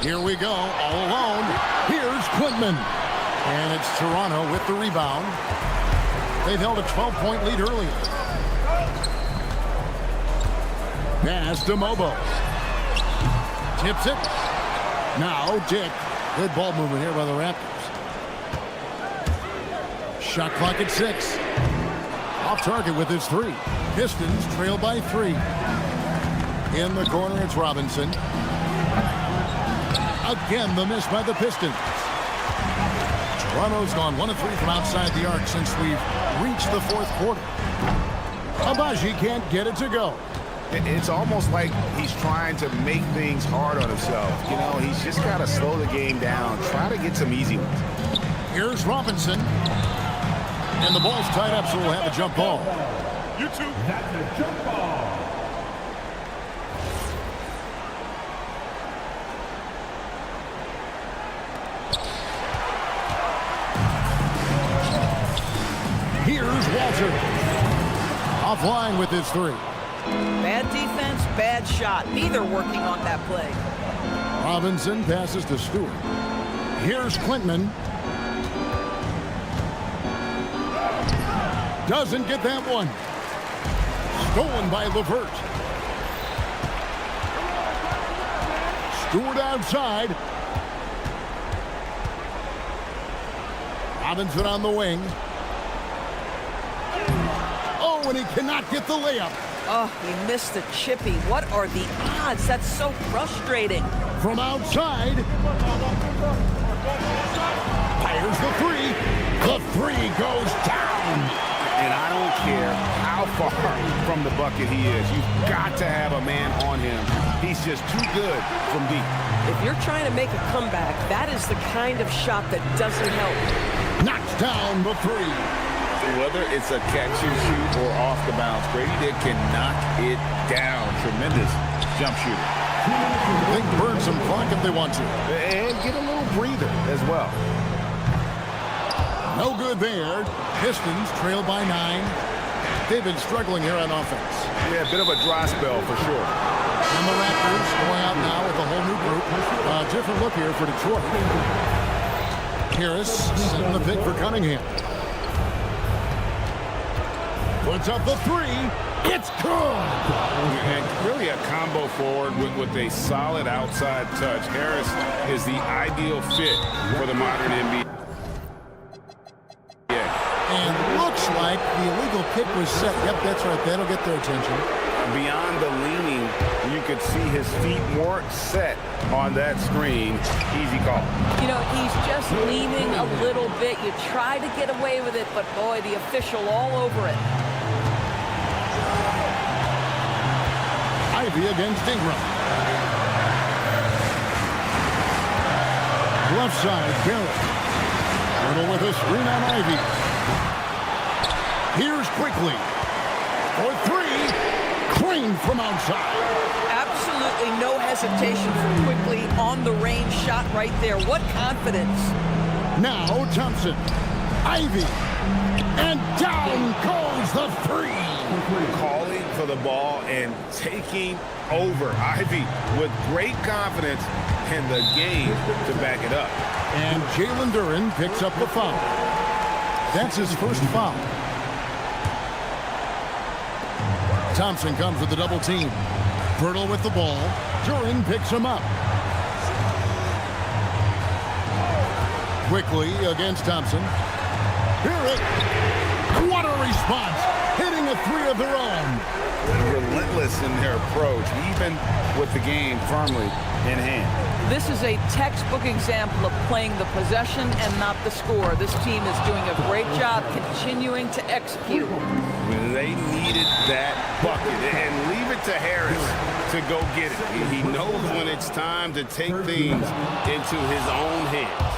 Here we go, all alone. Here's Quintman. And it's Toronto with the rebound. They've held a 12-point lead earlier. Pass to Mobo. Tips it. Now Dick. Good ball movement here by the Raptors. Shot clock at 6. Off target with his 3. Pistons trail by 3. In the corner, it's Robinson. Again, the miss by the Pistons. Toronto's gone 1 of 3 from outside the arc since we've reached the fourth quarter. Abaji can't get it to go. It's almost like he's trying to make things hard on himself. You know, he's just got to slow the game down. Try to get some easy ones. Here's Robinson. And the ball's tied up, so we'll have a jump ball. That's a jump ball. Sadalczyk offline with his three. Bad defense, bad shot. Neither working on that play. Robinson passes to Stewart. Here's Klintman. Doesn't get that one. Stolen by LeVert. Stewart outside. Robinson on the wing. Oh, and he cannot get the layup. Oh, he missed the chippy. What are the odds? That's so frustrating. From outside. Fires the three. The three goes down. And I don't care how far from the bucket he is. You've got to have a man on him. He's just too good from deep. If you're trying to make a comeback, that is the kind of shot that doesn't help. Knocks down the three. Whether it's a catch and shoot or off the bounce, Grady Dick can knock it down. Tremendous jump shooter. They can burn some clock if they want to. And get a little breather as well. No good there. Pistons trail by 9. They've been struggling here on offense. Yeah, a bit of a dry spell for sure. And the Raptors going out now with a whole new group. Different look here for Detroit. Harris setting the pick for Cunningham. Puts up the three. It's good. And really a combo forward with a solid outside touch. Harris is the ideal fit for the modern NBA. And looks like the illegal kick was set. Yep, that's right. That'll get their attention. Beyond the leaning, you could see his feet weren't set on that screen. Easy call. You know, he's just leaning a little bit. You try to get away with it, but boy, the official all over it. Ivy against Ingram. Left side, Barrett. Riddle with a screen on Ivy. Here's Quickly. For three. Crane from outside. Absolutely no hesitation for Quickly on the range shot right there. What confidence. Now Thompson. Ivy. And down goes the three. Calling for the ball and taking over. Ivy with great confidence and the game to back it up. And Jalen Duren picks up the foul. That's his first foul. Thompson comes with the double team. Birtle with the ball. Duren picks him up. Quickly against Thompson. Barrett. What a response. Hitting a three of their own. Relentless in their approach, even with the game firmly in hand. This is a textbook example of playing the possession and not the score. This team is doing a great job continuing to execute. They needed that bucket and leave it to Harris to go get it. He knows when it's time to take things into his own hands.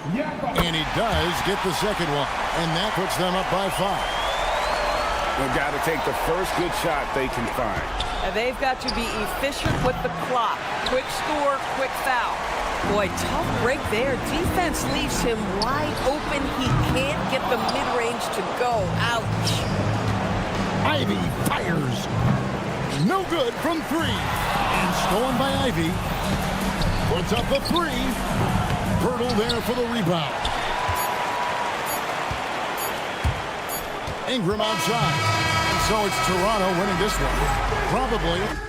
And he does get the second one. And that puts them up by 5. They've got to take the first good shot they can find. And they've got to be efficient with the clock. Quick score, quick foul. Boy, tough break there. Defense leaves him wide open. He can't get the mid-range to go. Ouch. Ivy fires. No good from 3. And stolen by Ivy. Puts up the 3. Birtle there for the rebound. Ingram outside. And so it's Toronto winning this one. Probably.